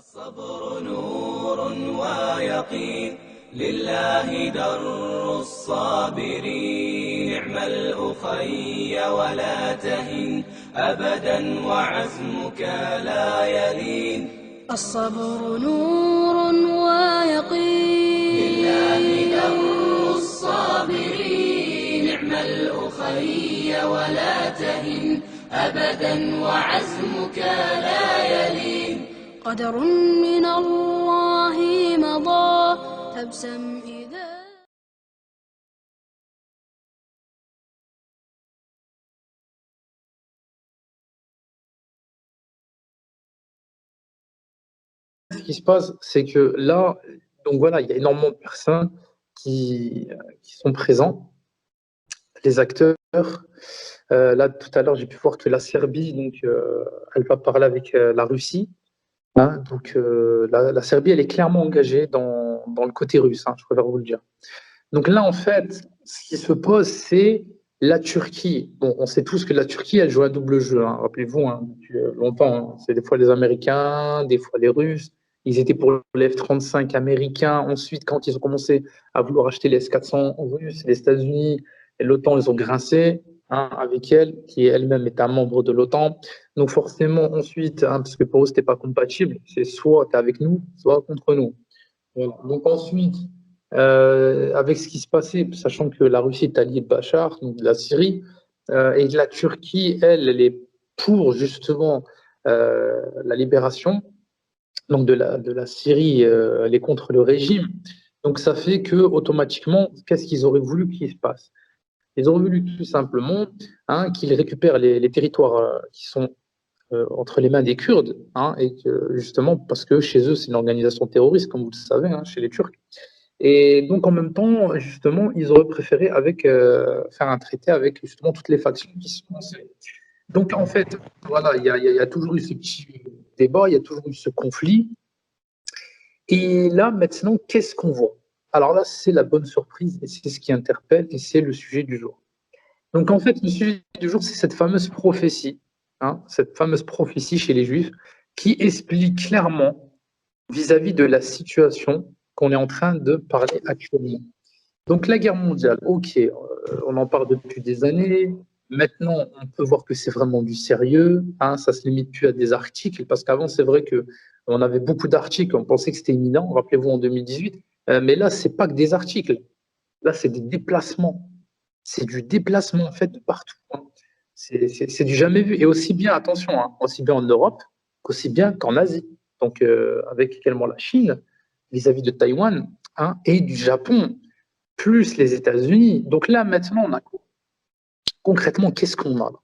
الصبر نور ويقين لله در الصابرين. اعمل أخي ولا تهن أبدا وعزمك لا يلين. الصبر نور ويقين لله در الصابرين. اعمل أخي ولا تهن أبدا وعزمك لا يلين. قدر من الله مضى تبسم إذا Ce qui se passe, c'est que là, donc voilà, il y a énormément de personnes qui sont présents, les acteurs. Là, tout à l'heure, j'ai pu voir que la Serbie, donc, elle va parler avec la Russie. Hein, donc, la Serbie, elle est clairement engagée dans le côté russe, hein, je préfère vous le dire. Donc là, en fait, ce qui se pose, c'est la Turquie. Bon, on sait tous que la Turquie, elle joue un double jeu, hein, rappelez-vous, hein, depuis longtemps. Hein. C'est des fois les Américains, des fois les Russes. Ils étaient pour les F-35 américains. Ensuite, quand ils ont commencé à vouloir acheter les S-400 russes, les États-Unis et l'OTAN, ils ont grincé, hein, avec elle, qui elle-même est un membre de l'OTAN. Donc forcément, ensuite, hein, parce que pour eux, c'était pas compatible, c'est soit tu es avec nous, soit contre nous. Voilà. Donc ensuite, avec ce qui se passait, sachant que la Russie est alliée de Bachar, donc de la Syrie, et la Turquie, elle est pour justement la libération donc de la Syrie, elle est contre le régime. Donc ça fait que automatiquement, qu'est-ce qu'ils auraient voulu qu'il se passe? Ils auraient voulu tout simplement, hein, qu'ils récupèrent les territoires qui sont entre les mains des Kurdes, hein, et que, justement parce que chez eux c'est une organisation terroriste, comme vous le savez, hein, chez les Turcs. Et donc en même temps, justement, ils auraient préféré faire un traité avec justement toutes les factions qui sont lancées. Donc en fait, voilà, il y a toujours eu ce petit débat, il y a toujours eu ce conflit. Et là, maintenant, qu'est-ce qu'on voit? Alors là, c'est la bonne surprise et c'est ce qui interpelle et c'est le sujet du jour. Donc en fait, le sujet du jour, c'est cette fameuse prophétie, hein, cette fameuse prophétie chez les Juifs qui explique clairement vis-à-vis de la situation qu'on est en train de parler actuellement. Donc la guerre mondiale, ok, on en parle depuis des années. Maintenant, on peut voir que c'est vraiment du sérieux. Hein, ça se limite plus à des articles, parce qu'avant, c'est vrai que on avait beaucoup d'articles, on pensait que c'était imminent. Rappelez-vous en 2018, mais là, c'est pas que des articles. Là, c'est des déplacements. C'est du déplacement en fait de partout. Hein. C'est du jamais vu. Et aussi bien, attention, hein, aussi bien en Europe qu'aussi bien qu'en Asie. Donc, avec également la Chine vis-à-vis de Taïwan, hein, et du Japon plus les États-Unis. Donc là, maintenant, on a concrètement, qu'est-ce qu'on a là?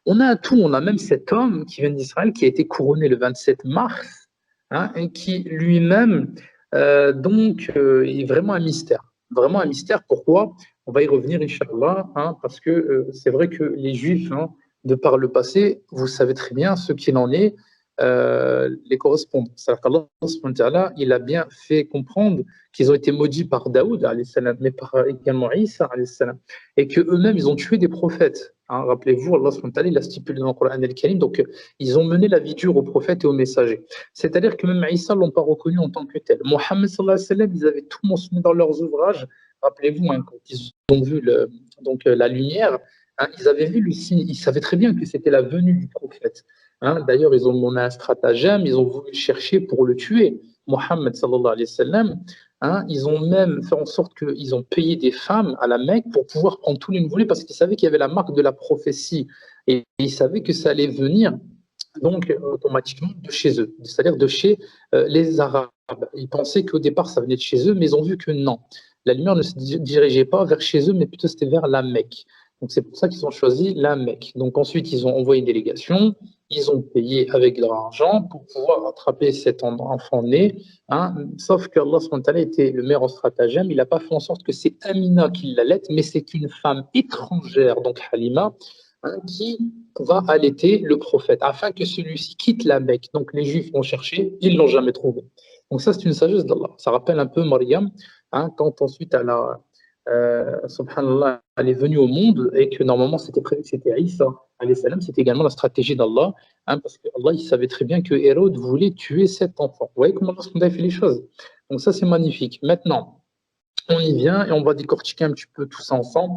On a tout, on a même cet homme qui vient d'Israël, qui a été couronné le 27 mars, hein, et qui lui-même, est vraiment un mystère. Vraiment un mystère, pourquoi? On va y revenir, Inch'Allah, hein, parce que c'est vrai que les Juifs, hein, de par le passé, vous savez très bien ce qu'il en est, les correspondent. C'est-à-dire qu'Allah, il a bien fait comprendre qu'ils ont été maudits par Daoud, mais par également Isa, et qu'eux-mêmes, ils ont tué des prophètes. Hein, rappelez-vous, Allah il a stipulé dans le Coran al-Karim, donc ils ont mené la vie dure aux prophètes et aux messagers. C'est-à-dire que même Isa ne l'ont pas reconnu en tant que tel. Mohammed, ils avaient tout mentionné dans leurs ouvrages. Rappelez-vous, hein, quand ils ont vu la lumière, hein, ils avaient vu le signe, ils savaient très bien que c'était la venue du prophète. Hein, d'ailleurs, ils ont monté un stratagème, ils ont voulu le chercher pour le tuer. Mohammed sallallahu alayhi wa sallam, hein, ils ont même fait en sorte qu'ils ont payé des femmes à la Mecque pour pouvoir prendre tous les nouveau-nés parce qu'ils savaient qu'il y avait la marque de la prophétie et ils savaient que ça allait venir donc automatiquement de chez eux, c'est-à-dire de chez les Arabes. Ils pensaient qu'au départ ça venait de chez eux, mais ils ont vu que non. La lumière ne se dirigeait pas vers chez eux, mais plutôt c'était vers la Mecque. Donc c'est pour ça qu'ils ont choisi la Mecque. Donc ensuite ils ont envoyé une délégation, ils ont payé avec leur argent pour pouvoir attraper cet enfant né. Hein. Sauf que Allah était le meilleur en stratagème. Il n'a pas fait en sorte que c'est Amina qui l'allaite, mais c'est une femme étrangère, donc Halima, hein, qui va allaiter le prophète afin que celui-ci quitte la Mecque. Donc les Juifs l'ont cherché, ils ne l'ont jamais trouvé. Donc ça, c'est une sagesse d'Allah. Ça rappelle un peu Maryam, hein, quand ensuite subhanallah, elle est venue au monde et que normalement c'était prévu que c'était Isa alayhi salam, c'était également la stratégie d'Allah, hein, parce qu'Allah, il savait très bien que Hérode voulait tuer cet enfant. Vous voyez comment Allah a fait les choses? Donc ça, c'est magnifique. Maintenant, on y vient et on va décortiquer un petit peu tout ça ensemble,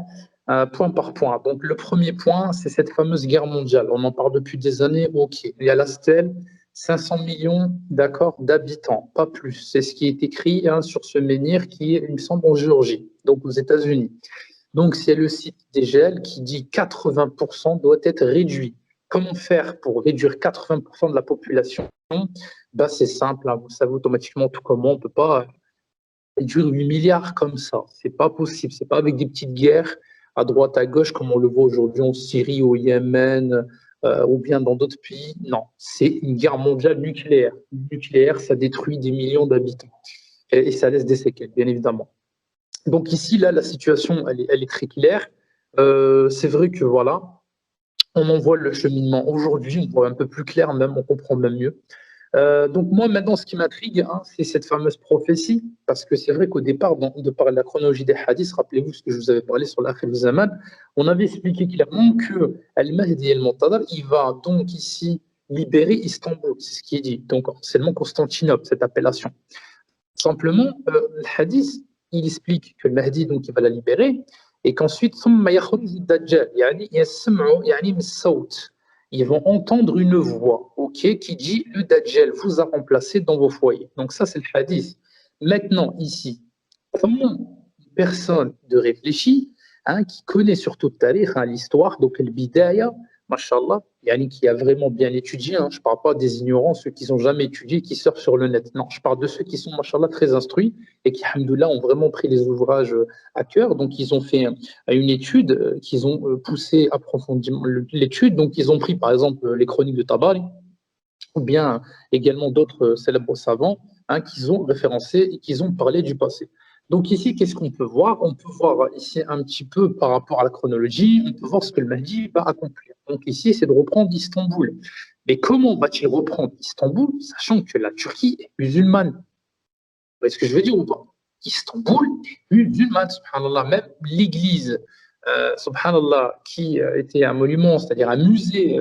point par point. Donc le premier point, c'est cette fameuse guerre mondiale. On en parle depuis des années. Ok, il y a la stèle, 500 millions, d'accord, d'habitants, pas plus. C'est ce qui est écrit, hein, sur ce menhir qui est, il me semble, en Géorgie, donc aux États-Unis. Donc c'est le site DGL qui dit 80% doit être réduit. Comment faire pour réduire 80% de la population? Ben, c'est simple, hein, vous savez automatiquement tout comment, on ne peut pas réduire 8 milliards comme ça. C'est pas possible. C'est pas avec des petites guerres à droite, à gauche, comme on le voit aujourd'hui en Syrie, au Yémen, ou bien dans d'autres pays. Non, c'est une guerre mondiale nucléaire. Nucléaire, ça détruit des millions d'habitants. Et ça laisse des séquelles, bien évidemment. Donc ici, là, la situation, elle est très claire. C'est vrai que voilà, on en voit le cheminement aujourd'hui, on voit un peu plus clair même, on comprend même mieux. Donc moi maintenant ce qui m'intrigue, hein, c'est cette fameuse prophétie, parce que c'est vrai qu'au départ, de par la chronologie des hadiths, rappelez-vous ce que je vous avais parlé sur l'Akhir Zaman, on avait expliqué clairement que Al-Mahdi al-Muntadhar, il va donc ici libérer Istanbul, c'est ce qui est dit, donc seulement Constantinople, cette appellation. Simplement, le hadith, il explique que le Mahdi, donc, il va la libérer, et qu'ensuite, ثم يخرج الدجال, يعني يسمع يعني من الصوت. Ils vont entendre une voix, ok, qui dit le Dajjal vous a remplacé dans vos foyers. Donc ça, c'est le hadith. Maintenant, ici, comment une personne de réfléchi, hein, qui connaît surtout le tarikh, hein, l'histoire, donc le bidaya, mashallah, yani qui a vraiment bien étudié, hein, je ne parle pas des ignorants, ceux qui n'ont jamais étudié, qui surfent sur le net. Non, je parle de ceux qui sont, mashallah, très instruits et qui, alhamdoulilah, ont vraiment pris les ouvrages à cœur. Donc, ils ont fait une étude, qu'ils ont poussé approfondément l'étude. Donc, ils ont pris, par exemple, les chroniques de Tabari, ou bien également d'autres célèbres savants, hein, qu'ils ont référencés et qu'ils ont parlé du passé. Donc ici, qu'est-ce qu'on peut voir? On peut voir ici un petit peu par rapport à la chronologie, on peut voir ce que le Mahdi va accomplir. Donc ici, c'est de reprendre Istanbul. Mais comment va-t-il reprendre Istanbul, sachant que la Turquie est musulmane? Vous voyez ce que je veux dire ou pas? Istanbul est musulmane, subhanallah. Même l'église, subhanallah, qui était un monument, c'est-à-dire un musée,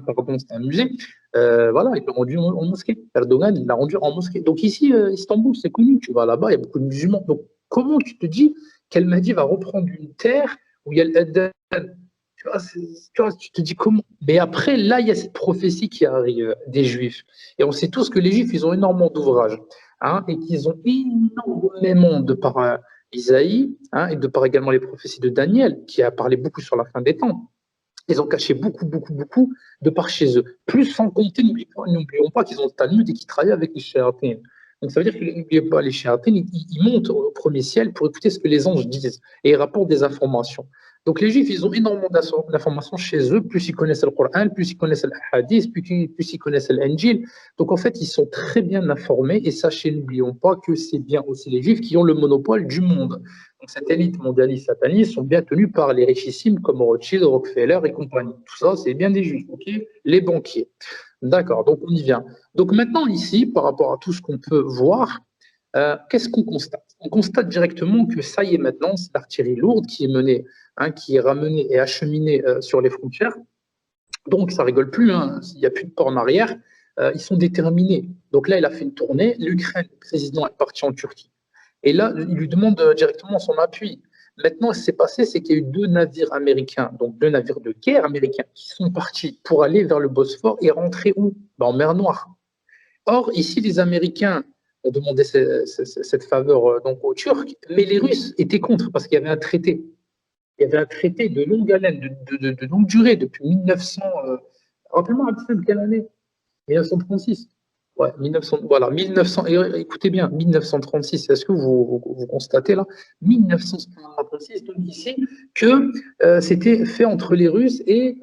pardon, c'était un musée, voilà, il l'a rendu en mosquée. Erdogan, il l'a rendu en mosquée. Donc ici, Istanbul, c'est connu, tu vas là-bas, il y a beaucoup de musulmans. Donc comment tu te dis qu'El Mahdi va reprendre une terre où il y a l'Adhan? Tu te dis comment? Mais après, là, il y a cette prophétie qui arrive des Juifs. Et on sait tous que les Juifs, ils ont énormément d'ouvrages, hein, et qu'ils ont énormément de par Isaïe, hein, et de par également les prophéties de Daniel, qui a parlé beaucoup sur la fin des temps. Ils ont caché beaucoup, beaucoup, beaucoup de par chez eux. Plus sans compter, n'oublions pas qu'ils ont le Talmud et qu'ils travaillent avec les Shayatin. Donc ça veut dire que, n'oubliez pas, les Shayatin, ils montent au premier ciel pour écouter ce que les anges disent et ils rapportent des informations. Donc les Juifs, ils ont énormément d'informations chez eux. Plus ils connaissent le Coran, plus ils connaissent le Hadith, plus ils connaissent l'Injil. Donc en fait, ils sont très bien informés. Et sachez, n'oublions pas que c'est bien aussi les Juifs qui ont le monopole du monde. Donc cette élite mondialiste sataniste sont bien tenus par les richissimes comme Rothschild, Rockefeller et compagnie. Tout ça, c'est bien des Juifs, ok? Les banquiers. D'accord, donc on y vient. Donc maintenant ici, par rapport à tout ce qu'on peut voir, qu'est-ce qu'on constate? On constate directement que ça y est maintenant, c'est l'artillerie lourde qui est menée, hein, qui est ramenée et acheminée sur les frontières. Donc ça rigole plus, hein, il n'y a plus de pas en arrière. Ils sont déterminés. Donc là, il a fait une tournée. L'Ukraine, le président est parti en Turquie. Et là, il lui demande directement son appui. Maintenant, ce qui s'est passé, c'est qu'il y a eu deux navires américains, donc deux navires de guerre américains, qui sont partis pour aller vers le Bosphore et rentrer où? Ben, en mer Noire. Or, ici, les Américains ont demandé cette faveur donc aux Turcs, mais les Russes étaient contre parce qu'il y avait un traité. Il y avait un traité de longue haleine, de longue durée, depuis 1900. Rappelez-moi, Abdel, quelle année? 1936. Ouais, 1900, voilà, 1900, écoutez bien, 1936, est-ce que vous constatez là? 1936, donc ici, que c'était fait entre les Russes et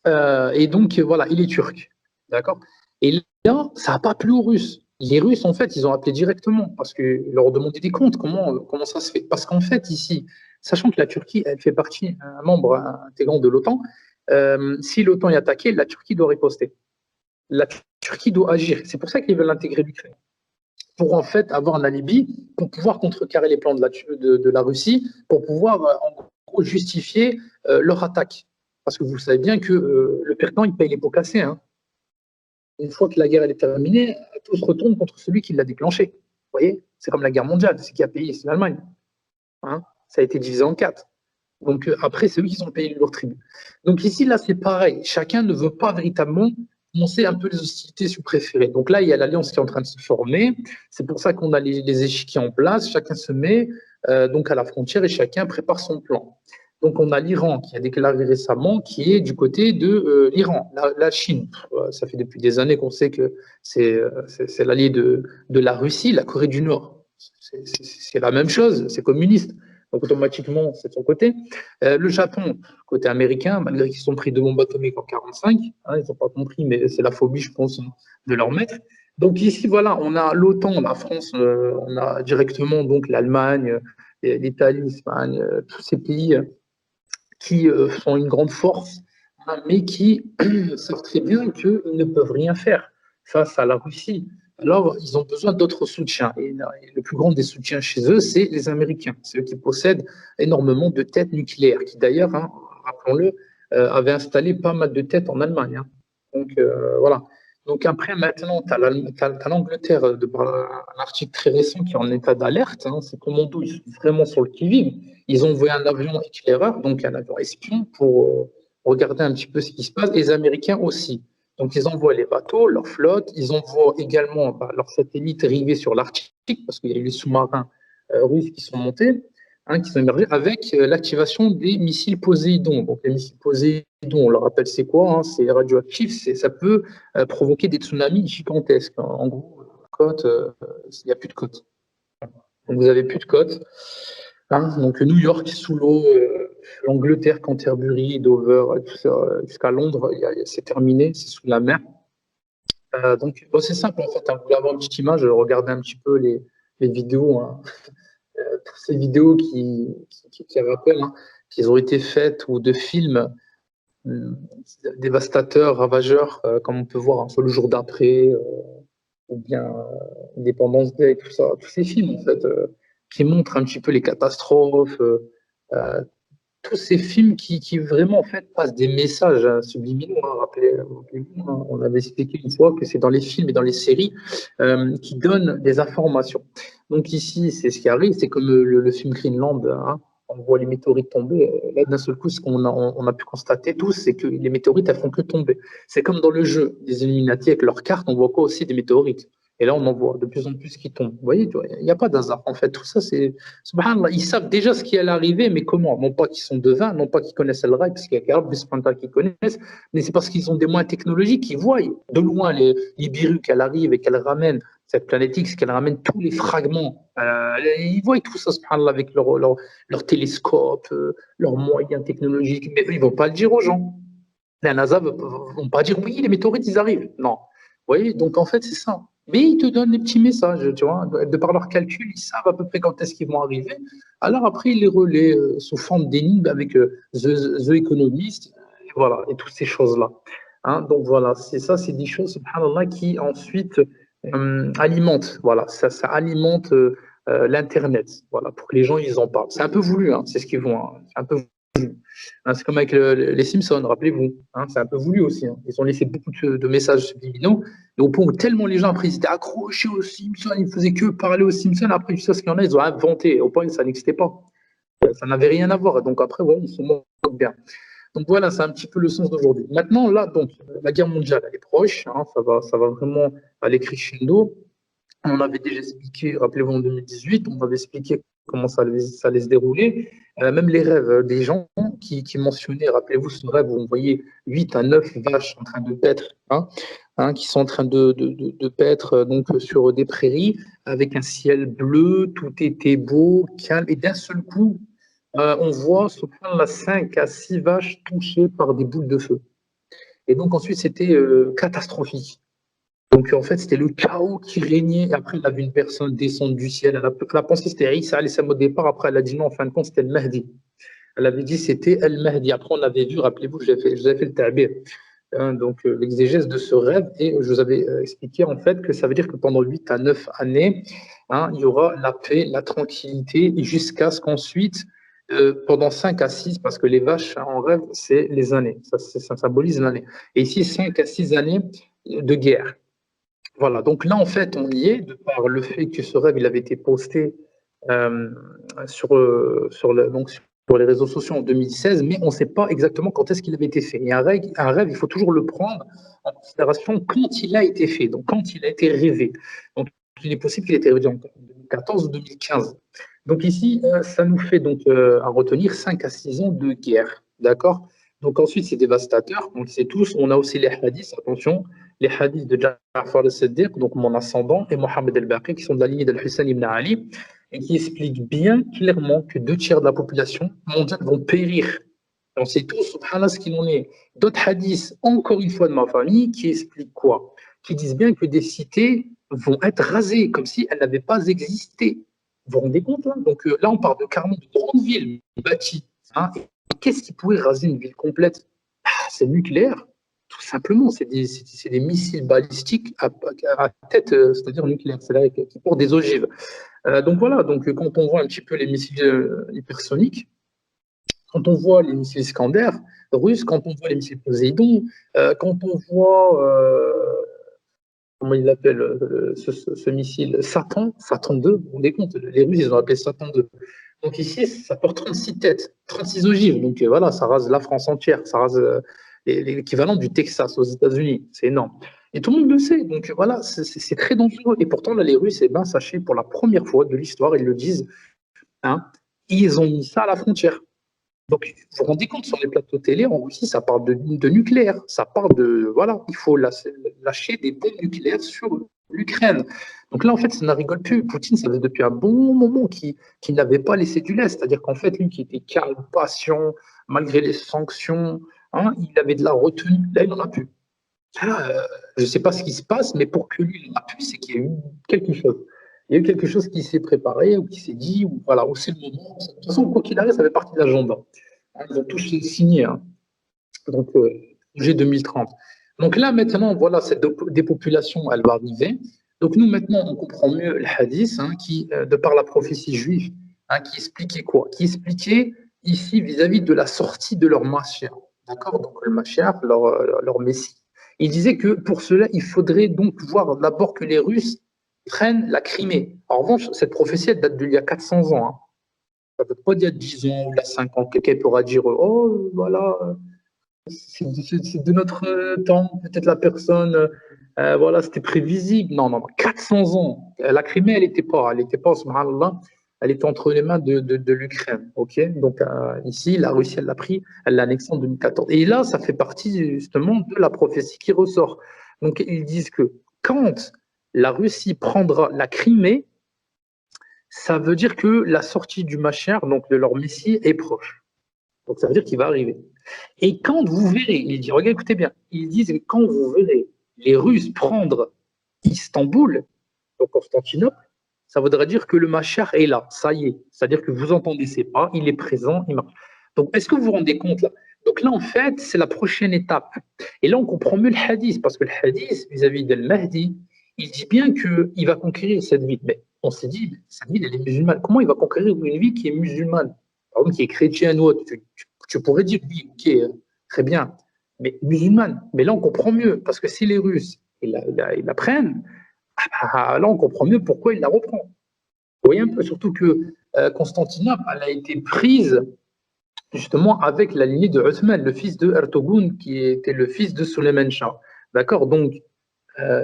donc voilà, et les Turcs. D'accord? Et là, ça n'a pas plu aux Russes. Les Russes, en fait, ils ont appelé directement parce qu'ils leur ont demandé des comptes. Comment ça se fait? Parce qu'en fait, ici, sachant que la Turquie, elle fait partie, un membre intégrant de l'OTAN, si l'OTAN est attaquée, la Turquie doit riposter. La Turquie doit agir. C'est pour ça qu'ils veulent intégrer l'Ukraine. Pour en fait avoir un alibi, pour pouvoir contrecarrer les plans de la Russie, pour pouvoir en gros justifier leur attaque. Parce que vous savez bien que le perdant, il paye les pots cassés. Hein. Une fois que la guerre elle est terminée, tout se retourne contre celui qui l'a déclenché. Vous voyez, c'est comme la guerre mondiale, c'est qui a payé, c'est l'Allemagne. Hein. Ça a été divisé en quatre. Donc après, c'est eux qui ont payé leur tribut. Donc ici, là, c'est pareil. Chacun ne veut pas véritablement commencer un peu les hostilités sous préférées. Donc là, il y a l'alliance qui est en train de se former. C'est pour ça qu'on a les échiquiers en place. Chacun se met donc à la frontière et chacun prépare son plan. Donc on a l'Iran qui a déclaré récemment qui est du côté de l'Iran. La Chine, ça fait depuis des années qu'on sait que c'est l'allié de la Russie, la Corée du Nord. C'est la même chose, c'est communiste. Donc automatiquement, c'est de son côté. Le Japon, côté américain, malgré qu'ils sont pris de bombes atomiques en 1945, hein, ils n'ont pas compris, mais c'est la phobie, je pense, de leur maître. Donc ici, voilà, on a l'OTAN, la France, on a directement donc l'Allemagne, l'Italie, l'Espagne, tous ces pays qui sont une grande force, hein, mais qui savent très bien qu'ils ne peuvent rien faire face à la Russie. Alors, ils ont besoin d'autres soutiens. Et le plus grand des soutiens chez eux, c'est les Américains. C'est eux qui possèdent énormément de têtes nucléaires, qui d'ailleurs, hein, rappelons-le, avaient installé pas mal de têtes en Allemagne. Hein. Donc, voilà. Donc après, maintenant, tu as l'Angleterre, par un article très récent qui est en état d'alerte. Hein, ces commandos, ils sont vraiment sur le qui-vive. Ils ont envoyé un avion éclaireur, donc un avion espion, pour regarder un petit peu ce qui se passe. Et les Américains aussi. Donc, ils envoient les bateaux, leur flotte, ils envoient également leurs satellites rivés sur l'Arctique, parce qu'il y a eu les sous-marins russes qui sont montés, hein, qui sont émergés, avec l'activation des missiles Poséidon. Donc, les missiles Poséidon, on leur rappelle c'est quoi, hein, c'est radioactif, ça peut provoquer des tsunamis gigantesques. En gros, côte, il n'y a plus de côte. Donc, vous n'avez plus de côte. Hein, donc New York sous l'eau, l'Angleterre, Canterbury, Dover, jusqu'à Londres, c'est terminé, c'est sous la mer. Donc bon, c'est simple en fait. Hein, vous voulez avoir une petite image, regardez un petit peu les vidéos, hein, toutes ces vidéos qui rappellent hein, qu'ils ont été faites ou de films dévastateurs, ravageurs, comme on peut voir hein, sur le jour d'après, ou bien Independence Day, tout ça, tous ces films en fait. Qui montrent un petit peu les catastrophes, tous ces films qui vraiment en fait passent des messages hein, subliminaux. Hein, rappelez-vous, hein, on avait expliqué une fois que c'est dans les films et dans les séries qui donnent des informations. Donc ici, c'est ce qui arrive, c'est comme le film Greenland. Hein, on voit les météorites tomber. Là, d'un seul coup, ce qu'on on a pu constater tous, c'est que les météorites, elles font que tomber. C'est comme dans le jeu des Illuminati avec leurs cartes, on voit quoi aussi des météorites. Et là, on en voit de plus en plus qui tombent. Vous voyez, il n'y a pas d'hasard. En fait, tout ça, c'est. Subhanallah, ils savent déjà ce qui allait arriver, mais comment? Non pas qu'ils sont devins, non pas qu'ils connaissent le rail, parce qu'il y a qu'Arab qui connaissent, mais c'est parce qu'ils ont des moyens technologiques, qu'ils voient de loin les Nibiru qu'elle arrive et qu'elle ramène, cette planète X, qu'elle ramène tous les fragments. Ils voient tout ça, subhanallah, avec leur télescope, leurs moyens technologiques, mais eux, ils ne vont pas le dire aux gens. La NASA ne vont pas dire oui, les météorites, ils arrivent. Non. Vous voyez, donc en fait, c'est ça. Mais ils te donnent des petits messages, tu vois, de par leurs calculs, ils savent à peu près quand est-ce qu'ils vont arriver. Alors après, ils les relaient sous forme d'énigmes avec The Economist, et voilà, et toutes ces choses-là. Hein, donc voilà, c'est ça, c'est des choses, subhanallah, qui ensuite alimentent, voilà, ça alimente l'Internet, voilà, pour que les gens, ils en parlent. C'est un peu voulu, hein, c'est ce qu'ils vont, hein, c'est un peu hein, c'est comme avec les Simpsons, rappelez-vous. Hein, c'est un peu voulu aussi. Hein. Ils ont laissé beaucoup de messages subliminaux. Et au point où tellement les gens après ils étaient accrochés aux Simpsons, ils ne faisaient que parler aux Simpsons. Après, tu sais ce qu'il y en a, ils ont inventé. Au point où ça n'existait pas. Ça n'avait rien à voir. Donc après, ouais, ils se moquent bien. Donc voilà, c'est un petit peu le sens d'aujourd'hui. Maintenant, là, donc, la guerre mondiale, elle est proche. Hein, ça va vraiment aller crescendo. On avait déjà expliqué, rappelez-vous, en 2018, on avait expliqué comment ça allait se dérouler. Même les rêves des gens qui mentionnaient, rappelez-vous ce rêve où on voyait 8 à 9 vaches en train de paître, hein, qui sont en train de paître donc, sur des prairies avec un ciel bleu, tout était beau, calme, et d'un seul coup, on voit se prendre la 5 à 6 vaches touchées par des boules de feu. Et donc ensuite, c'était catastrophique. Donc, en fait, c'était le chaos qui régnait. Et après, elle a vu une personne descendre du ciel. Elle a pensé que c'était Isa al-Islam au départ. Après, elle a dit non, en fin de compte, c'était le Mahdi. Elle avait dit c'était El Mahdi. Après, on avait vu, rappelez-vous, je vous avais fait le ta'bir. Hein, donc, l'exégèse de ce rêve. Et je vous avais expliqué, en fait, que ça veut dire que pendant 8 à 9 années, hein, il y aura la paix, la tranquillité, jusqu'à ce qu'ensuite, pendant 5 à 6, parce que les vaches en rêve, c'est les années, ça symbolise l'année. Et ici, 5 à 6 années de guerre. Voilà, donc là, en fait, on y est, de par le fait que ce rêve, il avait été posté euh, donc sur les réseaux sociaux en 2016, mais on ne sait pas exactement quand est-ce qu'il avait été fait. Et un rêve, il faut toujours le prendre en considération quand il a été fait, donc quand il a été rêvé. Donc, il est possible qu'il ait été rêvé en 2014 ou 2015. Donc ici, ça nous fait donc à retenir 5 à 6 ans de guerre, d'accord? Donc ensuite, c'est dévastateur, on le sait tous. On a aussi les hadiths, attention, les hadiths de Ja'far al-Siddiq, donc mon ascendant, et Mohammed al-Baqir, qui sont de la lignée d'Al-Hussein ibn Ali, et qui expliquent bien clairement que 2 tiers de la population mondiale vont périr. On sait tous, subhanallah, ce qu'il en est. D'autres hadiths, encore une fois de ma famille, qui expliquent quoi? Qui disent bien que des cités vont être rasées, comme si elles n'avaient pas existé. Vous vous rendez compte là? Donc là, on parle de carrément de grandes villes bâties. Hein. Qu'est-ce qui pourrait raser une ville complète? C'est le nucléaire, tout simplement. C'est des missiles balistiques à tête, c'est-à-dire nucléaire, c'est-à-dire qui portent des ogives. Donc voilà, donc quand on voit un petit peu les missiles hypersoniques, quand on voit les missiles Iskander russes, quand on voit les missiles Poséidon, quand on voit, comment il l'appelle, ce missile Satan 2, vous vous rendez compte, les Russes, ils ont appelé Satan 2. Donc ici, ça porte 36 têtes, 36 ogives. Donc voilà, ça rase la France entière, ça rase l'équivalent du Texas aux États-Unis. C'est énorme. Et tout le monde le sait. Donc voilà, c'est très dangereux. Et pourtant, là, les Russes, eh ben, sachez, pour la première fois de l'histoire, ils le disent, hein, ils ont mis ça à la frontière. Donc, vous vous rendez compte, sur les plateaux télé, en Russie, ça parle de nucléaire. Ça parle de, voilà, il faut lâcher des bombes nucléaires sur l'Ukraine. Donc là, en fait, ça ne rigole plus. Poutine, ça faisait depuis un bon moment qu'il n'avait pas laissé du lest. C'est-à-dire qu'en fait, lui qui était calme, patient, malgré les sanctions, hein, il avait de la retenue. Là, il n'en a plus. Là, je ne sais pas ce qui se passe, mais pour que lui, il n'en a plus, c'est qu'il y a eu quelque chose. Il y a eu quelque chose qui s'est préparé ou qui s'est dit, ou voilà, ou c'est le moment. De toute façon, quoi qu'il arrive, ça fait partie de l'agenda. Hein, ils ont tous signé. Hein. Donc, projet 2030. Donc là, maintenant, voilà, cette dépopulation, elle va arriver. Donc nous, maintenant, on comprend mieux le hadith, hein, qui, de par la prophétie juive, hein, qui expliquait quoi? Qui expliquait ici vis-à-vis de la sortie de leur Mashiach. D'accord? Donc le Mashiach, leur Messie. Il disait que pour cela, il faudrait donc voir d'abord que les Russes prennent la Crimée. En revanche, cette prophétie, elle date d'il y a 400 ans. Hein. Ça ne veut pas dire 10 ans ou il y a 5 ans. Quelqu'un pourra dire, oh, voilà, c'est de notre temps, peut-être la personne, voilà, c'était prévisible. Non, non, non, 400 ans. La Crimée, elle était pas, subhanallah, elle était entre les mains de l'Ukraine. Ok, donc ici, la Russie, elle l'a pris, elle l'a annexé en 2014. Et là, ça fait partie justement de la prophétie qui ressort. Donc, ils disent que quand la Russie prendra la Crimée, ça veut dire que la sortie du Mashiach, donc de leur Messie, est proche. Donc, ça veut dire qu'il va arriver. Et quand vous verrez, il dit, regardez, écoutez bien, ils disent quand vous verrez les Russes prendre Istanbul, donc Constantinople, ça voudrait dire que le Machar est là, ça y est. C'est-à-dire que vous entendez ses pas, il est présent, il marche. Donc, est-ce que vous vous rendez compte là? Donc là, en fait, c'est la prochaine étape. Et là, on comprend mieux le hadith, parce que le hadith, vis-à-vis de Mahdi, il dit bien qu'il va conquérir cette ville. Mais on s'est dit, cette ville, elle est musulmane. Comment il va conquérir une ville qui est musulmane? Par exemple, qui est chrétienne ou autre. Tu pourrais dire, oui, ok, très bien, mais musulmane. Mais là, on comprend mieux, parce que si les Russes ils la prennent, là, on comprend mieux pourquoi ils la reprennent. Vous voyez un peu, surtout que Constantinople, elle a été prise justement avec la lignée de Othman, le fils de Ertugrul, qui était le fils de Suleiman Shah. D'accord. Donc,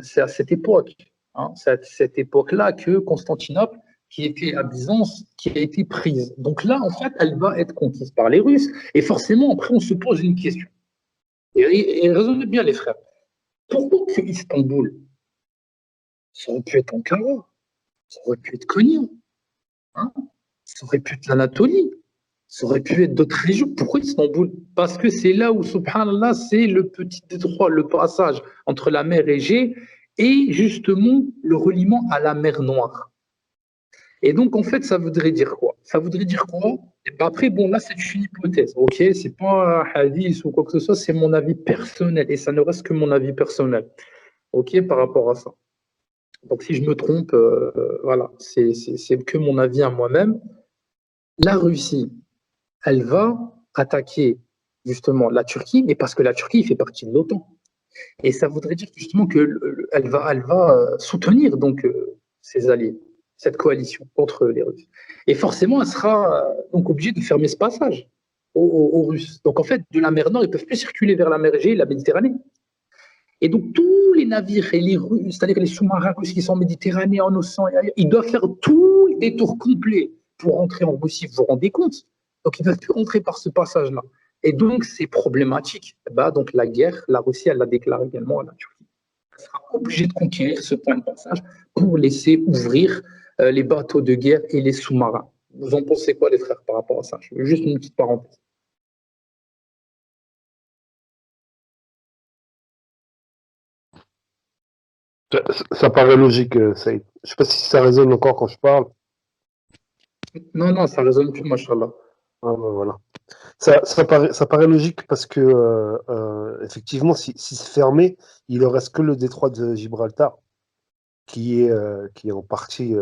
c'est à cette époque, hein, c'est à cette époque-là que Constantinople, qui était à Byzance, qui a été prise. Donc là, en fait, elle va être conquise par les Russes. Et forcément, après, on se pose une question. Et raisonnez bien, les frères. Pourquoi que Istanbul? Ça aurait pu être Ankara, ça aurait pu être Konya, hein, ça aurait pu être l'Anatolie, ça aurait pu être d'autres régions. Pourquoi Istanbul? Parce que c'est là où, subhanallah, c'est le petit détroit, le passage entre la mer Égée et justement le reliement à la mer Noire. Et donc, en fait, ça voudrait dire quoi? Ça voudrait dire quoi? Et ben après, bon, là, c'est une hypothèse, ok? C'est pas un hadith ou quoi que ce soit, c'est mon avis personnel et ça ne reste que mon avis personnel, ok, par rapport à ça. Donc, si je me trompe, voilà, c'est que mon avis à moi-même. La Russie, elle va attaquer justement la Turquie, mais parce que la Turquie fait partie de l'OTAN. Et ça voudrait dire justement qu'elle va soutenir donc ses alliés, cette coalition contre les Russes. Et forcément, elle sera donc obligée de fermer ce passage aux Russes. Donc en fait, de la mer Nord, ils ne peuvent plus circuler vers la mer Égée et la Méditerranée. Et donc tous les navires et les Russes, c'est-à-dire les sous-marins russes qui sont en Méditerranée, en océan, ils doivent faire tout le détour complet pour rentrer en Russie. Vous vous rendez compte? Donc ils ne peuvent plus rentrer par ce passage-là. Et donc c'est problématique. Bah, donc la guerre, la Russie, elle la déclare également à la Turquie. Elle sera obligée de conquérir ce point de passage pour laisser ouvrir les bateaux de guerre et les sous-marins. Vous en pensez quoi, les frères, par rapport à ça? Juste une petite parenthèse. Ça paraît logique, Saïd. Je sais pas si ça résonne encore quand je parle. Non, non, ça résonne plus, machallah. Ah, ben voilà. Ça paraît logique parce que, effectivement, si c'est fermé, il ne reste que le détroit de Gibraltar qui est en partie,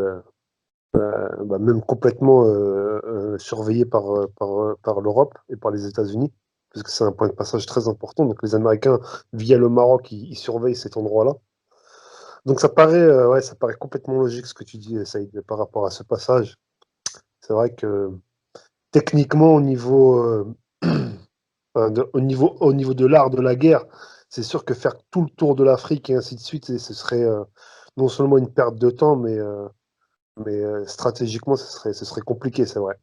même complètement surveillé par l'Europe et par les États-Unis, parce que c'est un point de passage très important. Donc les Américains, via le Maroc, ils surveillent cet endroit-là. Donc ça paraît complètement logique ce que tu dis, Saïd, par rapport à ce passage. C'est vrai que techniquement, au niveau de l'art de la guerre, c'est sûr que faire tout le tour de l'Afrique et ainsi de suite, ce serait non seulement une perte de temps, mais stratégiquement, ce serait compliqué, c'est vrai.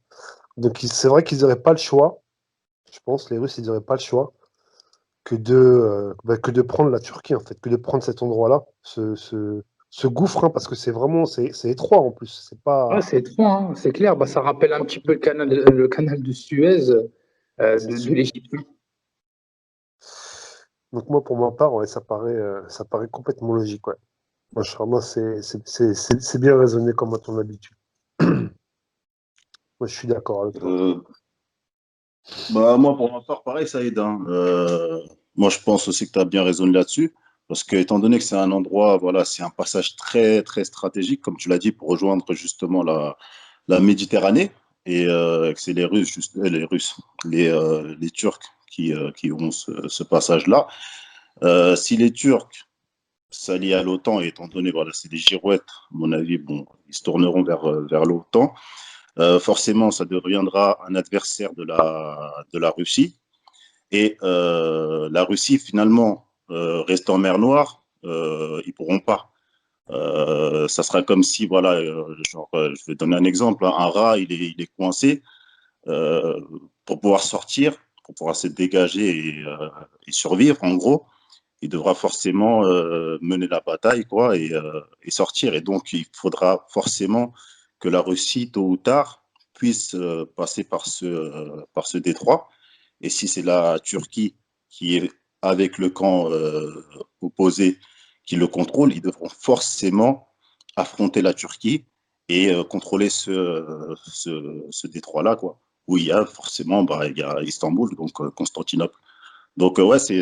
Donc c'est vrai qu'ils n'auraient pas le choix, je pense, les Russes, ils n'auraient pas le choix que de prendre la Turquie, en fait, que de prendre cet endroit-là, ce gouffre, hein, parce que c'est étroit en plus. C'est Ah, pas. c'est étroit, hein, c'est clair. Bah, ça rappelle un petit peu le canal de Suez de l'Égypte. Donc moi, pour ma part, ouais, ça paraît complètement logique, ouais. Moi, c'est bien raisonné comme à ton habitude. Moi, je suis d'accord avec toi. Moi, pour ma part, pareil, ça aide, hein. Moi, je pense aussi que tu as bien raisonné là-dessus. Parce que, étant donné que c'est un endroit, voilà, c'est un passage très, très stratégique, comme tu l'as dit, pour rejoindre justement la Méditerranée. Et que c'est les Russes, les Turcs qui ont ce passage-là. Si les Turcs s'allient à l'OTAN, et étant donné, voilà, c'est des girouettes, à mon avis, bon, ils se tourneront vers l'OTAN. Forcément, ça deviendra un adversaire de la Russie. Et la Russie, finalement, reste en mer Noire, ils ne pourront pas. Ça sera comme si, voilà, je vais donner un exemple, hein, un rat, il est coincé. Pour pouvoir sortir, pour pouvoir se dégager et survivre, en gros, il devra forcément mener la bataille, quoi, et sortir. Et donc, il faudra forcément que la Russie, tôt ou tard, puisse passer par ce détroit. Et si c'est la Turquie qui est avec le camp opposé qui le contrôle, ils devront forcément affronter la Turquie et contrôler ce détroit-là, quoi. Où il y a forcément, il y a Istanbul, donc Constantinople. Donc, ouais, c'est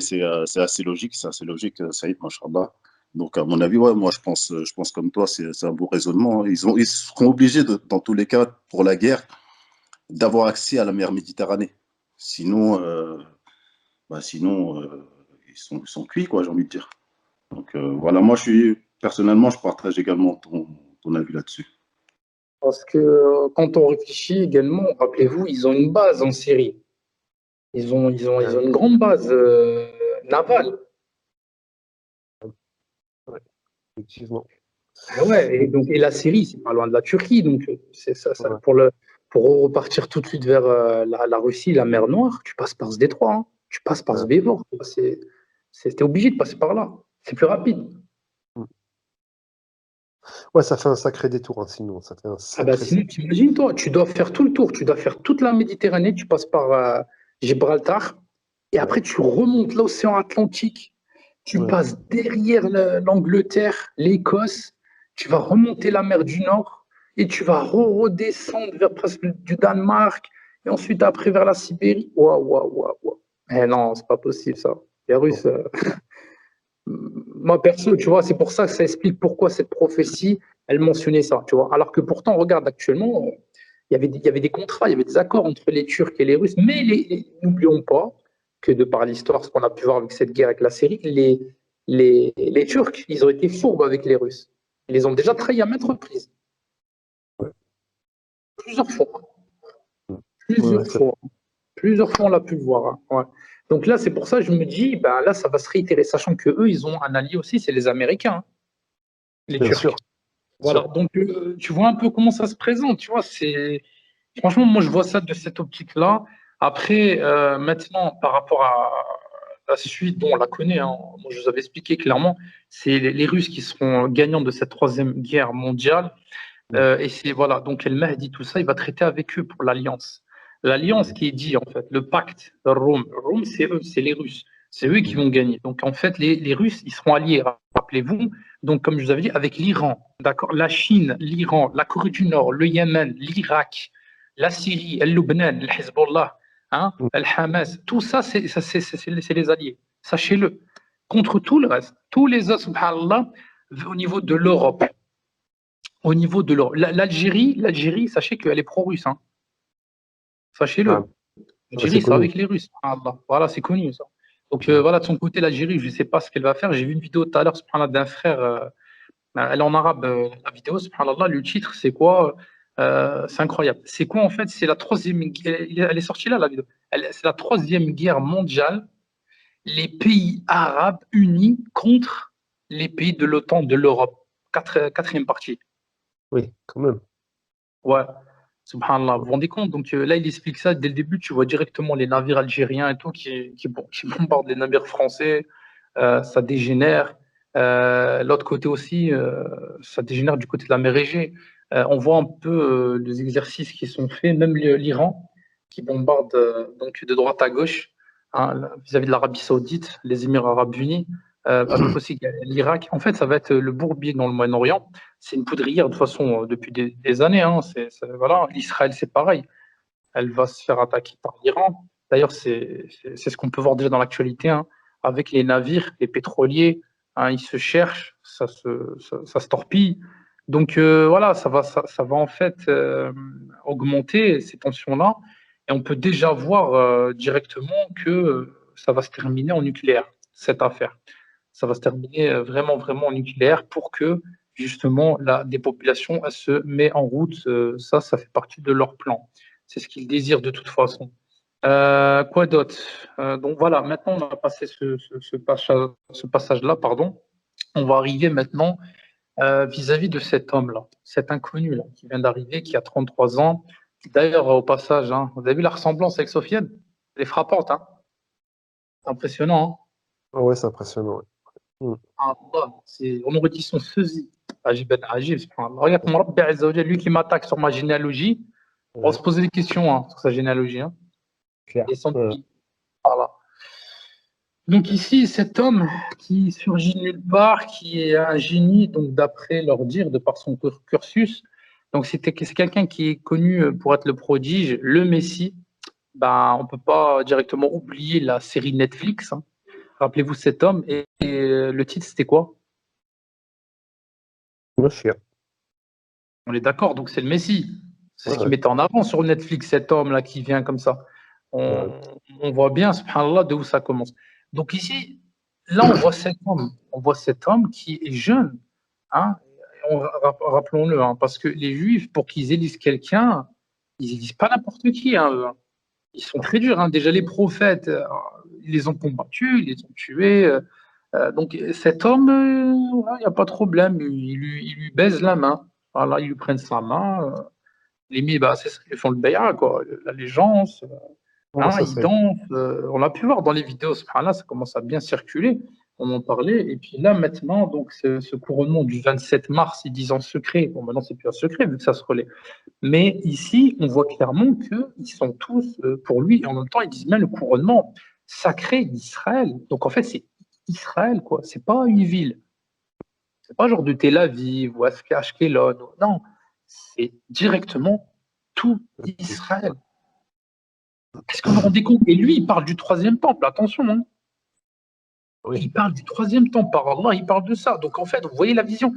assez logique, Saïd, machallah. Donc, à mon avis, ouais, moi, je pense comme toi, c'est un beau raisonnement. Ils seront obligés, dans tous les cas, pour la guerre, d'avoir accès à la mer Méditerranée. Sinon, sinon ils sont cuits, quoi, j'ai envie de dire. Donc, voilà, personnellement, je partage également ton avis là-dessus. Parce que quand on réfléchit également, rappelez-vous, ils ont une base en Syrie. Ils ont une grande base navale. Ouais, effectivement. Ah ouais, et la Syrie, c'est pas loin de la Turquie. Donc, c'est ça, Ouais. pour repartir tout de suite vers la Russie, la mer Noire, tu passes par ce détroit, hein. Tu passes par ce bévor. T'es obligé de passer par là. C'est plus rapide. Ouais, ça fait un sacré détour, hein, sinon. Ça fait un Ah bah sacré. sinon, t'imagines, toi, tu dois faire tout le tour. Tu dois faire toute la Méditerranée. Tu passes par Gibraltar. Et après, tu remontes l'océan Atlantique. Tu Ouais. passes derrière l'Angleterre, l'Écosse. Tu vas remonter la mer du Nord. Et tu vas redescendre vers presque du Danemark. Et ensuite, après, vers la Sibérie. Waouh, waouh, waouh, waouh. Eh non, c'est pas possible, ça. Les Russes. Moi, perso, tu vois, c'est pour ça que ça explique pourquoi cette prophétie, elle mentionnait ça, tu vois. Alors que pourtant, regarde, actuellement, il y avait des contrats, il y avait des accords entre les Turcs et les Russes. Mais n'oublions pas que de par l'histoire, ce qu'on a pu voir avec cette guerre avec la Syrie, les Turcs, ils ont été fourbes avec les Russes. Ils les ont déjà trahis à maintes reprises. Plusieurs fois. Plusieurs fois. Plusieurs fois, on l'a pu le voir. Hein. Ouais. Donc là, c'est pour ça que je me dis, ben là, ça va se réitérer, sachant qu'eux, ils ont un allié aussi, c'est les Américains, hein, les Bien Turcs. sûr. Voilà, donc tu vois un peu comment ça se présente, tu vois, franchement, moi je vois ça de cette optique-là. Après, maintenant, par rapport à la suite, bon, on la connaît, hein. Moi je vous avais expliqué clairement, c'est les Russes qui seront gagnants de cette troisième guerre mondiale. Et c'est voilà, donc El Mahdi, tout ça, il va traiter avec eux pour l'alliance. L'alliance qui est dit, en fait, le pacte de Rome. Rome, c'est eux, c'est les Russes. C'est eux qui vont gagner. Donc, en fait, les Russes, ils seront alliés, rappelez-vous, donc, comme je vous avais dit, avec l'Iran, d'accord, la Chine, l'Iran, la Corée du Nord, le Yémen, l'Irak, la Syrie, le Liban, le Hezbollah, hein, le Hamas, tout ça, c'est les alliés. Sachez-le. Contre tout le reste, tous les autres, subhanallah, au niveau de l'Europe, au niveau de l'Algérie, sachez qu'elle est pro-russe. Hein. Sachez-le. L'Algérie, c'est avec les Russes. Subhanallah. Voilà, c'est connu ça. Donc voilà, de son côté, l'Algérie, je ne sais pas ce qu'elle va faire. J'ai vu une vidéo tout à l'heure d'un frère, elle est en arabe, la vidéo, subhanallah, le titre, c'est quoi c'est incroyable. C'est quoi en fait? C'est la troisième, elle est sortie là, la vidéo. C'est la troisième guerre mondiale, les pays arabes unis contre les pays de l'OTAN, de l'Europe. Quatrième partie. Oui, quand même. Ouais, subhanallah, vous vous rendez compte? Donc là, il explique ça dès le début. Tu vois directement les navires algériens et tout qui bombardent les navires français. Ça dégénère. L'autre côté aussi, ça dégénère du côté de la mer Égée. On voit un peu les exercices qui sont faits, même l'Iran qui bombarde donc de droite à gauche hein, vis-à-vis de l'Arabie Saoudite, les Émirats Arabes Unis, avec aussi l'Irak. En fait, ça va être le bourbier dans le Moyen-Orient. C'est une poudrière de toute façon depuis des années. Hein. Voilà. L'Israël, c'est pareil. Elle va se faire attaquer par l'Iran. D'ailleurs, c'est ce qu'on peut voir déjà dans l'actualité. Hein. Avec les navires, les pétroliers, hein, ils se cherchent, ça se torpille. Donc voilà, ça va en fait augmenter ces tensions-là. Et on peut déjà voir directement que ça va se terminer en nucléaire, cette affaire. Ça va se terminer vraiment, vraiment en nucléaire pour que justement la dépopulation elle se met en route. Ça fait partie de leur plan. C'est ce qu'ils désirent de toute façon. Quoi d'autre donc voilà, maintenant on a passé ce passage-là, pardon. On va arriver maintenant vis-à-vis de cet homme-là, cet inconnu-là, qui vient d'arriver, qui a 33 ans. D'ailleurs, au passage, hein, vous avez vu la ressemblance avec Sofiane? Elle est frappante, hein. C'est impressionnant. Hein. Ah ouais, c'est impressionnant. Ouais. On aurait dit son sosie. Ajib ben Ajib, subhanallah. Regarde, mon Rabbi Azza wa Jal, lui qui m'attaque sur ma généalogie, on va se poser des questions hein, sur sa généalogie. Hein. Clair. Et son pays. Voilà. Donc ici, cet homme qui surgit de nulle part, qui est un génie, donc d'après leur dire, de par son cursus, donc c'est quelqu'un qui est connu pour être le prodige, le Messie. Ben, on ne peut pas directement oublier la série Netflix. Hein. Rappelez-vous cet homme. Et le titre, c'était quoi? Le chien. On est d'accord, donc c'est le Messie. C'est ce qui mettait en avant sur Netflix, cet homme-là qui vient comme ça. On voit bien, subhanallah, de où ça commence. Donc ici, là, on voit cet homme qui est jeune. Hein, rappelons-le, hein, parce que les Juifs, pour qu'ils élisent quelqu'un, ils élisent pas n'importe qui. Hein, eux, hein. Ils sont très durs. Hein. Déjà, les prophètes, ils les ont combattus, ils les ont tués. Donc cet homme, il n'y a pas de problème. Il lui baise la main. Voilà, ils lui prennent sa main. Les bah, c'est ça, ils font le bay'a, quoi. L'allégeance. Ouais, ça, Ils dansent. On a pu voir dans les vidéos, subhanallah, ça commence à bien circuler. On en parlait. Et puis là, maintenant, donc, ce couronnement du 27 mars, ils disent en secret. Bon, maintenant, c'est plus un secret vu que ça se relaie. Mais ici, on voit clairement qu'ils sont tous pour lui. Et en même temps, ils disent bien le couronnement sacré d'Israël. Donc, en fait, c'est Israël, quoi. C'est pas une ville. C'est pas genre de Tel Aviv ou Ashkelon. Non, c'est directement tout Israël. Est-ce que vous vous rendez compte? Et lui, il parle du troisième temple, attention. Hein. Oui. Il parle du troisième temple, par Allah, il parle de ça. Donc en fait, vous voyez la vision.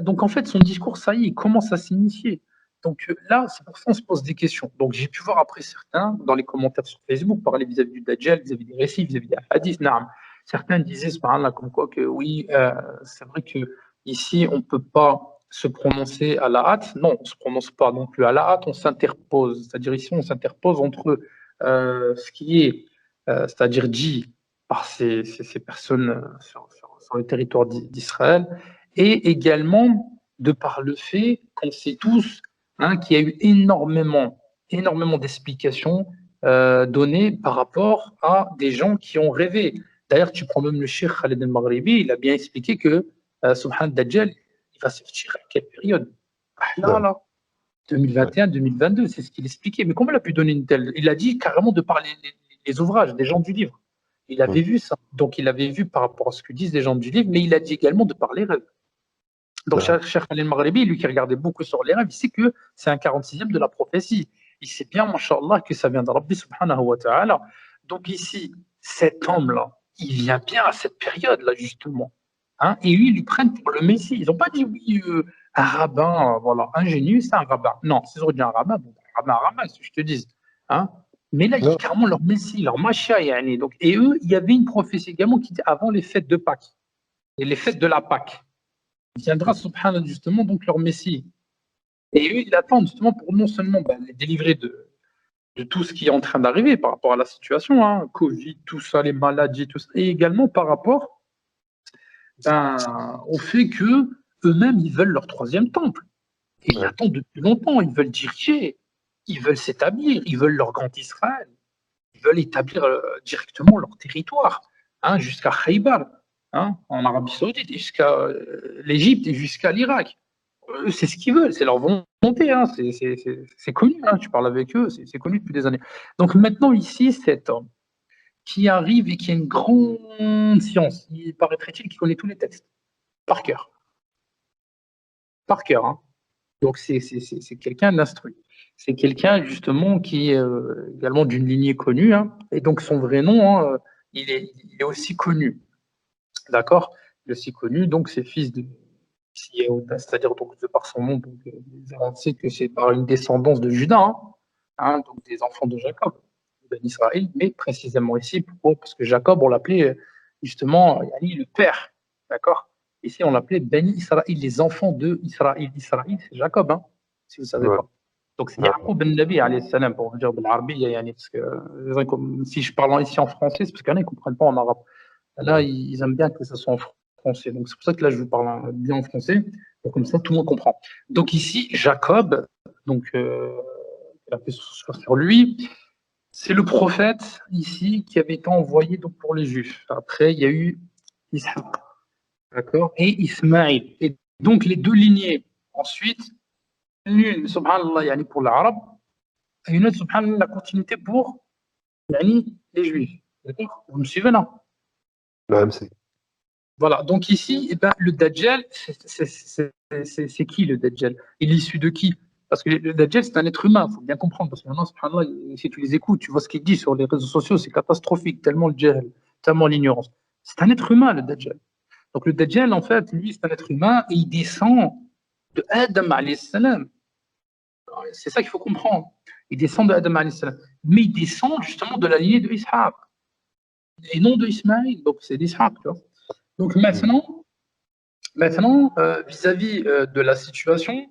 Donc en fait, son discours, ça y est, il commence à s'initier. Donc là, c'est pour ça qu'on se pose des questions. Donc j'ai pu voir après certains, dans les commentaires sur Facebook, parler vis-à-vis du Dajjal, vis-à-vis des récits, vis-à-vis des hadiths. Certains disaient, subhanallah, comme quoi que oui, c'est vrai que ici, on ne peut pas se prononcer à la hâte. Non, on ne se prononce pas non plus à la hâte, on s'interpose. C'est-à-dire ici, on s'interpose entre ce qui est, c'est-à-dire dit par ces personnes sur le territoire d'Israël, et également de par le fait qu'on sait tous qu'il y a eu énormément d'explications données par rapport à des gens qui ont rêvé. D'ailleurs, tu prends même le Cheikh Khaled al-Maghribi, il a bien expliqué que Subhan Dajjal, il va sortir à quelle période? Ouais. Là, 2021-2022, c'est ce qu'il expliquait. Mais comment il a pu donner une telle? Il a dit carrément de par les ouvrages des gens du livre. Il avait vu ça. Donc, il avait vu par rapport à ce que disent les gens du livre, mais il a dit également de par les rêves. Donc, Cheikh Khalil Maghribi, lui qui regardait beaucoup sur les rêves, il sait que c'est un 46e de la prophétie. Il sait bien, mashallah, que ça vient de Rabbi subhanahu wa ta'ala. Donc, ici, cet homme-là, il vient bien à cette période-là, justement. Et eux, ils lui prennent pour le Messie. Ils n'ont pas dit, oui, un rabbin, voilà, ingénieux, c'est un rabbin. Non, s'ils auraient dit un rabbin, bon, un rabbin, c'est ce que je te dis. Mais là, il est carrément leur Messie, leur Mashiach. Donc, et eux, il y avait une prophétie également qui dit avant les fêtes de Pâques et les fêtes de la Pâque. Viendra, subhanallah, justement, donc leur Messie. Et eux, ils attendent justement pour non seulement les délivrer de tout ce qui est en train d'arriver par rapport à la situation, Covid, tout ça, les maladies, tout ça, et également par rapport au fait que eux-mêmes, ils veulent leur troisième temple. Et ils l'attendent depuis longtemps, ils veulent diriger, ils veulent s'établir, ils veulent leur grand Israël, ils veulent établir directement leur territoire, jusqu'à Khaybar, en Arabie Saoudite, jusqu'à l'Égypte et jusqu'à l'Irak. C'est ce qu'ils veulent, c'est leur volonté, c'est connu, tu parles avec eux, c'est connu depuis des années. Donc maintenant ici, cet homme qui arrive et qui a une grande science, il paraîtrait-il qu'il connaît tous les textes, par cœur. Par cœur, Donc c'est quelqu'un d'instruit. C'est quelqu'un justement qui est également d'une lignée connue, et donc son vrai nom, il est aussi connu. D'accord? Il est aussi connu, donc c'est fils de... C'est-à-dire donc de par son nom, donc, on sait que c'est par une descendance de Judas, donc des enfants de Jacob, Ben Israël, mais précisément ici, pourquoi? Parce que Jacob, on l'appelait justement le père, d'accord? Ici, on l'appelait Ben Israël, les enfants de Israël. Israël, c'est Jacob, si vous ne savez pas. Donc c'est Yaqub ben Nabi, alayhi salam, pour dire de l'arabi, parce que si je parle ici en français, c'est parce qu'il y en a qui ne comprennent pas en arabe. Là, ils aiment bien que ça soit en français. Donc, c'est pour ça que là, je vous parle bien en français. Donc, comme ça, tout le monde comprend. Donc, ici, Jacob, donc, il a fait sur lui, c'est le prophète, ici, qui avait été envoyé donc, pour les Juifs. Après, il y a eu Ishaq, d'accord, et Ismaïl. Et donc, les deux lignées. Ensuite, l'une, subhanallah, pour l'arabe, et une autre, subhanallah, la continuité pour les Juifs. D'accord? Vous me suivez là? Voilà, donc ici, le Dajjal, c'est qui le Dajjal? Il est issu de qui? Parce que le Dajjal, c'est un être humain, il faut bien comprendre. Parce que maintenant, subhanallah, si tu les écoutes, tu vois ce qu'il dit sur les réseaux sociaux, c'est catastrophique, tellement le jahl, tellement l'ignorance. C'est un être humain, le Dajjal. Donc le Dajjal, en fait, lui, c'est un être humain et il descend de Adam alayhi salam. C'est ça qu'il faut comprendre. Il descend de Adam alayhi salam. Mais il descend justement de la lignée de Ishaq. Et non de Ismaïl, donc c'est d'Ishaq, tu vois. Donc maintenant, vis-à-vis de la situation,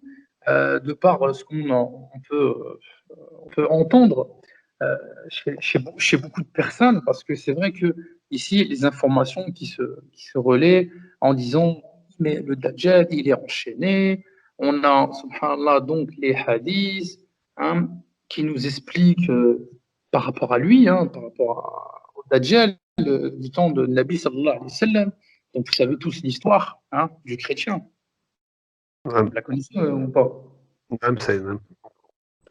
de par ce qu'on peut entendre chez beaucoup de personnes, parce que c'est vrai que ici les informations qui se relaient en disant mais le Dajjal il est enchaîné, on a subhanallah donc les hadiths qui nous expliquent par rapport à lui, par rapport au Dajjal du temps de Nabi sallallahu alayhi wa sallam. Donc, vous savez tous l'histoire du chrétien. Vous la connaissez ou pas?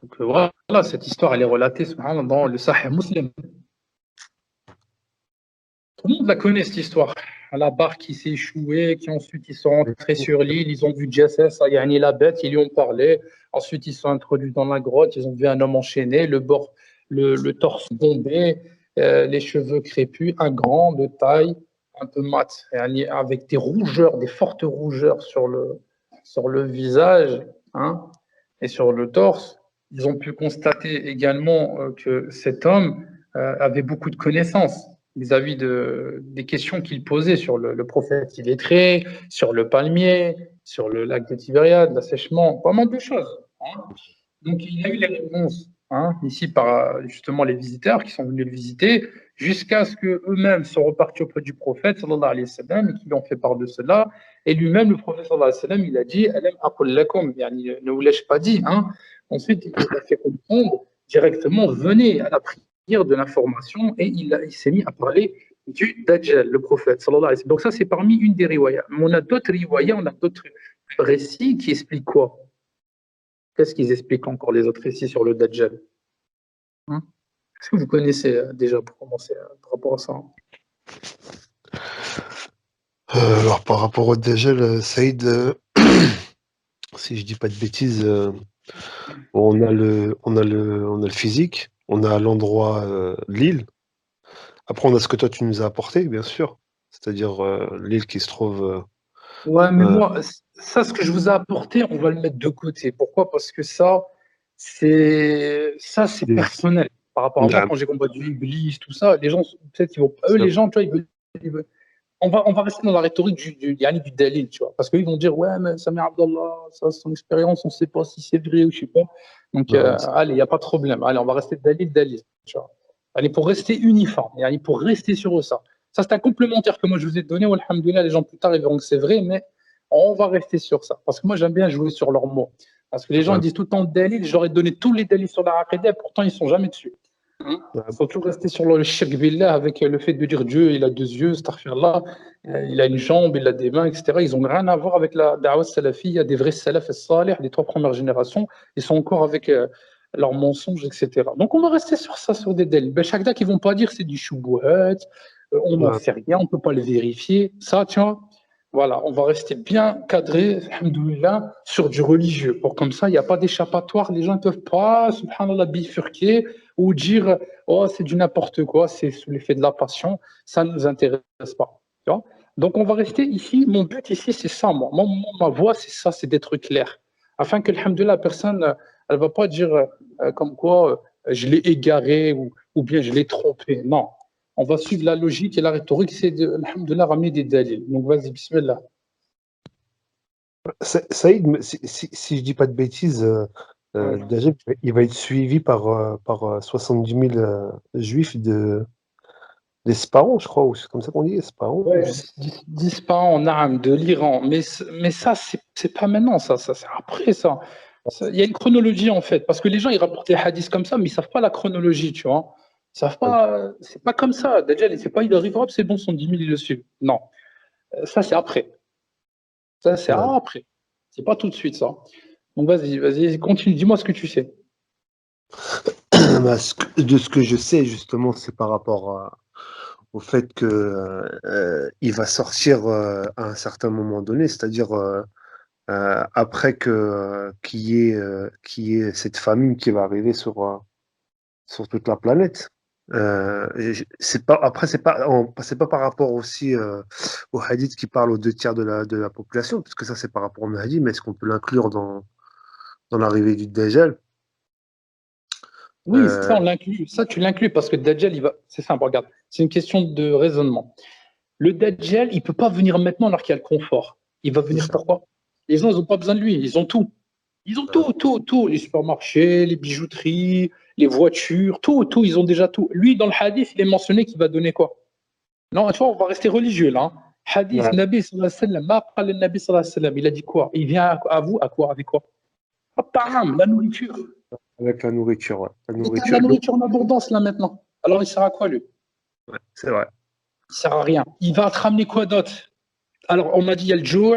Donc, voilà, cette histoire, elle est relatée dans le Sahih Muslim. Tout le monde la connaît, cette histoire. La barque qui s'est échouée, qui ensuite ils sont rentrés sur l'île, ils ont vu Jassès, la bête, ils lui ont parlé. Ensuite, ils sont introduits dans la grotte, ils ont vu un homme enchaîné, le torse bombé, les cheveux crépus, un grand de taille, un peu mat, avec des rougeurs, des fortes rougeurs sur le visage. et sur le torse, ils ont pu constater également que cet homme avait beaucoup de connaissances vis-à-vis des questions qu'il posait sur le prophète illettré, sur le palmier, sur le lac de Tibériade, l'assèchement, pas mal de choses. Hein. Donc, il a eu les réponses ici par justement les visiteurs qui sont venus le visiter, jusqu'à ce qu'eux-mêmes soient repartis auprès du prophète, sallallahu alayhi wa sallam, et qui lui ont fait part de cela. Et lui-même, le prophète, sallallahu alayhi wa sallam, il a dit Alam aqul lakum, yani, ne vous l'ai-je pas dit. Ensuite, il a fait comprendre directement venez à la prière de l'information, et il s'est mis à parler du Dajjal, le prophète, sallallahu alayhi wa sallam. Donc, ça, c'est parmi une des riwayas. Mais on a d'autres riwayas, on a d'autres récits qui expliquent quoi? Qu'est-ce qu'ils expliquent encore les autres récits sur le Dajjal? Est-ce que vous connaissez déjà pour commencer par rapport à ça? Alors, par rapport au Dajjal, Saïd, si je dis pas de bêtises, on a le physique, on a l'endroit, l'île. Après, on a ce que toi tu nous as apporté, bien sûr, c'est-à-dire l'île qui se trouve. Ouais, mais moi, ça, ce que je vous ai apporté, on va le mettre de côté. Pourquoi? Parce que c'est personnel. Par rapport à moi, quand j'ai combattu l'Iblis, tout ça, les gens, peut-être, ils vont, eux, les gens, tu vois, on va rester dans la rhétorique du dalil, tu vois. Parce qu'ils vont dire, ouais, mais Samir Abdallah, ça, c'est son expérience, on ne sait pas si c'est vrai ou je sais pas. Donc, allez, il n'y a pas de problème. Allez, on va rester dalil, tu vois. Allez, pour rester uniforme, allez, pour rester sur ça. Ça, c'est un complémentaire que moi, je vous ai donné. Alhamdoulilah, les gens plus tard, ils verront que c'est vrai, mais on va rester sur ça. Parce que moi, j'aime bien jouer sur leurs mots. Parce que les gens ils disent tout le temps dalil, j'aurais donné tous les dalils sur la aqidah, pourtant, ils ne sont jamais dessus. Il faut toujours rester sur le shirk billah avec le fait de dire Dieu, il a deux yeux, astaghfirullah, il a une jambe, il a des mains, etc. Ils n'ont rien à voir avec la da'wah salafi. Il y a des vrais salaf salih, les 3 premières générations, ils sont encore avec leurs mensonges, etc. Donc on va rester sur ça, sur des dalils. Ben, chaque date, ils ne vont pas dire c'est du shubuhat, on n'en sait rien, on ne peut pas le vérifier. Ça, tu vois, voilà, on va rester bien cadré, alhamdoulilah, sur du religieux. Pour comme ça, il n'y a pas d'échappatoire, les gens ne peuvent pas, subhanallah, bifurquer ou dire oh, c'est du n'importe quoi, c'est sous l'effet de la passion, ça ne nous intéresse pas. Tu vois. Donc on va rester ici, mon but ici, c'est ça, moi. Ma voix, c'est ça, c'est d'être clair. Afin que, alhamdoulilah, la personne, elle ne va pas dire comme quoi je l'ai égaré ou bien je l'ai trompé. Non. On va suivre la logique et la rhétorique, c'est de, alhamdoulilah, ramener des dalils. Donc vas-y, bismillah. Saïd, si je dis pas de bêtises, Dajjal, il va être suivi par 70 000 juifs d'Espahan, je crois, ou c'est comme ça qu'on dit, Espahan. Ouais, d'Ispahan, Naam, de l'Iran. Mais ça, c'est pas maintenant, ça c'est après ça. Il y a une chronologie en fait, parce que les gens ils rapportent les hadiths comme ça, mais ils savent pas la chronologie, tu vois. Ils savent pas, c'est pas comme ça. Dajjal, c'est pas il arrivera, c'est bon, son 10 000, ils le suivent. Non, ça c'est après. Ça c'est après. C'est pas tout de suite ça. Donc vas-y, continue, dis-moi ce que tu sais. Bah, de ce que je sais, justement, c'est par rapport au fait que il va sortir à un certain moment donné, c'est-à-dire après qu'il y ait cette famine qui va arriver sur toute la planète. Après, c'est pas par rapport aussi au hadith qui parle aux 2 tiers de la population, parce que ça, c'est par rapport au Mahdi, mais est-ce qu'on peut l'inclure dans l'arrivée du Dajjal? Oui, ça on l'inclut. Ça tu l'inclus parce que Dajjal, c'est simple, regarde, c'est une question de raisonnement. Le Dajjal, il peut pas venir maintenant alors qu'il y a le confort. Il va venir pourquoi? Les gens, ils n'ont pas besoin de lui, ils ont tout. Ils ont tout. Les supermarchés, les bijouteries, les voitures, tout. Ils ont déjà tout. Lui, dans le hadith, il est mentionné qu'il va donner quoi? Non, tu vois, on va rester religieux là. Hadith, Nabi sallallahu alayhi wa sallam, ma qala Nabi sallallahu alayhi wa sallam, il a dit quoi? Il vient à vous, à quoi? Avec quoi? At-ta'am, la nourriture. Avec la nourriture, ouais. La nourriture en abondance là maintenant. Alors il sert à quoi lui? Ouais, c'est vrai. Il sert à rien. Il va te ramener quoi d'autre? Alors on m'a dit il y a le jour,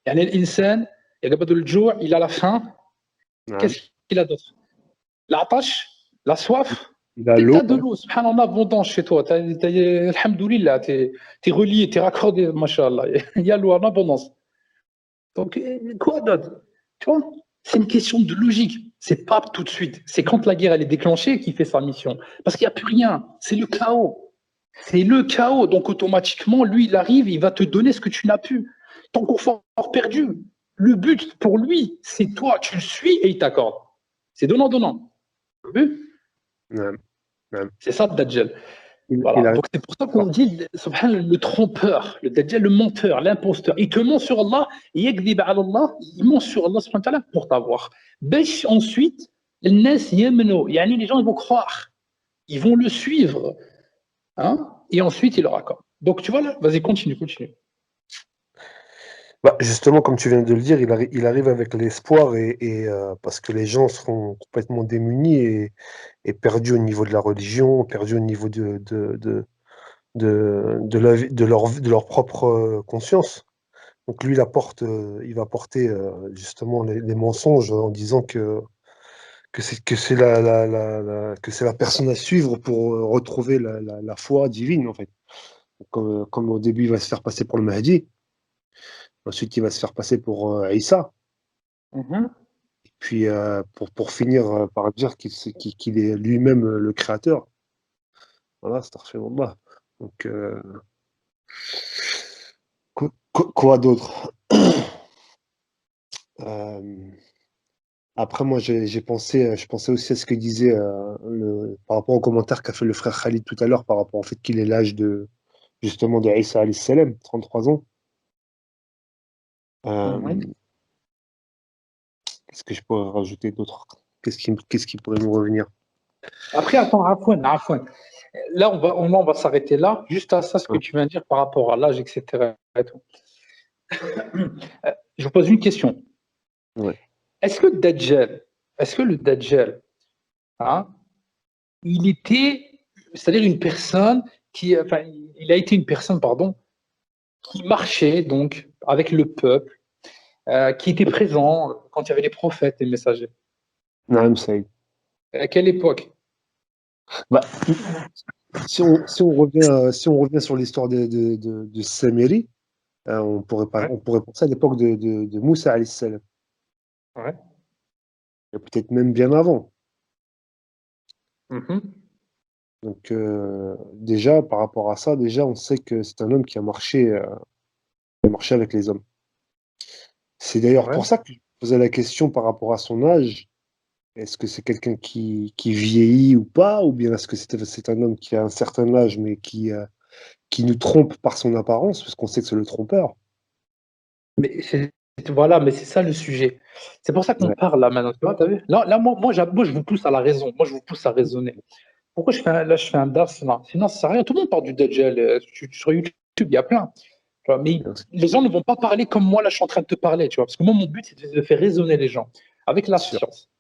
il y a l'insan, il y a le jour, il a la faim. Qu'est-ce qu'il a d'autre? La tâche, la soif. Il a l'eau. T'as de l'eau, subhanallah, abondance chez toi. Alhamdoulilah, t'es relié, t'es raccordé, mashallah. Il y a l'eau en abondance. Donc, quoi d'autre? Tu vois, c'est une question de logique. C'est pas tout de suite. C'est quand la guerre elle est déclenchée qu'il fait sa mission. Parce qu'il n'y a plus rien. C'est le chaos. C'est le chaos. Donc, automatiquement, lui, il arrive, il va te donner ce que tu n'as plus. Ton confort perdu. Le but pour lui, c'est toi, tu le suis et il t'accorde. C'est donnant-donnant. Vous avez vu? نعم نعم C'est ça le Dajjal. il Voilà. arrive Donc c'est pour ça qu'on dit subhanallah, le trompeur, le Dajjal, le menteur, l'imposteur. Il te ment sur Allah, yakdhib ala Allah, il ment sur Allah subhanahu wa ta'ala pour t'avoir. Bêche ensuite, الناس يمنوا, يعني les gens ils vont croire, ils vont le suivre, hein, et ensuite il leur accorde. Donc tu vois là, vas-y, continue. Bah, justement, comme tu viens de le dire, il arrive avec l'espoir parce que les gens seront complètement démunis et perdus au niveau de la religion, perdus au niveau de leur propre conscience. Donc lui, il va porter justement les mensonges en disant que c'est que c'est la personne à suivre pour retrouver la foi divine, en fait. Comme au début, il va se faire passer pour le Mahdi. Ensuite, il va se faire passer pour Issa. Mhm. Puis, pour finir par dire qu'il est lui-même le créateur. Voilà, c'est astaghfirullah. Donc, quoi d'autre? Euh, Après, moi, je pensais aussi à ce que disait par rapport au commentaire qu'a fait le frère Khalid tout à l'heure, par rapport au fait qu'il est l'âge justement de Isa alayhi salam, 33 ans. Mhm. Euh, Qu'est-ce que je pourrais rajouter d'autre? Qu'est-ce qui pourrait nous revenir? Après, attends, Afouane. Là, on va s'arrêter là, juste à ça, ce que Ouais. tu viens de dire par rapport à l'âge, etc. et tout. Je vous pose une question. Ouais. Est-ce que le Dajjal, hein, il était, c'est-à-dire une personne enfin, il a été une personne, pardon, qui marchait donc avec le peuple, qui était présent quand il y avait les prophètes et les messagers. Naam Saïd. À quelle époque? Bah, si on revient sur l'histoire de Saméry, Ouais, on pourrait penser à l'époque de Moussa alayhi salam. ouais. Et peut-être même bien avant. Mhm. Donc déjà, par rapport à ça, déjà, on sait que c'est un homme qui a marché avec les hommes. C'est d'ailleurs Ouais. pour ça que je posais la question par rapport à son âge. Est-ce que c'est quelqu'un qui vieillit ou pas? Ou bien est-ce que c'est un homme qui a un certain âge, mais qui nous trompe par son apparence, parce qu'on sait que c'est le trompeur? Mais voilà, mais c'est ça le sujet. C'est pour ça qu'on Ouais, parle là maintenant. Tu vois, t'as vu? Là, moi, je vous pousse à la raison. Moi, je vous pousse à raisonner. Pourquoi je fais un DAS là? Sinon, ça sert à rien. Tout le monde parle du Dajjal. Sur YouTube, il y a plein. Tu vois, mais bien sûr. les gens ne vont pas parler comme moi, là, je suis en train de te parler. Tu vois, parce que moi, mon but, c'est de faire raisonner les gens avec la Sûr. science.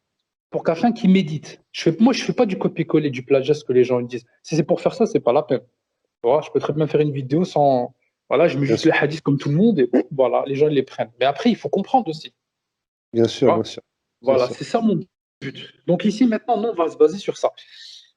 Pour qu'afin qu'ils méditent. Moi, je ne fais pas du copier-coller, du plagiat, ce que les gens ils disent. Si c'est pour faire ça, c'est pas la peine. Tu vois, je peux très bien faire une vidéo sans. Voilà, je mets Bien juste sûr, les hadiths comme tout le monde et voilà, les gens ils les prennent. Mais après, il faut comprendre aussi. Tu bien sûr, bien vois. sûr, bien Voilà, sûr. c'est ça mon but. Donc ici, maintenant, nous, on va se baser sur ça.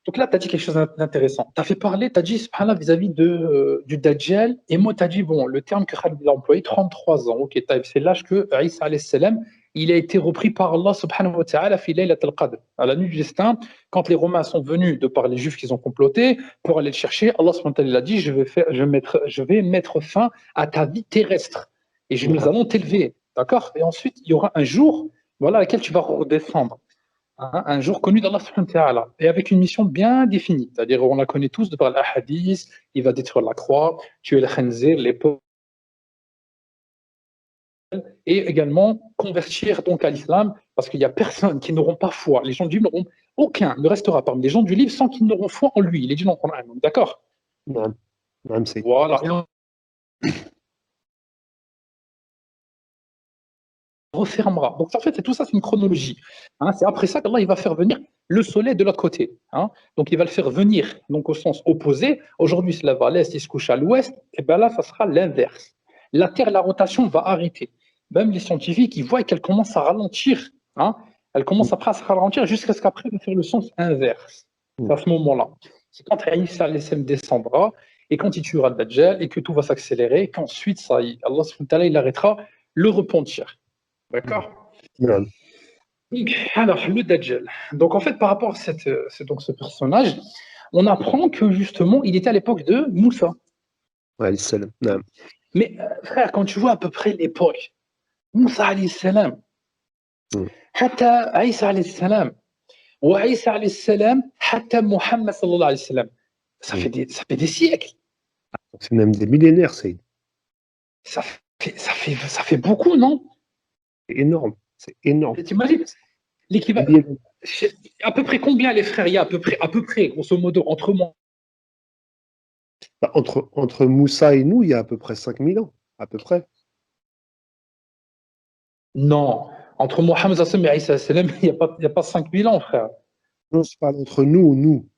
Donc là, tu as dit quelque chose d'intéressant. Tu as fait parler, tu as dit, subhanallah, vis-à-vis du Dajjal, et moi, tu as dit, bon, le terme que Khalid a employé, 33 ans, ok, c'est l'âge que Isa alayhi salam, il a été repris par Allah subhanahu wa ta'ala fi laylat al-Qadr, à la nuit du destin, quand les Romains sont venus de par les Juifs qu'ils ont comploté pour aller le chercher, Allah subhanahu wa ta'ala il a dit, je vais mettre fin à ta vie terrestre, et nous Ouais. allons t'élever, d'accord? Et ensuite, il y aura un jour, voilà, à laquelle tu vas redescendre, hein, un jour connu d'Allah subhanahu wa ta'ala, et avec une mission bien définie. C'est-à-dire, on la connaît tous de par la hadith, il va détruire la croix, tuer le khanzir, les pauvres, et également convertir donc à l'islam, parce qu'il n'y a personne qui n'auront pas foi. Les gens du livre n'auront aucun, ne restera parmi les gens du livre sans qu'ils n'auront foi en lui. Il est dit dans le Coran. D'accord? Naam, naam, Saïd. Voilà. Et on refermera. Donc en fait, tout ça, c'est une chronologie. Hein, c'est après ça qu'Allah il va faire venir le soleil de l'autre côté. Hein. Donc il va le faire venir donc au sens opposé. Aujourd'hui, il se lève à l'est, il se couche à l'ouest. Et bien là, ça sera l'inverse. La Terre, la rotation va arrêter. Même les scientifiques, ils voient qu'elle commence à ralentir. Hein. Elle commence après à se ralentir jusqu'à ce qu'après, elle va faire le sens inverse. C'est à ce moment-là. C'est quand Isa descendra et quand il tuera le Dajjal et que tout va s'accélérer, qu'ensuite, ça, Allah il arrêtera le repentir. D'accord? Naam. Donc, alors, le Dajjal. Donc, en fait, par rapport à donc, ce personnage, on apprend que justement, il était à l'époque de Moussa. Alayhi salam. Naam. Mais frère, quand tu vois à peu près l'époque, موسى عليه السلام مم. حتى عيسى عليه السلام وعيسى عليه السلام حتى محمد صلى الله عليه وسلم. مم. Ça fait des siècles. C'est même des millénaires, c'est Ça fait beaucoup, non? énorme. C'est énorme. T'imagines l'équivalent? Millénaires. À peu près combien les frères il y a à peu près, grosso modo, entre moi? Bah, entre Moussa et nous, il y a à peu près 5000 ans, à peu près. Non, entre Mohammed et Isa salam, il y a pas 5000 ans, frère. Non, je parle entre nous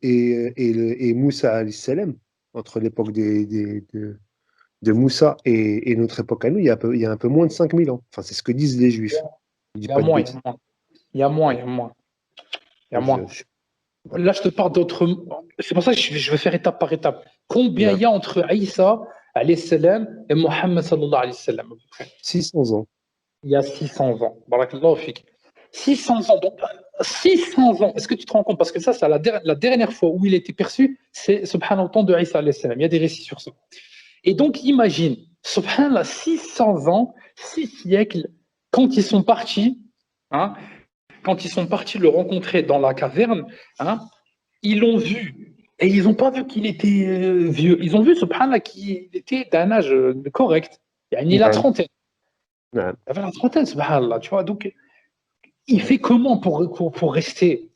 et Moussa alayhi salam, entre l'époque de Moussa et notre époque à nous, il y a un peu moins de 5000 ans. Enfin, c'est ce que disent les Juifs. Je dis Il y a pas de moins, bêtises. il y a moins, il y a moins, il y a Je- moins. je- Là, je te parle d'autres. C'est pour ça que je vais faire étape par étape. Combien il y a entre Isa alayhi salam et Mohammed sallallahu alayhi wa sallam? 600 ans. Il y a 600 ans. Barakallahu fik. 600 ans. Donc, 600 ans. Est-ce que tu te rends compte? Parce que ça, c'est la dernière fois où il a été perçu, c'est subhanallah au temps de Isa alayhi salam. Il y a des récits sur ça. Et donc, imagine, subhanallah, 600 ans, 6 siècles, quand ils sont partis, hein, quand ils sont partis le rencontrer dans la caverne, hein, ils l'ont vu. Et ils n'ont pas vu qu'il était vieux. Ils ont vu, subhanallah, qu'il était d'un âge correct. Il a la Ouais. trentaine. Ouais. Il avait la trentaine, subhanallah, tu vois. Donc, il fait comment pour rester?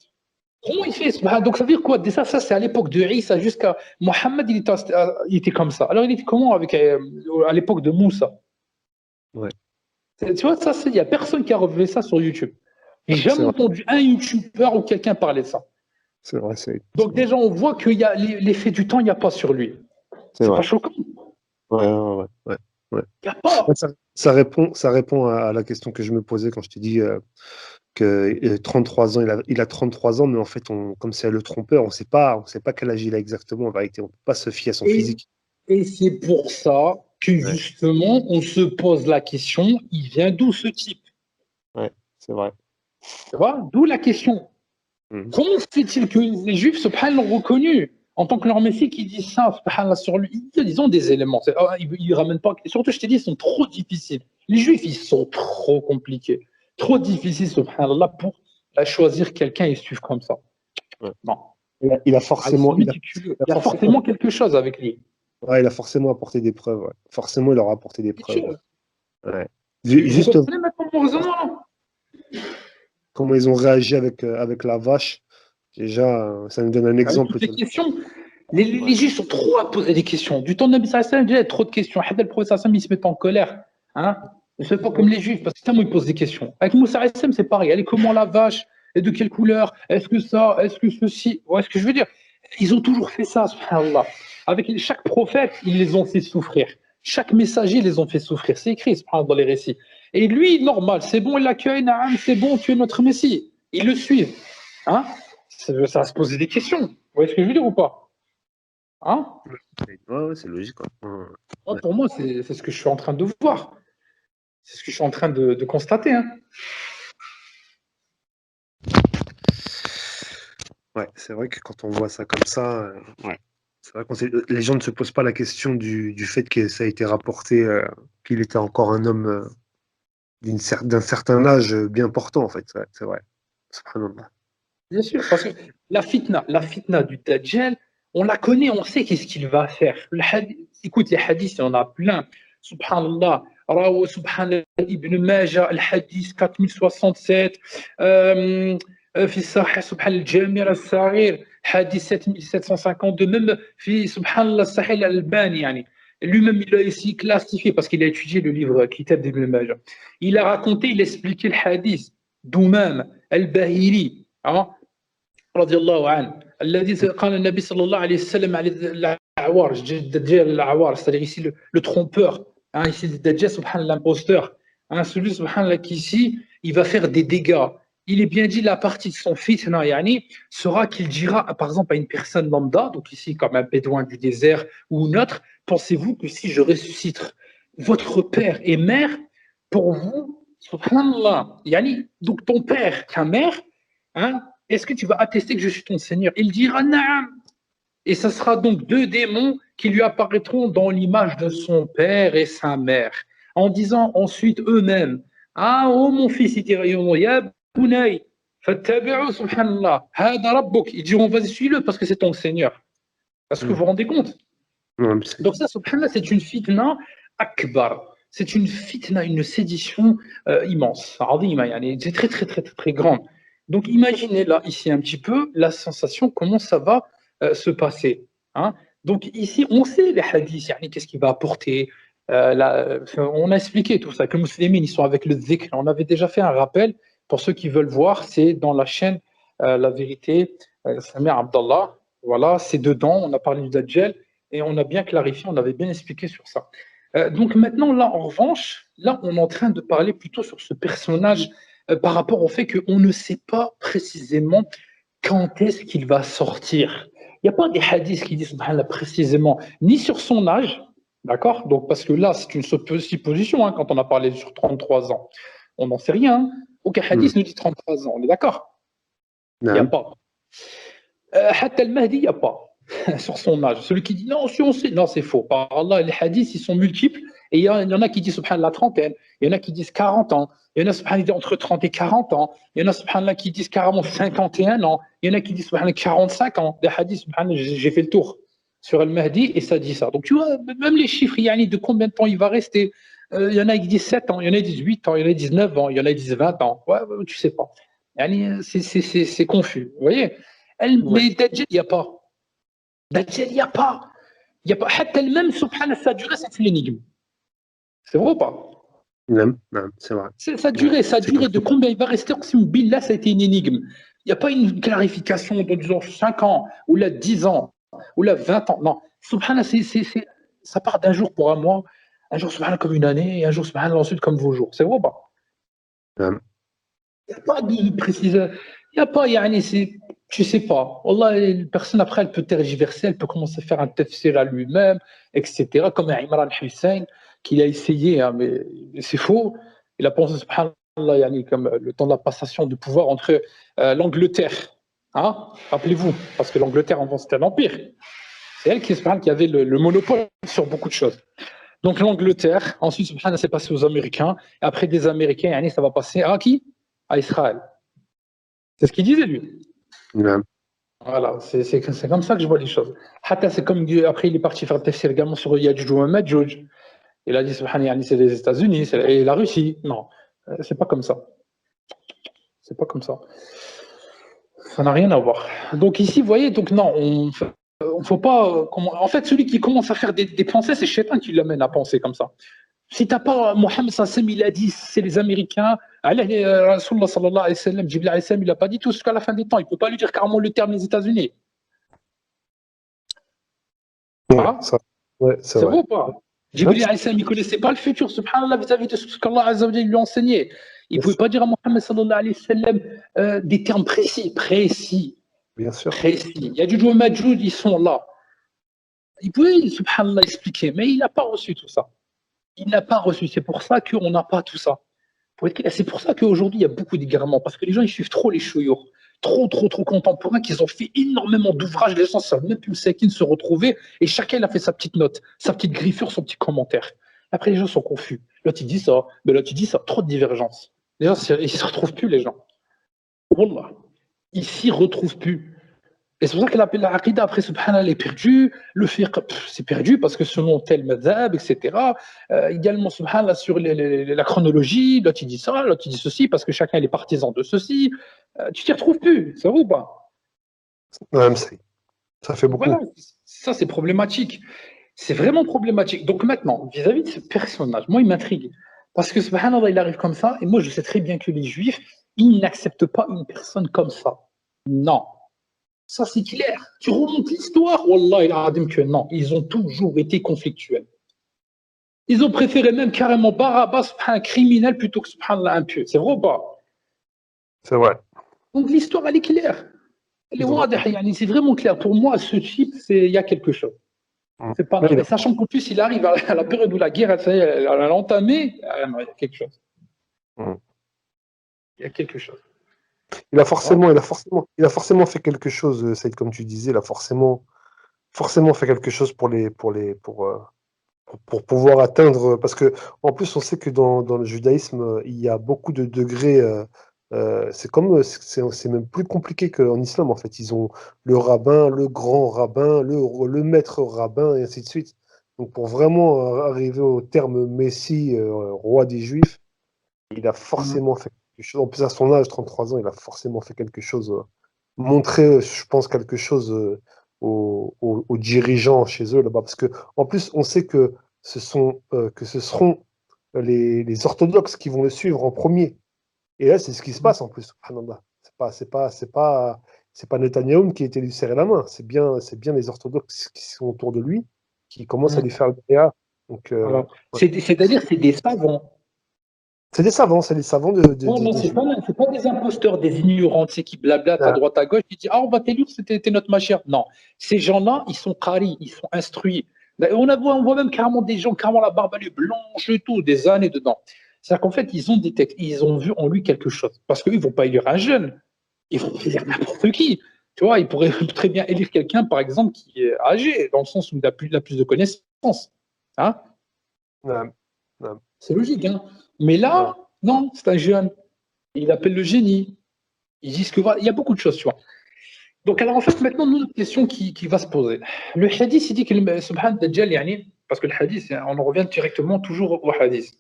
Comment il fait? Donc, ça veut dire quoi? Déjà, ça, c'est à l'époque de Isa jusqu'à Mohammed, il était comme ça. Alors, il était comment à l'époque de Moussa? Ouais. Tu vois, ça, il n'y a personne qui a relevé ça sur YouTube. J'ai C'est jamais vrai. entendu un YouTuber ou quelqu'un parler de ça. C'est vrai, Donc, déjà, on voit qu'il y a l'effet du temps, il n'y a pas sur lui. c'est C'est vrai. pas choquant. Ouais. Il n'y a pas. Ouais, ça répond à la question que je me posais quand je t'ai dit que 33 ans, il a 33 ans, mais en fait, comme c'est le trompeur, on sait pas quel âge il a exactement en vérité. On ne peut pas se fier à son Et, physique. et c'est pour ça que Ouais. justement, on se pose la question, il vient d'où ce type? Ouais, c'est vrai. Tu vois? D'où la question. Mhm. Comment se fait-il que les Juifs, subhanallah, l'ont reconnu en tant que leur Messie qui dit ça, subhanallah, sur lui? Ils ont des éléments. Ils ramènent pas. Et surtout, je t'ai dit, ils sont trop difficiles. Les Juifs, ils sont trop compliqués, trop difficiles, subhanallah, pour choisir quelqu'un et suivre comme ça. Ouais. Non. Il a Ah, forcément, il y a forcément quelque chose avec lui. ouais, il a forcément apporté des preuves. Ouais. Forcément, il leur a apporté des preuves. Sûr. Ouais. Vous Juste comprenez maintenant mon raisonnement, non? comment ils ont réagi avec la vache, déjà, ça nous donne un Avec exemple. toutes les questions. Les juges sont trop à poser des questions. Du temps de Nabi Sallallahu alayhi wa sallam, déjà, il y a trop de questions. Le prophète sallallahu alayhi wa sallam, il se met en colère. Hein? Il ne se fait pas comme les juifs, parce que tellement ils posent des questions. Avec Moussa alayhi salam, c'est pareil. Elle est comment la vache? Et de quelle couleur? Est-ce que ça? Est-ce que ceci? Ouais, ce que je veux dire, ils ont toujours fait ça, subhanallah. Avec chaque prophète, ils les ont fait souffrir. Chaque messager, ils les ont fait souffrir. C'est écrit, subhanallah, dans les récits. Et lui, normal, c'est bon, il l'accueille, Naam, c'est bon, tu es notre Messie. Ils le suivent. Hein? Ça va se poser des questions. Vous voyez ce que je veux dire ou pas? Hein? Ouais, c'est logique. Ouais. Moi, pour moi, c'est ce que je suis en train de voir. C'est ce que je suis en train de constater. Hein. Ouais, c'est vrai que quand on voit ça comme ça, ouais. C'est vrai les gens ne se posent pas la question du fait que ça a été rapporté qu'il était encore un homme d'un certain âge bien portant, en fait. Ouais, c'est vrai. Subhanallah. Bien sûr, parce que la fitna du Dajjal, on la connaît, on sait qu'est-ce qu'il va faire. Écoute, les hadiths, il y en a plein. Subhanallah, Rawa, Subhanallah, Ibn Majah, le hadith 4067, في الصحيح سبحان الجامع الصغير حديث 7752 même في سبحان الله الصحيح الألباني يعني lui-même il a ici classifié parce qu'il a étudié le livre Kitab d'Ibn Majah. Il a raconté, il a expliqué le hadith d'Oumam al-Bahili hein, رضي الله عنه الذي قال النبي صلى الله عليه وسلم على الأعوار الدجال الأعوار c'est-à-dire ici le trompeur hein, ici le Dajjal subhanallah l'imposteur hein, celui subhanallah qui ici il va faire des dégâts. Il est bien dit la partie de son fitna yani, sera qu'il dira par exemple à une personne lambda donc ici comme un bédouin du désert ou une autre, pensez-vous que si je ressuscite votre père et mère pour vous subhanallah yani, donc ton père ta mère hein, est-ce que tu vas attester que je suis ton Seigneur? Il dira Naam. Et ce sera donc deux démons qui lui apparaîtront dans l'image de son père et sa mère. en disant ensuite eux-mêmes, ah, oh mon fils, ils diront, ya bunay, fattabi'u subhanallah, hada rabbuk. Ils diront, vas-y, suis-le parce que c'est ton Seigneur. Est-ce que vous vous rendez compte? Donc ça, subhanallah, c'est une fitna akbar. C'est une fitna, une sédition immense. C'est très, très, très, très, très grande. Donc imaginez là, ici un petit peu, la sensation, comment ça va se passer. Hein. Donc ici, on sait les hadiths, qu'est-ce qu'il va apporter. On a expliqué tout ça, que les musulmans, ils sont avec le dhikr. On avait déjà fait un rappel, pour ceux qui veulent voir, c'est dans la chaîne La Vérité, Samir Abdallah. Voilà, c'est dedans, on a parlé du Dajjal, et on a bien clarifié, on avait bien expliqué sur ça. Donc maintenant, là, en revanche, là, on est en train de parler plutôt sur ce personnage par rapport au fait qu'on ne sait pas précisément quand est-ce qu'il va sortir. Il n'y a pas des hadiths qui disent subhanallah, précisément, ni sur son âge, d'accord? Donc, parce que là, c'est une supposition, hein, quand on a parlé sur 33 ans. On n'en sait rien. Hein. Aucun hadith nous dit 33 ans, on est d'accord? Il n'y a pas. Hatta al-Mahdi, il n'y a pas. Sur son âge. Celui qui dit non, si on sait, non, c'est faux. Par Allah, les hadiths, ils sont multiples. Et il y en a qui disent, subhanallah, la trentaine. Il y en a qui disent 40 ans. Il y en a, subhanallah, entre 30 et 40 ans. Il y en a, subhanallah, qui disent carrément 51 ans. Il y en a qui disent, subhanallah, 45 ans. Des hadiths, subhanallah, j'ai fait le tour sur Al-Mahdi et ça dit ça. Donc, tu vois, même les chiffres, de combien de temps il va rester. Il y en a qui disent 7 ans, il y en a qui disent 8 ans, il y en a qui disent 9 ans, il y en a qui disent 20 ans. Ouais, tu sais pas. C'est confus. Vous voyez? Mais Dajjal, il n'y a pas. Dajjal, il n'y a pas. Il n'y a pas. Même, subhanallah, sa durée, c'est une énigme. C'est vrai ou pas? Non, c'est vrai. Sa durée de combien il va rester, billah, ça a été une énigme. Il n'y a pas une clarification de, disons, 5 ans, ou là 10 ans, ou là 20 ans. Non, subhanallah, ça part d'un jour pour un mois, un jour, subhanallah, comme une année, et un jour, subhanallah, ensuite, comme vos jours. C'est vrai ou pas? Non. Il n'y a pas de précision. Il n'y a pas, je sais pas. Wallah, une personne après, elle peut tergiverser, elle peut commencer à faire un tafsir à lui-même, etc. Comme Imran Hussein, qu'il a essayé, hein, mais c'est faux. Il a pensé, subhanallah, comme le temps de la passation de pouvoir entre l'Angleterre. Hein, rappelez-vous, parce que l'Angleterre, avant, c'était un empire. C'est elle qui avait le monopole sur beaucoup de choses. Donc l'Angleterre, ensuite, subhanallah, c'est passé aux Américains. Et après des Américains, ça va passer à qui? À Israël. C'est ce qu'il disait, lui. Non. Voilà, c'est comme ça que je vois les choses. Hatta, c'est comme après, il est parti faire le tafsir également sur Yajouj wa Majouj. Il a dit, subhanallah, c'est les États-Unis et la Russie. Non, c'est pas comme ça. C'est pas comme ça. Ça n'a rien à voir. Donc ici, vous voyez, donc non, on faut pas. En fait, celui qui commence à faire des pensées, c'est Shaitan qui l'amène à penser comme ça. Si t'as pas Mohammed sallam, il a dit c'est les Américains. Rasulullah sallallahu alayhi wa sallam, Jibril alayhi salam, il a pas dit tout jusqu'à la fin des temps. Il peut pas lui dire carrément le terme les États-Unis. C'est vrai ou pas? Jibril alayhi salam, il connaissait pas le futur, subhanallah, vis-à-vis de ce qu'Allah azza wa jalla lui a enseigné. Il pouvait pas dire à Mohammed sallallahu alayhi wa sallam des termes précis. Bien sûr. Précis. Il y a du Majjoud, ils sont là. Il pouvait, subhanallah, expliquer, mais il n'a pas reçu tout ça. Il n'a pas reçu. C'est pour ça qu'on n'a pas tout ça. C'est pour ça qu'aujourd'hui, il y a beaucoup d'égarements. Parce que les gens, ils suivent trop les chouyours. Trop contemporains, qu'ils ont fait énormément d'ouvrages. Les gens ne savent même plus c'est qui se retrouver. Et chacun, il a fait sa petite note, sa petite griffure, son petit commentaire. Après, les gens sont confus. L'autre, il dit ça. Mais l'autre, il dit ça. Trop de divergences. Les gens, ils ne se retrouvent plus, les gens. Wallah. Ils s'y retrouvent plus. Et c'est pour ça que la aqida, après, subhanallah, est perdue. Le fiqh, c'est perdu parce que selon tel madhab, etc. Également, subhanallah, sur la chronologie, l'autre il dit ça, l'autre il dit ceci, parce que chacun est partisan de ceci. Tu t'y retrouves plus, ça va ou pas? Ouais, ça fait beaucoup. Voilà, ça c'est problématique. C'est vraiment problématique. Donc maintenant, vis-à-vis de ce personnage, moi il m'intrigue. Parce que subhanallah, il arrive comme ça, et moi je sais très bien que les juifs, ils n'acceptent pas une personne comme ça. Non. Ça, c'est clair. Tu remontes l'histoire, wallah, il a dit que non. Ils ont toujours été conflictuels. Ils ont préféré même carrément Barabbas, un criminel, plutôt que subhanallah, un pieux. C'est vrai ou pas? C'est vrai. Donc l'histoire, elle est claire. Elle est wadih, c'est vraiment clair. Pour moi, ce type, il y a quelque chose. C'est pas normal. Sachant qu'en plus, il arrive à la période où la guerre, elle a entamé, il y a quelque chose. Il y a quelque chose. Il a forcément fait quelque chose, Saïd, comme tu disais, il a forcément fait quelque chose pour pour pouvoir atteindre, parce que en plus on sait que dans le judaïsme, il y a beaucoup de degrés, c'est comme, c'est même plus compliqué qu'en islam, en fait. Ils ont le rabbin, le grand rabbin, le maître rabbin, et ainsi de suite. Donc pour vraiment arriver au terme Messie, roi des Juifs, il a Mhm. forcément fait quelque chose. En plus, à son âge, 33 ans, il a forcément fait quelque chose, montré, je pense, quelque chose aux dirigeants chez eux là-bas. Parce que, en plus, on sait que ce seront les orthodoxes qui vont le suivre en premier. Et là, c'est ce qui se passe en plus. Subhanallah. C'est pas Netanyahou qui a été lui serrer la main. C'est bien les orthodoxes qui sont autour de lui qui commencent à Mhm. lui faire le béat. Donc, Voilà. ouais. C'est-à-dire, c'est des savants. C'est des savants Non, non, des Juifs. c'est pas des imposteurs, des ignorants, tu sais, qui blablatent à Ah, droite à gauche, qui disent, ah, on va t'élire, c'était notre machère. Non, ces gens-là, ils sont qari, ils sont instruits. Là, on voit même carrément des gens, carrément la barbe à lui blanche et tout, des années dedans. C'est-à-dire qu'en fait, ils ont des textes, ils ont vu en lui quelque chose. Parce qu'ils ne vont pas élire un jeune, ils vont élire n'importe qui. Tu vois, ils pourraient très bien élire quelqu'un, par exemple, qui est âgé, dans le sens où il a plus de connaissances. Hein, ah, ah, c'est logique, hein. Mais ah. là, non, c'est un jeune. Il appelle le génie. Ils disent que voilà, il y a beaucoup de choses, tu vois. Donc, alors en fait, maintenant, nous, une question qui va se poser. Le hadith, il dit que le Subhan Dajjal, yani, parce que le hadith, on en revient directement toujours au hadith.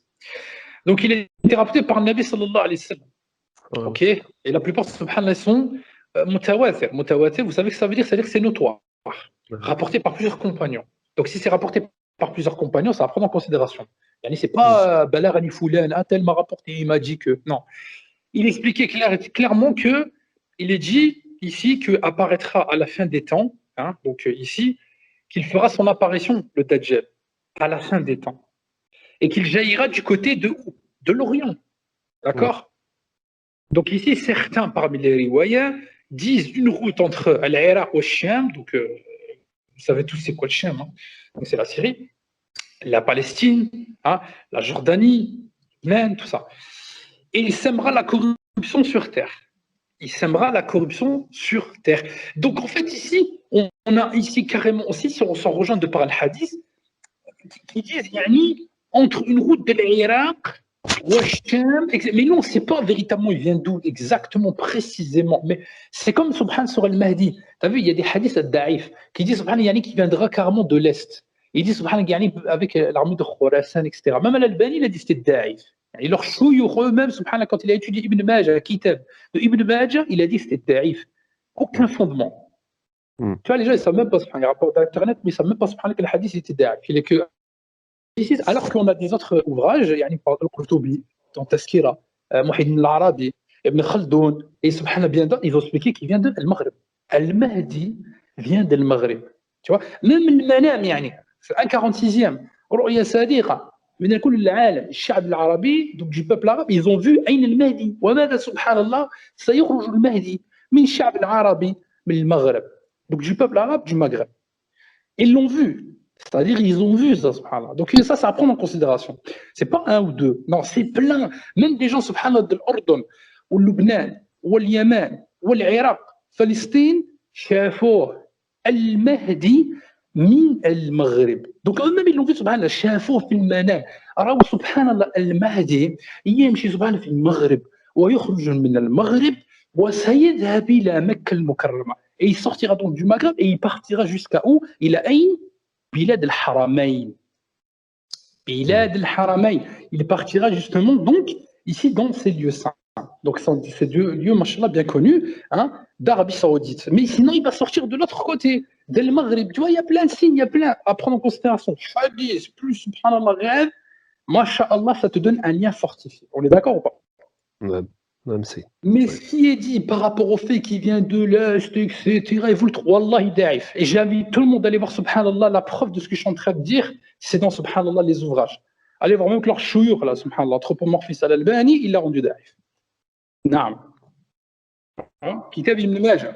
Donc, il a été rapporté par le Nabi sallallahu alayhi wa sallam. Ah, Ok. Et la plupart, subhanallah, sont mutawatir. Mutawatir, vous savez ce que ça veut dire? Ça veut dire que c'est notoire. ah, Rapporté par plusieurs compagnons. Donc, si c'est rapporté par plusieurs compagnons, ça va prendre en considération. Yani, c'est pas Balar ani Foulan, un tel m'a rapporté, il m'a dit que. Non. Il expliquait clairement que il est dit ici que apparaîtra à la fin des temps, hein, donc ici, qu'il fera son apparition, le Dajjal, à la fin des temps, et qu'il jaillira du côté de où? De l'Orient, ah, d'accord? Donc ici, certains parmi les riwayas disent une route entre l'Iraq et le Sham, donc vous savez tous c'est quoi le Sham, hein, donc c'est la Syrie, la Palestine, hein, la Jordanie, l'Inde, tout ça. Et il sèmera la corruption sur terre. Il sèmera la corruption sur terre. Donc en fait ici, on a ici carrément aussi, si on s'en rejoint de par le hadith, qui disent yani, entre une route de l'Irak, mais non, c'est pas véritablement, il vient d'où exactement, précisément. Mais c'est comme Subhan sur al-Mahdi. Tu as vu, il y a des hadiths al-Da'if qui disent Subhan yani, qui viendra carrément de l'Est. Il dit Subhan yani, avec l'armée de Khorasan, etc. Même al-Albani, il a dit c'était Da'if. Et leur chouyour eux-mêmes, Subhanallah, quand il a étudié Ibn Majah, le kitab de Ibn Majah, il a dit c'était Da'if. Aucun fondement. mm, Tu vois, les gens, ils ne savent même pas, il y a un rapport d'Internet, mais ils ne savent même pas que le hadith était Da'if. Il est que alors qu'on a des autres ouvrages, يعني par Al-Qurtubi, dans Tazkira, Muhyiddin al-Arabi, Ibn Khaldoun, et subhanallah, bien d'autres, ils ont expliqué qu'il vient de Al-Maghrib. Al-Mahdi vient de Al-Maghrib. Tu vois, même le Manam, يعني, c'est un 46e, رؤيا صادقة من كل العالم الشعب العربي donc du peuple arabe ils ont vu أين المهدي وماذا سبحان الله سيخرج المهدي من الشعب العربي من المغرب donc du peuple arabe du Maghreb. Ils l'ont vu. C'est-à-dire, ils ont vu ça, subhanallah. Donc, ça, c'est à prendre en considération. C'est pas un ou deux. Non, c'est plein. Même des gens, subhanallah, de l'Ordon, ou le Lubnan, ou le Yémen, ou l'Irak, Palestine, شافوه المهدي من المغرب. Donc, eux-mêmes, ils l'ont vu, subhanallah, شافوه في المنام. رأوا سبحان الله المهدي يمشي سبحانه في المغرب ويخرج من المغرب وسيذهب إلى مكة المكرمة. Et il sortira donc du Maghreb et il partira jusqu'à où? Il a Aïn, Bilad al-Haramayn. Bilad al-Haramayn. Il partira justement donc ici dans ces lieux saints. Donc c'est deux lieux, machallah, bien connus, hein, d'Arabie Saoudite. Mais sinon, il va sortir de l'autre côté, dès le Maghreb. Tu vois, il y a plein de signes, il y a plein à prendre en considération. Hadith, plus subhanallah, rêve, masha'Allah, ça te donne un lien fortifié. On est d'accord ou pas? ouais, même si. Mais Ouais. ce qui est dit par rapport au fait qu'il vient de l'Est, etc., et vous le trouvez, Wallah, da'if. Et j'invite tout le monde à aller voir, subhanallah, la preuve de ce que je suis en train de dire, c'est dans, subhanallah, les ouvrages. Allez voir même que leur chouyour, là, subhanallah, anthropomorphisme al-Albani, il l'a rendu da'if. Naam. Hein? Kitab Ibn Majah.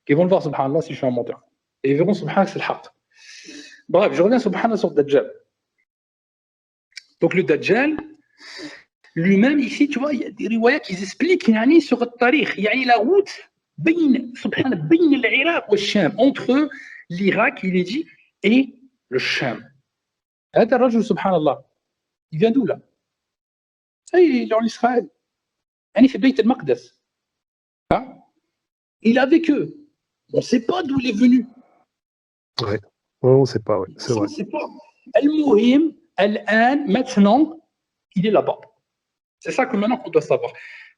Ils vont le voir, subhanallah, si je suis un menteur. Et ils verront, subhanallah, que c'est le haqq. Bref, je reviens, subhanallah, sur le Dajjal. Donc, le Dajjal, lui-même, ici, tu vois, il y a des riwayats qui expliquent yani, sur le tarikh, yani, la route بين العراق والشام, entre l'Irak, il est dit, et le Sham. هذا الرجل سبحان الله il vient d'où là il est en Israël يعني في بيت المقدس hein il est avec eux on ne sait pas d'où il est venu Ouais. Ouais, on ne sait pas, ouais. C'est on vrai. ne sait pas المهم الآن maintenant il est là-bas c'est ça que maintenant qu'on doit savoir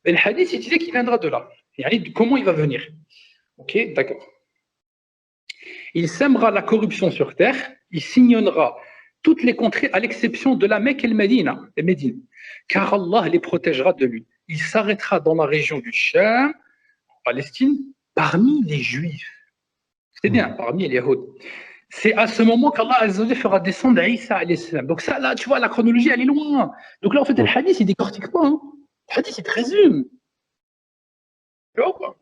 mais le hadith il disait qu'il viendra de là يعني comment il va venir ok d'accord il sèmera la corruption sur terre il sillonnera toutes les contrées à l'exception de la Mecque et le Médine, car Allah les protégera de lui. Il s'arrêtera dans la région du Sham, en Palestine, parmi les Juifs. C'est bien, parmi les Yahoud. C'est à ce moment qu'Allah Azzawajal fera descendre Isa alayhi salam. Donc ça, là, tu vois, la chronologie, elle est loin. Donc là, en fait, le hadith, il décortique pas. Hein. Le hadith, il te résume. Tu vois quoi?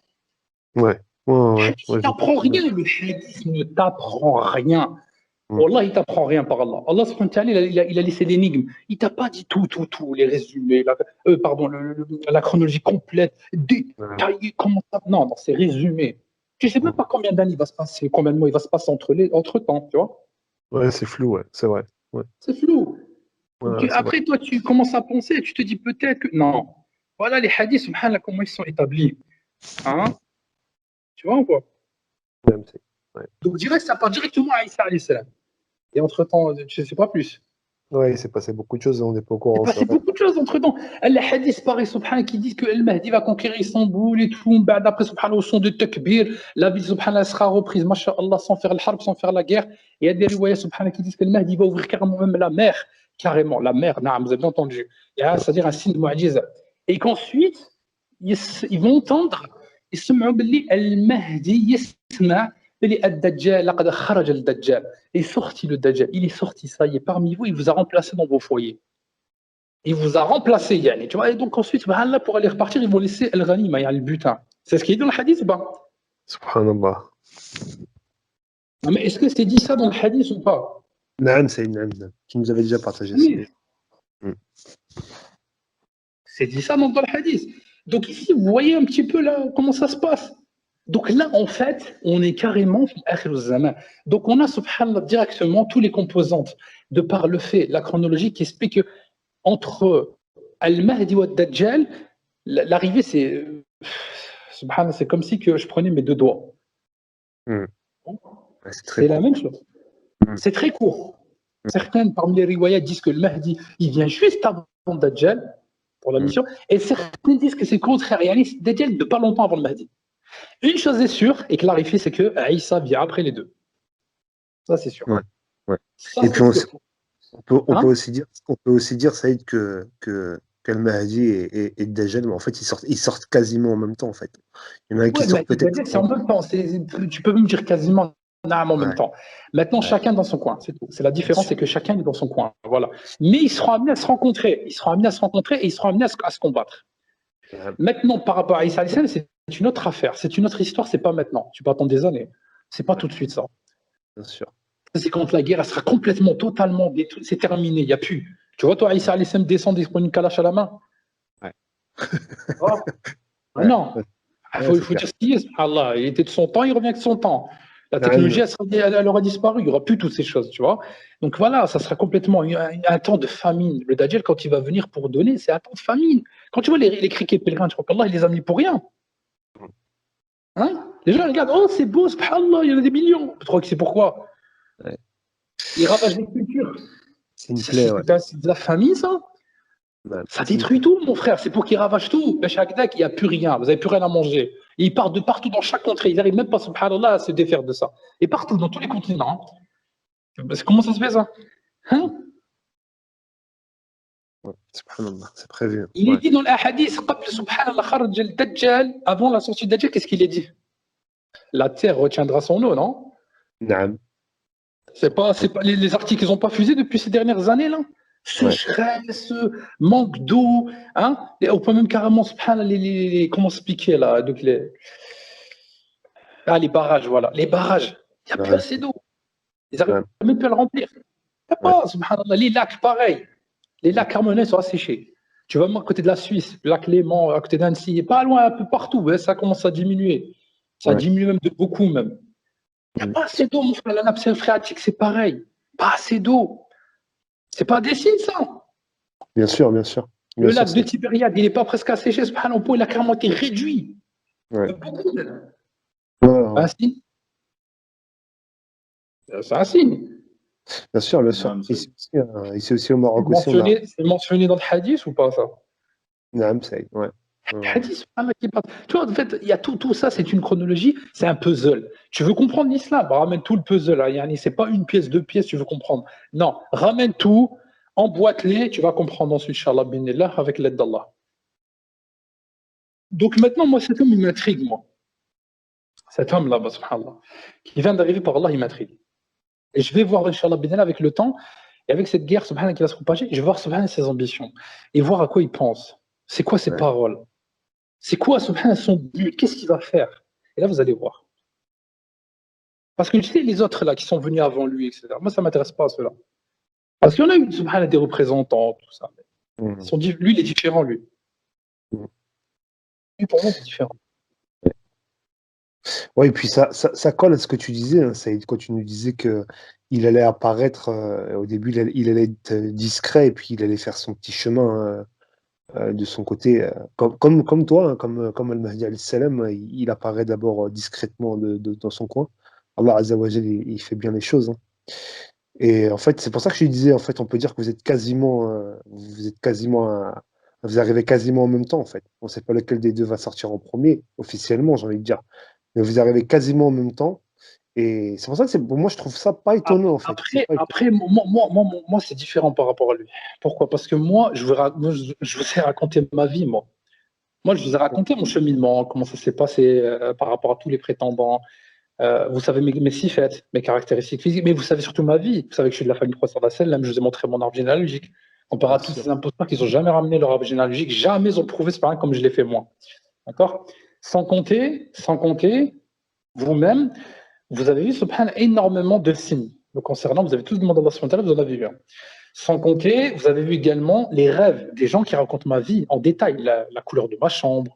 Ouais. Le hadith, il t'apprend rien. Le hadith ne t'apprend rien. Wallah, il t'apprend rien par Allah. Allah subhanahu wa ta'ala, il a laissé l'énigme. Il t'a pas dit tout, les résumés, la chronologie complète, détaillé, comment ça. Non, c'est résumé. Tu sais même pas combien d'années il va se passer, combien de mois il va se passer entre temps, tu vois. Ouais, c'est flou, ouais, c'est vrai. Ouais. C'est flou. Ouais, après, toi, tu commences à penser, et tu te dis peut-être que. Non. Voilà les hadiths, subhanallah, comment ils sont établis. Hein? Tu vois ou quoi? Ouais. Donc, direct, ça part directement à Isa alayhi salam. Et entre-temps, je ne sais pas plus. Ouais, il s'est passé beaucoup de choses, on n'est pas au courant. Il s'est passé beaucoup de choses entre-temps. Les hadiths, pareil, subhanallah, qui disent que le Mahdi va conquérir Istanbul et tout. Après, subhanallah, au son de Takbir, la ville, subhanallah, sera reprise, masha'Allah, sans faire le harb, sans faire la guerre. Et il y a des riwayas, subhanallah, qui disent que le Mahdi va ouvrir carrément même la mer. Carrément, la mer, non, vous avez bien entendu. C'est-à-dire un signe de mu'jiza. Et qu'ensuite, ils vont entendre, ils se mettent le Mahdi, yasma'. لقد خرج الدجال est sorti le Dajjal, il est sorti, ça y est, parmi vous, il vous a remplacé dans vos foyers. Il vous a remplacé, yani, tu vois, et donc ensuite, pour aller repartir, ils vont laisser al-ghanima, le butin. C'est ce qui est dans le hadith ou pas? Subhanallah. Non, mais est-ce que c'est dit ça dans le hadith ou pas? Naam, c'est Naam, qui nous avait déjà partagé ça. C'est dit ça dans le hadith. Donc ici, vous voyez un petit peu là comment ça se passe. Donc là, en fait, on est carrément akhir al-zaman. Donc on a, subhanallah, directement tous les composantes, de par le fait, la chronologie qui explique que entre Al-Mahdi et Al-Dajjal, l'arrivée, c'est, subhanallah, c'est comme si que je prenais mes deux doigts. C'est la même chose. C'est très court. Certaines parmi les riwayats disent que le Mahdi, il vient juste avant Dajjal pour la mission, et certains disent que c'est le contraire. Il y a Dajjal de pas longtemps avant le Mahdi. Une chose est sûre et clarifiée, c'est que Aïssa vient après les deux. Ça, c'est sûr. Ouais. Ça, et puis, on peut aussi dire, Saïd, que le Mahdi et Dajjal, en fait, ils sortent quasiment en même temps, en fait. Il y en a un qui sort peut-être. C'est en même temps. Tu peux même dire quasiment en même temps. Maintenant, chacun dans son coin. C'est tout. C'est la différence, c'est que chacun est dans son coin. Voilà. Mais ils seront amenés à se rencontrer. Ils seront amenés à se rencontrer et ils seront amenés à se combattre. Maintenant, par rapport à Isa alayhi salam, c'est une autre affaire, c'est une autre histoire, c'est pas maintenant. Tu peux attendre des années. C'est pas tout de suite ça. Bien sûr. C'est quand la guerre elle sera complètement, totalement détruite, c'est terminé, il n'y a plus. Tu vois, toi, Isa alayhi salam descend, il prend une calache à la main. Ouais. Oh. Non. Il faut dire ce qu'il est, subhanallah. Il était de son temps, il revient de son temps. La technologie, elle aura disparu, il n'y aura plus toutes ces choses, tu vois. Donc voilà, ça sera complètement un temps de famine. Le Dajjal, quand il va venir pour donner, c'est un temps de famine. Quand tu vois les criquets pèlerins, tu crois qu'Allah, il les a mis pour rien. Hein? Les gens regardent, oh c'est beau, subhanallah, il y en a des millions. Tu crois que c'est pourquoi? Ouais. Ils ravagent les cultures. C'est une plaie, ouais. C'est de la famille, ça. Ouais. Ça détruit tout, mon frère. C'est pour qu'ils ravagent tout. Mais chaque deck, il n'y a plus rien. Vous n'avez plus rien à manger. Et ils partent de partout dans chaque contrée. Ils n'arrivent même pas, subhanallah, à se défaire de ça. Et partout, dans tous les continents. Comment ça se fait, ça? Hein? Ouais, subhanallah, c'est prévu. Il est dit dans l'ahadith, subhanallah, kharaj al-Dajjal, avant la sortie de Dajjal, qu'est-ce qu'il est dit? La terre retiendra son eau, non? Naam. C'est pas les articles, ils n'ont pas fusé depuis ces dernières années, là? Sécheresse, manque d'eau, hein? Et on peut même carrément, subhanallah, comment expliquer, là? Donc les barrages, voilà. Les barrages, il n'y a plus assez d'eau. Ils n'arrivent même plus à le remplir. Il n'y a pas, subhanallah, les lacs, pareil. Les lacs harmonieux sont asséchés. Tu vas à côté de la Suisse, le lac Léman, à côté d'Annecy, pas loin, un peu partout, ça commence à diminuer. Ça diminue même de beaucoup, même. Il n'y a pas assez d'eau, mon frère. La nappe phréatique, c'est pareil. Pas assez d'eau. C'est pas des signes, ça. Bien sûr, bien sûr. Le Bien sûr, lac de Tibériade, il n'est pas presque asséché, subhanallah, il a carrément été réduit. ouais. Beaucoup même. Ouais, ouais. Un signe. C'est un signe. Bien sûr, bien sûr. نعم Ici سيد. aussi, ici aussi au Maroc aussi, on a. C'est mentionné dans le hadith ou pas, ça? Naam, Saïd, ouais. Ouais. Hadith, subhanallah, qui parle. Tu vois, en fait, il y a tout ça, c'est une chronologie, c'est un puzzle. Tu veux comprendre l'islam, ramène tout le puzzle. Hein, yani, c'est pas une pièce, deux pièces, tu veux comprendre. Non, ramène tout, emboîte-les, tu vas comprendre ensuite, Inch'Allah, binillah, avec l'aide d'Allah. Donc maintenant, moi, cet homme, il m'intrigue, moi. Cet homme-là, bah, subhanallah, qui vient d'arriver par Allah, il m'intrigue. Et je vais voir, Inch'Allah, binillah, avec le temps, et avec cette guerre, subhanallah, qui va se propager, je vais voir, subhanallah, ses ambitions, et voir à quoi il pense. C'est quoi ses Ouais. paroles? C'est quoi, subhanallah, son but? Qu'est-ce qu'il va faire? Et là, vous allez voir. Parce que tu sais, les autres là qui sont venus avant lui, etc., moi, ça ne m'intéresse pas, ceux-là. Parce qu'il y en a eu, subhanallah, des représentants, tout ça. Mhm. Lui, il est différent, lui. Mhm. Lui, pour moi, il est différent. Ouais, et puis ça colle à ce que tu disais, hein, Saïd, quand tu nous disais qu'il allait apparaître, au début, il allait être discret, et puis il allait faire son petit chemin de son côté, comme toi, hein, comme Al-Mahdi alayhi salam, il apparaît d'abord discrètement dans son coin. Allah Azza wa Jal, il fait bien les choses. Hein. Et en fait, c'est pour ça que je te disais, en fait, on peut dire que vous arrivez quasiment en même temps, en fait. On ne sait pas lequel des deux va sortir en premier, officiellement, j'ai envie de dire. Mais vous arrivez quasiment en même temps. Et c'est pour ça que pour moi, je trouve ça pas étonnant, en fait. Après moi, c'est différent par rapport à lui. Pourquoi? Parce que moi, je vous ai raconté ma vie, moi. Moi, je vous ai raconté mon cheminement, comment ça s'est passé par rapport à tous les prétendants. Vous savez mes sifettes, mes caractéristiques physiques, mais vous savez surtout ma vie. Vous savez que je suis de la famille Prophète sallallahu alayhi wa sallam, je vous ai montré mon arbre généalogique. Comparé à tous ces imposteurs qui n'ont jamais ramené leur arbre généalogique, jamais ils ont prouvé ce pareil comme je l'ai fait moi. D'accord? Sans compter, vous-même, vous avez vu, subhanallah, énormément de signes. Me concernant, vous avez tous demandé à Allah subhanahu wa ta'ala, vous en avez vu un. Sans compter, vous avez vu également les rêves des gens qui racontent ma vie en détail, la couleur de ma chambre,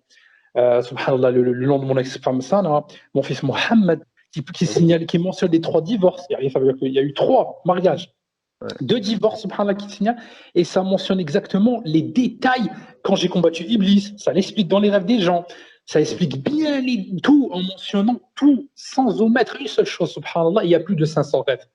subhanallah, le nom de mon ex-femme Sana, mon fils Mohammed, qui signale, qui mentionne les 3 divorces. Il y a eu 3 mariages. Ouais. 2 divorces, subhanallah, qui signalent, et ça mentionne exactement les détails quand j'ai combattu Iblis. Ça l'explique dans les rêves des gens. Ça explique bien tout en mentionnant tout, sans omettre une seule chose, subhanallah. Il y a plus de 500 rêves.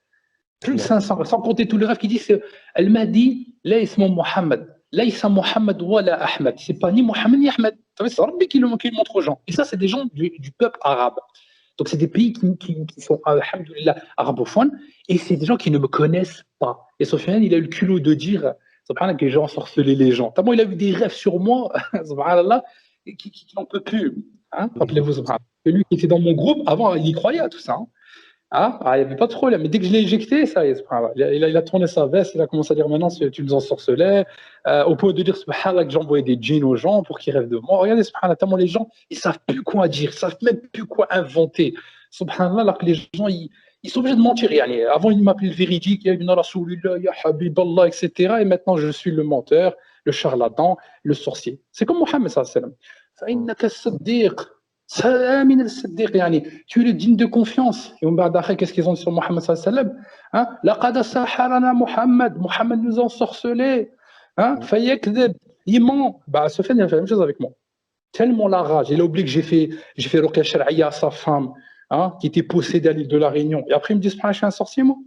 Plus de 500 rêves, sans compter tous les rêves qui disent que Al-Mahdi, là, il s'appelle Mohammed. Là, il s'appelle Mohammed ou la Ahmed. C'est pas ni Mohammed ni Ahmed. C'est Rabbi qui le montre aux gens. Et ça, c'est des gens du peuple arabe. Donc, c'est des pays qui sont, alhamdoulilah, arabophones, et c'est des gens qui ne me connaissent pas. Et Sofiane, il a eu le culot de dire, subhanallah, que les gens ensorcelaient les gens. Tellement il a eu des rêves sur moi, subhanallah, qui n'en peut plus. Hein? Rappelez-vous, subhanallah. Lui qui était dans mon groupe, avant, il y croyait à tout ça. Hein? Il n'y avait pas de problème. Mais dès que je l'ai éjecté, ça y est, subhanallah. Il a tourné sa veste, il a commencé à dire maintenant, tu nous ensorcelais. Au point de dire, subhanallah, que j'envoyais des djinns aux gens pour qu'ils rêvent de moi. Regardez, subhanallah, tellement les gens, ils ne savent plus quoi dire, ils ne savent même plus quoi inventer. Subhanallah, alors que les gens, ils sont obligés de mentir. Yani. Avant, ils m'appelaient le véridique, il y a une Rasoulillah, ya Habiballah, etc. Et maintenant, je suis le menteur, le charlatan, le sorcier. C'est comme Mohammed, sallallahu alayhi wa sallam. Salamine al-Siddiq, tu es le digne de confiance. Et qu'est-ce qu'ils ont dit sur Mohammed sallallahu alayhi wa sallam? Laqad saharana Mohammed. Mohammed nous a ensorcelés. Fayakdib. Il ment. Sofiane, il a fait la même chose avec moi. Tellement la rage. Il a oublié que j'ai fait Ruqya Shar'iyya à sa femme, qui était possédée à l'île de la Réunion. Et après, il me dit, je suis un sorcier, moi.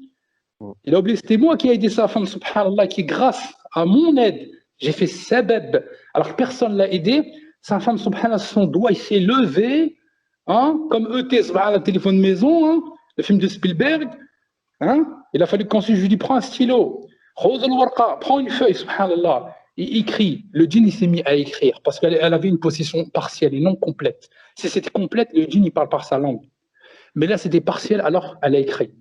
Il a oublié, c'était moi qui ai aidé sa femme, subhanallah, qui, grâce à mon aide, j'ai fait sabab. Alors que personne ne l'a aidé. Sa femme, subhanallah, son doigt, il s'est levé, comme ET, subhanallah, téléphone maison, le film de Spielberg. Il a fallu qu'ensuite je lui dis, prends un stylo, prends une feuille, subhanallah, et écrit. Le djinn, il s'est mis à écrire, parce qu'elle avait une position partielle et non complète. Si c'était complète, le djinn, il parle par sa langue. Mais là, c'était partiel, alors elle a écrit.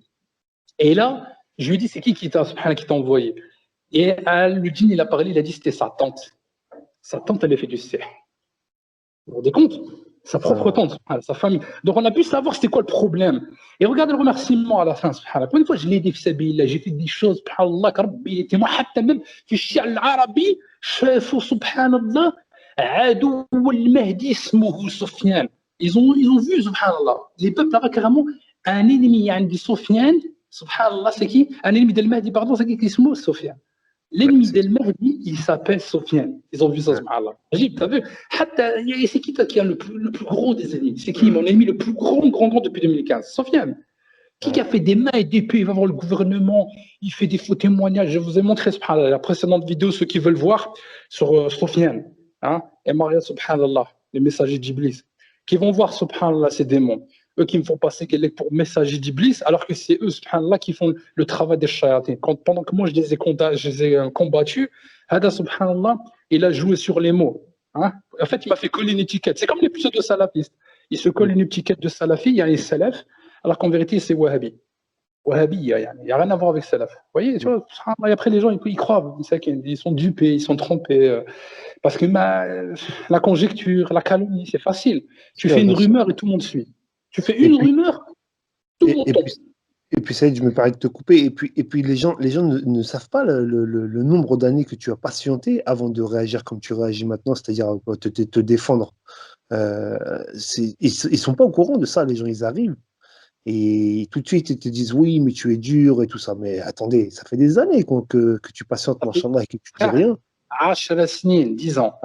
Et là, je lui dis, c'est qui t'a envoyé? Et le djinn, il a parlé, il a dit, c'était sa tante. Sa tante, elle a fait du sihr. Vous vous rendez compte? Sa propre tante, sa famille. Donc on a pu savoir c'était quoi le problème. Et regardez le remerciement à la fin. Pour une fois, je l'ai dit, j'ai fait des choses, subhanallah, Rabbi, et moi, même, في الشعر العربي, شافوا, subhanallah, عدو المهدي اسمه سفيان. Ils ont vu, subhanallah, les peuples là carrément, un ennemi, de Sofiane, subhanallah, c'est qui? Un ennemi de Mahdi, pardon, c'est qui اسمه Sofiane. L'ennemi d'El-Mahdi, il s'appelle Sofiane. Ils ont vu ça, subhanallah. T'as vu? C'est qui a le plus gros des ennemis? C'est qui mon ennemi le plus grand depuis 2015? Sofiane. Qui a fait des mains et des pieds? Il va voir le gouvernement, il fait des faux témoignages. Je vous ai montré, subhanallah, la précédente vidéo, ceux qui veulent voir, sur Sofiane. Hein, et Maria, subhanallah, les messagers d'Iblis, qui vont voir, subhanallah, ces démons. Eux qui me font passer pour messagers d'Iblis, alors que c'est eux, subhanallah, qui font le travail des shayatin. Pendant que moi, je les ai combattus, Hada, subhanallah, il a joué sur les mots. Hein. En fait, il m'a fait coller une étiquette. C'est comme les pseudo-salafistes. Ils se collent une étiquette de salafi, il y a les salafs, alors qu'en vérité, c'est wahhabi. Wahhabi, il n'y a rien à voir avec salaf. Vous voyez, tu vois, et après, les gens, ils croient. Ils sont dupés, ils sont trompés. Parce que la conjecture, la calomnie, c'est facile. Tu fais une rumeur et tout le monde suit. Tu fais une rumeur, tout le monde tombe. Et puis, Saïd, je me permets de te couper. Et puis les gens ne savent pas le nombre d'années que tu as patienté avant de réagir comme tu réagis maintenant, c'est-à-dire te défendre. Ils sont pas au courant de ça, les gens, ils arrivent. Et tout de suite, ils te disent oui, mais tu es dur et tout ça. Mais attendez, ça fait des années que tu patientes, machallah, et que tu dis rien. 10 ans.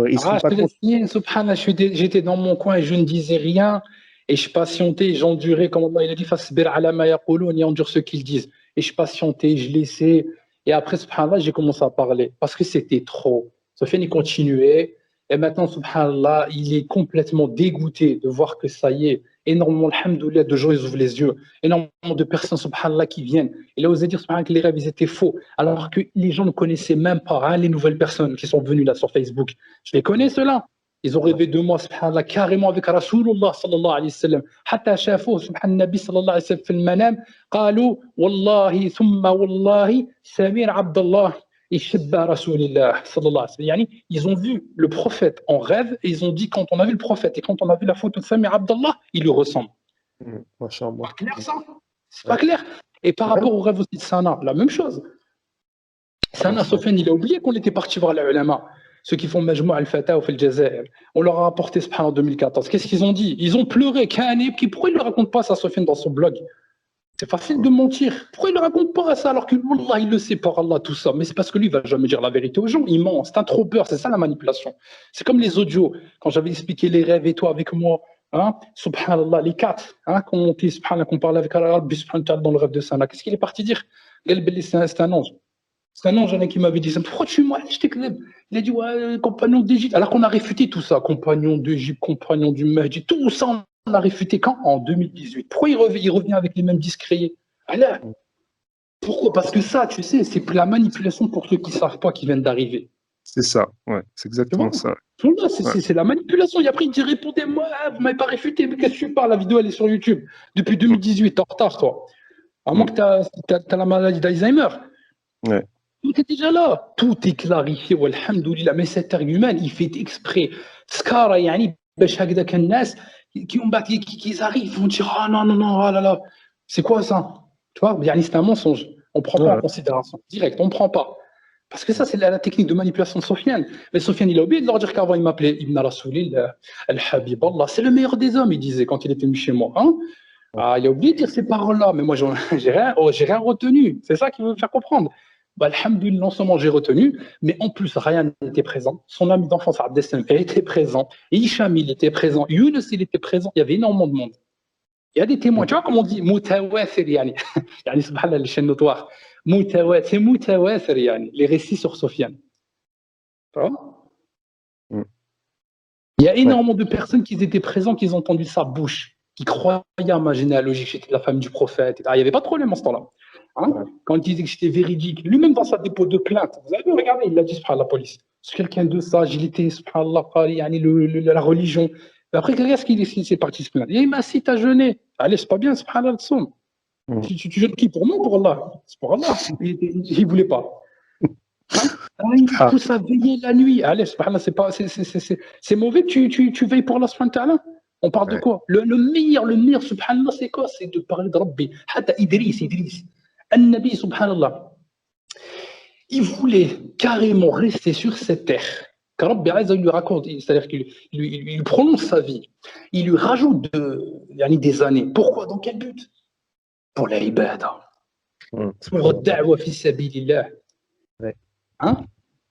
Ils sont pas contents. Subhanallah, j'étais dans mon coin et je ne disais rien. Et je patientais, j'endurais, comme Allah il a dit, fasbir ala ma yaqulun, et endure ce qu'ils disent. Et je patientais, je laissais. Et après, subhanallah, j'ai commencé à parler parce que c'était trop. Sofiane, il continuait. Et maintenant, subhanallah, il est complètement dégoûté de voir que ça y est, énormément, alhamdoulilah, de gens, ils ouvrent les yeux. Énormément de personnes, subhanallah, qui viennent. Il a osé dire, subhanallah, que les rêves, ils étaient faux. Alors que les gens ne connaissaient même pas hein, les nouvelles personnes qui sont venues là sur Facebook. Je les connais, ceux-là. Ils ont rêvé de moi, subhanallah, carrément avec Rasulullah sallallahu alayhi wa sallam. حتى شافوه سبحان النبي صلى الله عليه وسلم في المنام قالوا والله ثم والله سمير عبد الله يشبه رسول الله صلى الله عليه وسلم. يعني ils ont vu le prophète en rêve et ils ont dit quand on a vu le prophète et quand on a vu la photo de Samir Abdallah, il lui ressemble. C'est pas clair ça? C'est pas clair. Et par rapport au rêve aussi de Sana, la même chose. Sana, Sofiane, il a oublié qu'on était parti voir les ulama. Ceux qui font Majmou al-Fata ou al-Jazair. On leur a apporté ce en 2014. Qu'est-ce qu'ils ont dit? Ils ont pleuré. Pourquoi il ne le raconte pas ça, Sofiane, dans son blog? C'est facile de mentir. Pourquoi il ne raconte pas ça alors que Wallah, il le sait par Allah, tout ça? Mais c'est parce que lui, il ne va jamais dire la vérité aux gens. Il ment. C'est un trompeur. C'est ça la manipulation. C'est comme les audios. Quand j'avais expliqué les rêves et toi avec moi, hein, subhanallah, les 4, hein, qu'on parlait avec Allah, dans le rêve de Sana. Qu'est-ce qu'il est parti dire? C'est un ange. C'est un ange qui m'avait dit ça. Pourquoi tu m'as dit, il a dit, ouais, compagnon d'Égypte. Alors qu'on a réfuté tout ça. Compagnon d'Égypte, compagnon du Mahdi. Tout ça, on a réfuté quand? En 2018. Pourquoi il revient avec les mêmes discréés? Alors, pourquoi? Parce que ça, tu sais, c'est la manipulation pour ceux qui ne savent pas qui viennent d'arriver. C'est ça, ouais, c'est exactement ça. C'est la manipulation. Et après, il dit, répondez-moi, vous ne m'avez pas réfuté. Mais qu'est-ce que tu parles? La vidéo, elle est sur YouTube. Depuis 2018, t'es en retard, toi. À moins que tu as la maladie d'Alzheimer. Ouais. Tout est déjà là, tout est clarifié, walhamdoulilah, mais cet argument, il fait exprès. Skara, yani, باش هكذاك الناس qui arrivent, ils vont dire ah non, ah là là, c'est quoi ça? Tu vois, yani, c'est un mensonge. On ne prend pas en considération. Direct, on ne prend pas. Parce que ça, c'est la technique de manipulation de Sofiane. Mais Sofiane, il a oublié de leur dire qu'avant, il m'appelait Ibn Rasoulillah, Al-Habib Allah. C'est le meilleur des hommes, il disait quand il était venu chez moi. Hein? Ah, il a oublié de dire ces paroles-là, mais moi, j'ai rien retenu. C'est ça qu'il veut me faire comprendre. Bah, alhamdoulilah, non seulement j'ai retenu, mais en plus, Ryan était présent. Son ami d'enfance, Abdeslam, était présent. Hicham, il était présent. Younes, il était présent. Il y avait énormément de monde. Il y a des témoins. Tu vois, comme on dit, Moutawathir, yani. Yani, subhanallah, les chaînes notoires. C'est Moutawathir, yani. Les récits sur Sofiane. Tu vois? Il y a énormément de personnes qui étaient présentes, qui ont entendu sa bouche, qui croyaient à ma généalogie, que j'étais la femme du prophète. Il n'y avait pas de problème en ce temps-là. Hein? Quand il disait que j'étais véridique, lui-même dans sa dépôt de plainte, vous avez vu, regardez, il l'a dit à la police. C'est quelqu'un de sage, il était, subhanallah, la religion. Mais après, qu'est-ce qu'il s'est parti se plaindre? Il m'a cité à jeûner. Allez, c'est pas bien, subhanallah, tu jeûnes qui? Pour moi ou pour Allah? C'est pour Allah. Il ne voulait pas. Tout ça, veiller la nuit. Allez, subhanallah, c'est mauvais, tu veilles pour Allah, subhanallah. On parle de quoi? Le meilleur, subhanallah, c'est quoi? C'est de parler de Rabbi. Hatta Idriss. An-Nabi, subhanallah, il voulait carrément rester sur cette terre. Car Rabbi Azza lui raconte, c'est-à-dire qu'il lui prolonge sa vie. Il lui rajoute des années. Pourquoi? Dans quel but? Pour l'ibada. Pour ad-da'wa fi sabilillah. Hein?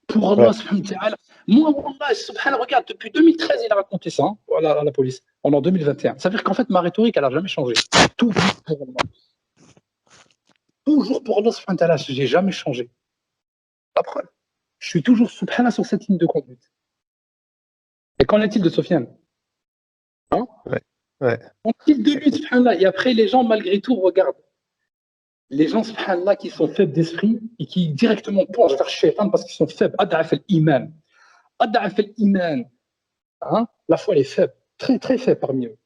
Pour Allah, subhanahu wa ta'ala. Moi, wallah, subhanallah, regarde, depuis 2013, il a raconté ça à la police. On est en 2021. Ça veut dire qu'en fait, ma rhétorique, elle n'a jamais changé. Toujours pour Allah. Toujours pour Allah, subhanahu wa ta'ala. Je n'ai jamais changé. La preuve. Je suis toujours, subhanallah, sur cette ligne de conduite. Et qu'en est-il de Sofiane? Hein? Ouais. Qu'en est-il de lui, subhanallah? Et après, les gens, malgré tout, regardent. Les gens, subhanallah, qui sont faibles d'esprit et qui directement plongent vers Shaitan parce qu'ils sont faibles. Ad'af al-iman. Ad'af al-iman. Hein? La foi, elle est faible. Très, très faible parmi eux.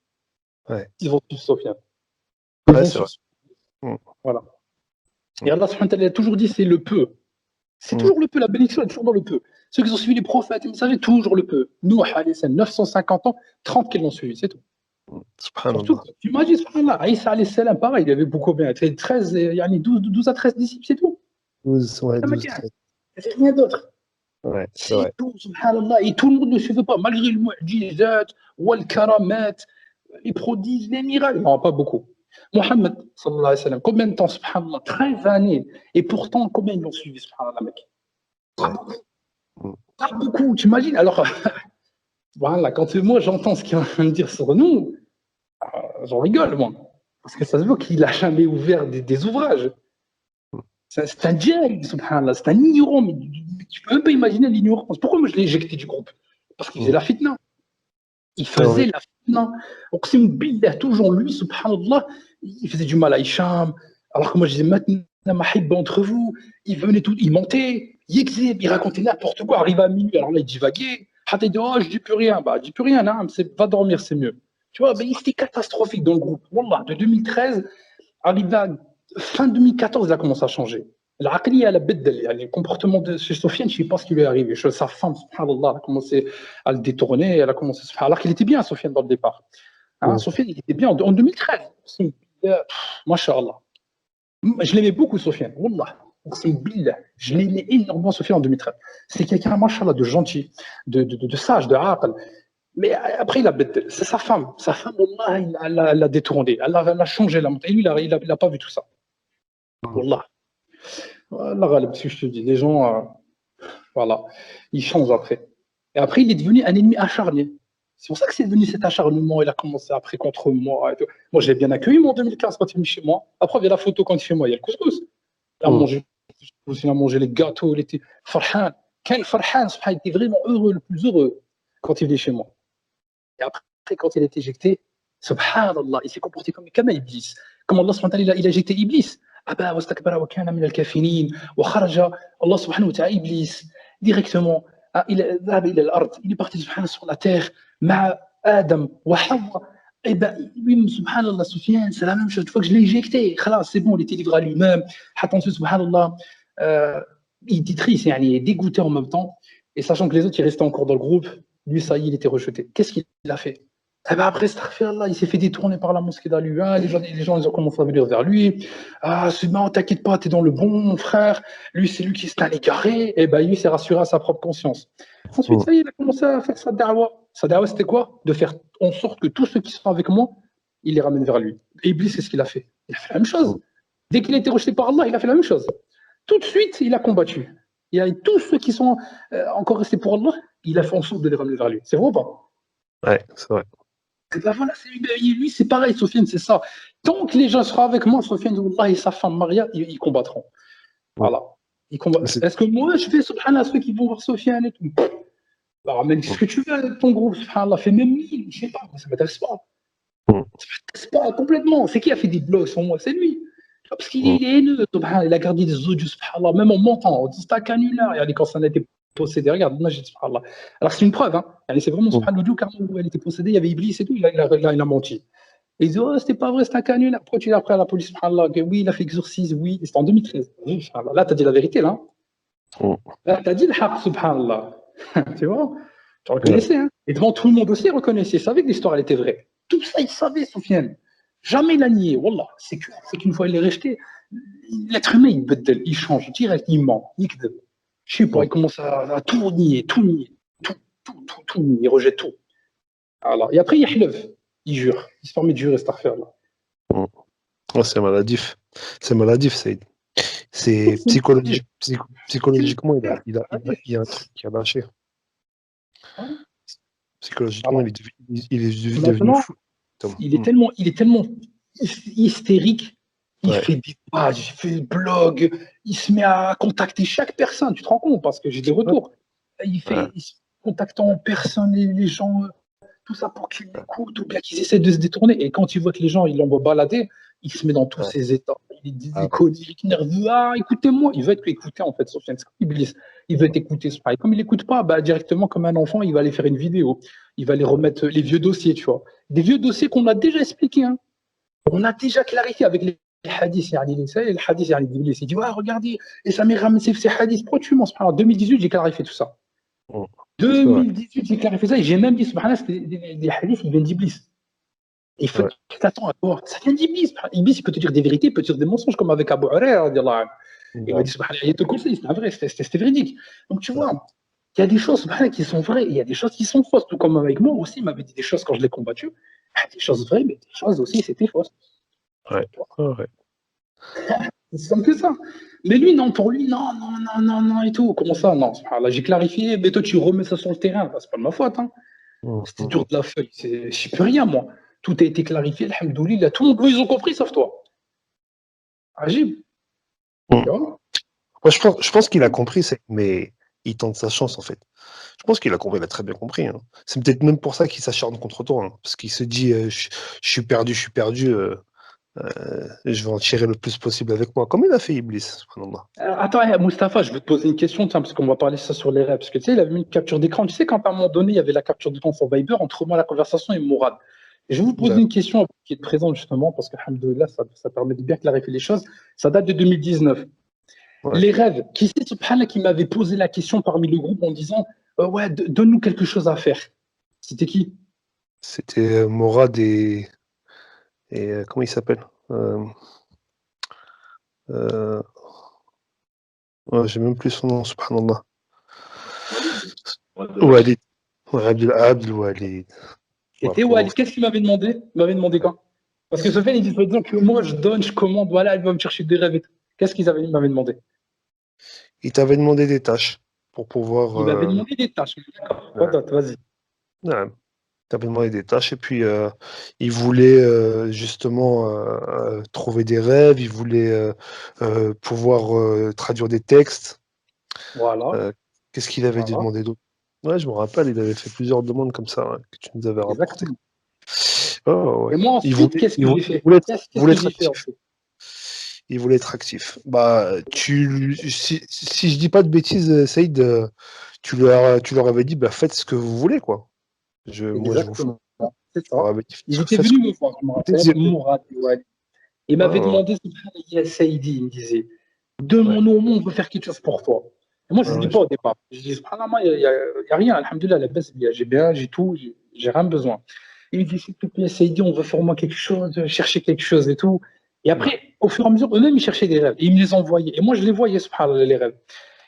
Ouais. Ils vont tous Sofiane. Ouais, c'est vrai. Voilà. Et Allah, subhanahu wa ta'ala, a toujours dit c'est le peu. C'est toujours le peu. La bénédiction est toujours dans le peu. Ceux qui ont suivi les prophètes, les messagers, toujours le peu. Nous, 950 ans, 30 qui l'ont suivi, c'est tout. Surtout, tu imagines, subhanallah, Isa alayhi salam, pareil, il y avait beaucoup bien. 13, 12 à 13 disciples, c'est tout. 12, ouais, 12, 13. Il n'y avait rien d'autre. Ouais, c'est vrai. Tout, subhanallah. Et tout le monde ne suivait pas, malgré le mu'jizat, le karamat, les prodiges, les miracles. Non, pas beaucoup. Mohammed, sallallahu alayhi wa sallam, combien de temps, subhanallah? 13 années. Et pourtant, combien ils l'ont suivi, subhanallah, mec? Pas beaucoup, tu imagines? Alors, voilà, quand moi j'entends ce qu'il va me dire sur nous, j'en rigole, moi. Parce que ça se voit qu'il n'a jamais ouvert des ouvrages. C'est un djinn, subhanallah, c'est un ignorant, mais tu peux même pas imaginer l'ignorance. Pourquoi moi je l'ai éjecté du groupe? Parce qu'il faisait la fitna. Il faisait la fitna. Donc c'est une billah, toujours lui, subhanallah, il faisait du mal à Hicham. Alors que moi je disais maintenant, mahibba entre vous, il venait tout, il mentait, il exhib, il racontait n'importe quoi, arrivé à minuit, alors là il divaguait. Il dit, oh, je dis plus rien. Bah, dis plus rien, hein, va dormir, c'est mieux. Tu vois, ben, c'était catastrophique dans le groupe. Wallah, de 2013, arrivé à fin 2014, il a commencé à changer. L'aqliya, la beddel, le comportement de chez Sofiane, je ne sais pas ce qui lui est arrivé. Sa femme, subhanallah, elle a commencé à le détourner, elle a commencé, alors qu'il était bien, Sofiane, dans le départ. Hein, Sofiane, il était bien en 2013. Masha'Allah. Je l'aimais beaucoup, Sofiane. Wallah. Je l'aimais énormément, Sofiane, en 2013. C'est quelqu'un, machallah, de gentil, de sage, de aql. Mais après, il a bête. C'est sa femme. Sa femme, Wallah, elle l'a détourné. Elle a changé la montagne. Et lui, il n'a pas vu tout ça. Wallah. Wallah, si je te dis, les gens, voilà, ils changent après. Et après, il est devenu un ennemi acharné. C'est pour ça que c'est devenu cet acharnement. Il a commencé après contre moi. Et tout. Moi, je l'ai bien accueilli, moi, en 2015, quand il est venu chez moi. Après, il y a la photo quand il est chez moi. Il y a le couscous. Il a mangé les gâteaux, il était farhan. Ken farhan, il était vraiment heureux, le plus heureux, quand il venait chez moi. Et après, quand il a été éjecté, subhanallah, il s'est comporté comme Iblis. Comme Allah subhanahu wa ta'ala, il a éjecté Iblis. Aba wastakbara wa kana min al-kafinin wa kharaja Allah subhanahu wa ta'ala Iblis directement. Il est parti sur la terre, ma Adam wa Hawa. Et ben, lui, subhanallah, Soufiane, c'est la même chose. Une fois que je l'ai éjecté, c'est bon, il était livré à lui-même. Subhanallah, il était triste, il est dégoûté en même temps. Et sachant que les autres, ils restaient encore dans le groupe, lui, ça y est, il était rejeté. Qu'est-ce qu'il a fait? Eh ben après, il s'est fait détourner par la mosquée d'Aluin. Les gens, ils ont commencé à venir vers lui. Ah, c'est bon, t'inquiète pas, t'es dans le bon, mon frère. Lui, c'est lui qui s'est égaré. Et ben, lui, s'est rassuré à sa propre conscience. Ensuite, ça y est, il a commencé à faire sa da'wa. Sa da'wa, c'était quoi? De faire en sorte que tous ceux qui sont avec moi, il les ramène vers lui. Et Iblis, c'est ce qu'il a fait. Il a fait la même chose. Dès qu'il a été rejeté par Allah, il a fait la même chose. Tout de suite, il a combattu. Il y a tous ceux qui sont encore restés pour Allah, il a fait en sorte de les ramener vers lui. C'est vrai ou pas? Ouais, c'est vrai. Et ben voilà, lui, c'est pareil, Sofiane, c'est ça. Tant que les gens seront avec moi, Sofiane et sa femme Maria, ils combattront. Voilà. Est-ce que moi, je fais subhanallah ceux qui vont voir Sofiane et tout? Alors, mais ce que tu veux avec ton groupe, subhanallah, fais même 1000, je sais pas, ça m'intéresse pas. Ça m'intéresse pas complètement. C'est qui a fait des blogs sur moi? C'est lui. Parce qu'il est haineux, il a gardé des audios, subhanallah, même en montant, on dit c'est un canular, quand ça a été possédé, regarde, imagine, subhanallah. Alors c'est une preuve, hein. C'est vraiment subhanallah, l'audio, car où elle était possédée, il y avait Iblis et tout, il a menti. Et il dit, oh, c'était pas vrai, c'est un canular. Pourquoi tu l'as pris à la police, subhanallah, que oui, il a fait exorcisme, oui, c'était en 2013. Là, t'as dit la vérité, là. Là, t'as dit le haq, subhanallah. Tu vois, tu reconnaissais, hein. Et devant tout le monde aussi, il reconnaissait, il savait que l'histoire, elle était vraie. Tout ça, il savait, Sofiane. Jamais il a nié, wallah. C'est qu'une fois il est rejeté, l'être humain, il change direct, il ment, il ne je sais pas, il commence à tout nier, tout nier, tout nier, il rejette tout. Alors, et après, il yahlef, il jure, il se permet de jurer cette affaire-là. C'est maladif, Saïd. C'est psychologiquement, il y a un truc qui a lâché. Psychologiquement, Alors, il est devenu maintenant, fou. Thomas. il est tellement hystérique. Il Ouais. fait des pages, il fait des blogs, il se met à contacter chaque personne. Tu te rends compte? Parce que j'ai des retours. Ouais. Il se contacte en personne les gens, tout ça pour qu'ils l'écoutent ou bien qu'ils essaient de se détourner. Et quand il voit que les gens, ils l'envoient balader, il se met dans tous Ouais. ses états. Il est Ah ouais. colérique, nerveux. Ah, écoutez-moi. Il veut être écouté, en fait, Sofiane. C'est comme Iblis. Il veut être écouté. C'est pareil. Comme il n'écoute pas, bah, directement, comme un enfant, il va aller faire une vidéo. Il va aller remettre les vieux dossiers, tu vois. Des vieux dossiers qu'on a déjà expliqués, hein. On a déjà clarifié avec les hadiths, les hadiths, d'Iblis. Il dit, ouais, regardez, et ça m'est ramené ces hadiths. Pourquoi tu mens? En 2018, j'ai clarifié tout ça. Mm. C'est vrai. 2018, j'ai clarifié ça et j'ai même dit, subhanallah, c'était des hadiths, ils viennent d'Iblis. Et il faut Ouais. que tu attends à voir. Ça vient d'Iblis. Iblis, il peut te dire des vérités, il peut te dire des mensonges, comme avec Abu Huraira, radiallahu anhu. Il m'a Ouais. dit, subhanallah, il te conseille, c'était vrai, c'était véridique. Donc tu vois, il y a des choses subhanallah, qui sont vraies, et il y a des choses qui sont fausses. Tout comme avec moi aussi, il m'avait dit des choses quand je l'ai combattu. Des choses vraies, mais des choses aussi, c'était fausses. Ouais. Ouais. C'est simple que ça. Mais lui, non, pour lui, non, non, non, non, non, et tout. Comment ça? Non, subhanallah, j'ai clarifié, mais toi, tu remets ça sur le terrain. C'est pas de ma faute, hein. C'était dur de la feuille. Je peux rien, moi. Tout a été clarifié, alhamdoulilah. Tout le monde, ils ont compris, sauf toi. Agib. Mm. Tu vois? Moi, je pense qu'il a compris, mais il tente sa chance, en fait. Je pense qu'il a compris, il a très bien compris. Hein. C'est peut-être même pour ça qu'il s'acharne contre toi, hein, parce qu'il se dit, je suis perdu, je vais en tirer le plus possible avec moi. Comme il a fait Iblis, subhanallah. Attends, Mustapha, je vais te poser une question, tiens, parce qu'on va parler ça sur les rêves. Parce que tu sais, il avait mis une capture d'écran. Tu sais, quand à un moment donné, il y avait la capture d'écran sur Viber entre moi, la conversation et Mourad. Et je vais vous poser Ouais. une question qui est présente justement, parce que, alhamdoulilah, ça permet de bien clarifier les choses. Ça date de 2019. Ouais. Les rêves, qui c'est, subhanallah, qui m'avait posé la question parmi le groupe en disant ouais, donne-nous quelque chose à faire. C'était qui? C'était Morad et comment il s'appelle ouais, j'ai même plus son nom, subhanallah. Walid. Ouais, Abdel Walid. C'était Ouais, Walid. Qu'est-ce qu'il m'avait demandé? Il m'avait demandé quoi? Parce que Sofiane, il dit, par exemple, que moi, je donne, je commande, voilà, elle va me chercher des rêves et tout. Qu'est-ce qu'il m'avait demandé? il t'avait demandé des tâches pour pouvoir. Il m'avait demandé des tâches. D'accord. Vas-y. Ouais, il t'avait demandé des tâches et puis il voulait justement trouver des rêves, il voulait pouvoir traduire des textes. Voilà. Qu'est-ce qu'il avait Voilà. demandé d'autre? Ouais, je me rappelle, il avait fait plusieurs demandes comme ça hein, que tu nous avais rapportées. Exactement. Oh, ouais. Et moi, ensuite, qu'est-ce que j'ai fait? Qu'est-ce Il voulait que être j'ai fait actif. ensuite? Il voulait être actif. Bah, si je dis pas de bêtises, Saïd, tu leur avais dit, bah, faites ce que vous voulez, quoi. Moi, je vous fous. Exactement. C'est Je leur ça. avais dit, Ils étaient faites ce que venus me voir, je me vous rappelle, désirez. Mourad et Walid. Il m'avait Ouais, demandé, subhanallah, Saïdi, il me disait, ouais, demande-nous au monde, on veut faire quelque chose pour toi. Et moi, je ne ouais, dis pas au départ. Je dis, subhanallah, il n'y a rien, alhamdoulilah, la baisse, j'ai bien, j'ai tout, j'ai rien besoin. Il me dit, s'il te plaît, Saïdi, on veut faire moi quelque chose, chercher quelque chose et tout. Et après, au fur et à mesure, eux-mêmes, ils cherchaient des rêves. Et ils me les envoyaient. Et moi, je les voyais, subhanallah, les rêves.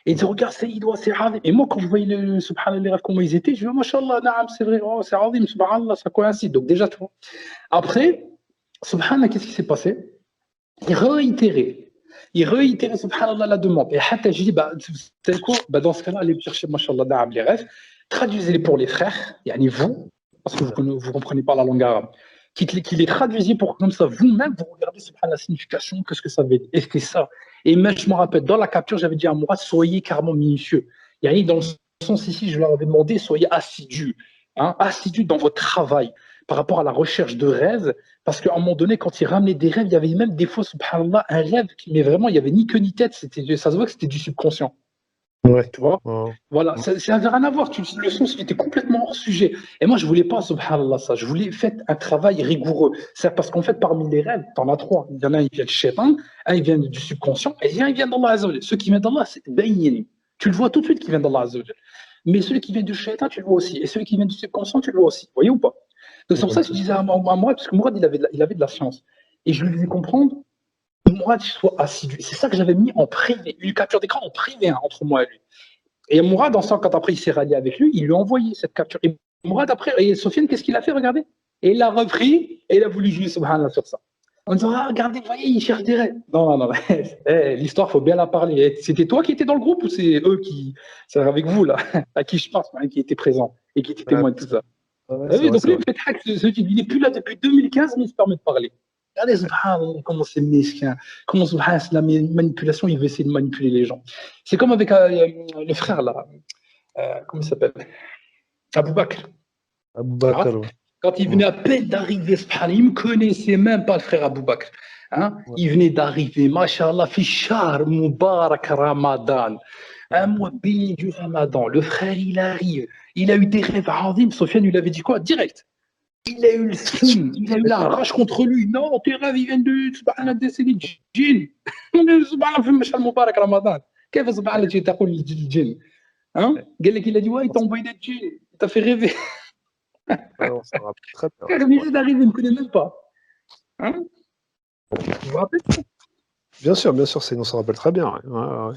Et ils disaient, regarde, Saïd, ouais, c'est azim. Et moi, quand je voyais subhanallah, les rêves, comment ils étaient, je dis, mashallah, naam, c'est vrai, oh, c'est azim, subhanallah, ça coïncide. Donc, déjà, tu vois. Après, subhanallah, qu'est-ce qui s'est passé? Il réitérait. Il réitérait, subhanallah, la demande. Et hatta, je dis, bah, vous savez quoi? Bah, dans ce cas-là, allez chercher, mashallah, naam, les rêves. Traduisez-les pour les frères, yani vous, parce que vous ne comprenez pas la langue arabe. Qui les traduisiez pour que, comme ça, vous-même, vous regardez, subhanallah, la signification, qu'est-ce que ça veut dire. Est-ce que ça? Et même, je me rappelle, dans la capture, j'avais dit à Mourad, soyez carrément minutieux. Yani, dans le sens ici, je leur avais demandé, soyez assidus, hein, assidus dans votre travail par rapport à la recherche de rêves, parce qu'à un moment donné, quand ils ramenaient des rêves, il y avait même des fois, subhanallah, un rêve, mais vraiment, il n'y avait ni queue ni tête, ça se voit que c'était du subconscient. ouais. Tu vois? Ouais. Voilà, ça n'avait rien à voir. Le sens il était complètement hors sujet. Et moi, je voulais pas, subhanallah, ça. Je voulais faire un travail rigoureux. C'est parce qu'en fait, parmi les rêves, tu en as trois. Il y en a un qui vient du shaitan, un il vient du subconscient, et un il vient d'Allah Azza wa Jal. Ceux qui viennent d'Allah, c'est bayyin. Tu le vois tout de suite qui vient d'Allah Azza wa Jal. Mais celui qui vient du shaitan, tu le vois aussi. Et celui qui vient du subconscient, tu le vois aussi. Vous voyez ou pas? Donc c'est pour ça que je disais à moi, parce que Mourad, il avait de la science. Et je lui faisais comprendre, Mourad, je sois assidu. C'est ça que j'avais mis en privé, une capture d'écran en privé hein, entre moi et lui. Et Mourad, quand après il s'est rallié avec lui, il lui a envoyé cette capture. Et Mourad, après, et Sofiane, qu'est-ce qu'il a fait? Regardez. Et il l'a repris et il a voulu jouer, subhanallah, sur ça. En disant, ah, regardez, vous voyez, ils cherchent des rêves. Non, non, non. L'histoire, il faut bien la parler. C'était toi qui étais dans le groupe ou c'est eux qui. C'est avec vous, là, à qui je pense, hein, qui étaient présents et qui étaient Ouais, témoins de tout ça. ouais, Ah c'est oui, vrai, donc c'est lui, vrai. il fait hack, il n'est plus là depuis 2015, mais il se permet de parler. Regardez, subhanallah, comment c'est mesquin, comment subhanallah, c'est la manipulation, il veut essayer de manipuler les gens. C'est comme avec le frère, là, comment il s'appelle? Abou Bakr. Abou Hein. Bakr, ouais. Quand il venait à peine d'arriver, subhanallah, il ne me connaissait même pas, le frère Abou Bakr. Hein. Ouais. Il venait d'arriver, mashallah, fi shahr mubarak Ramadan. Un mois béni du Ramadan. Le frère, il arrive. Il a eu des rêves azim. Sofiane lui avait dit quoi? Direct. Il a eu le seum, il a eu la rage contre lui. Non, tes rêves, ils viennent de subhanallah, décédé de djinn. Subhanallah, في المشهر المبارك رمضان. كيف سبحان الله تقول الجن؟ Hein? قال لك, il a dit, ouais, il t'a envoyé des djinns. Il t'a fait rêver. Ouais, on s'en rappelle très bien. Frère, il vient d'arriver, il ne me connaît même pas. Hein? Vous vous rappelez? Bien sûr, on s'en rappelle très bien. Ouais. Ouais, ouais.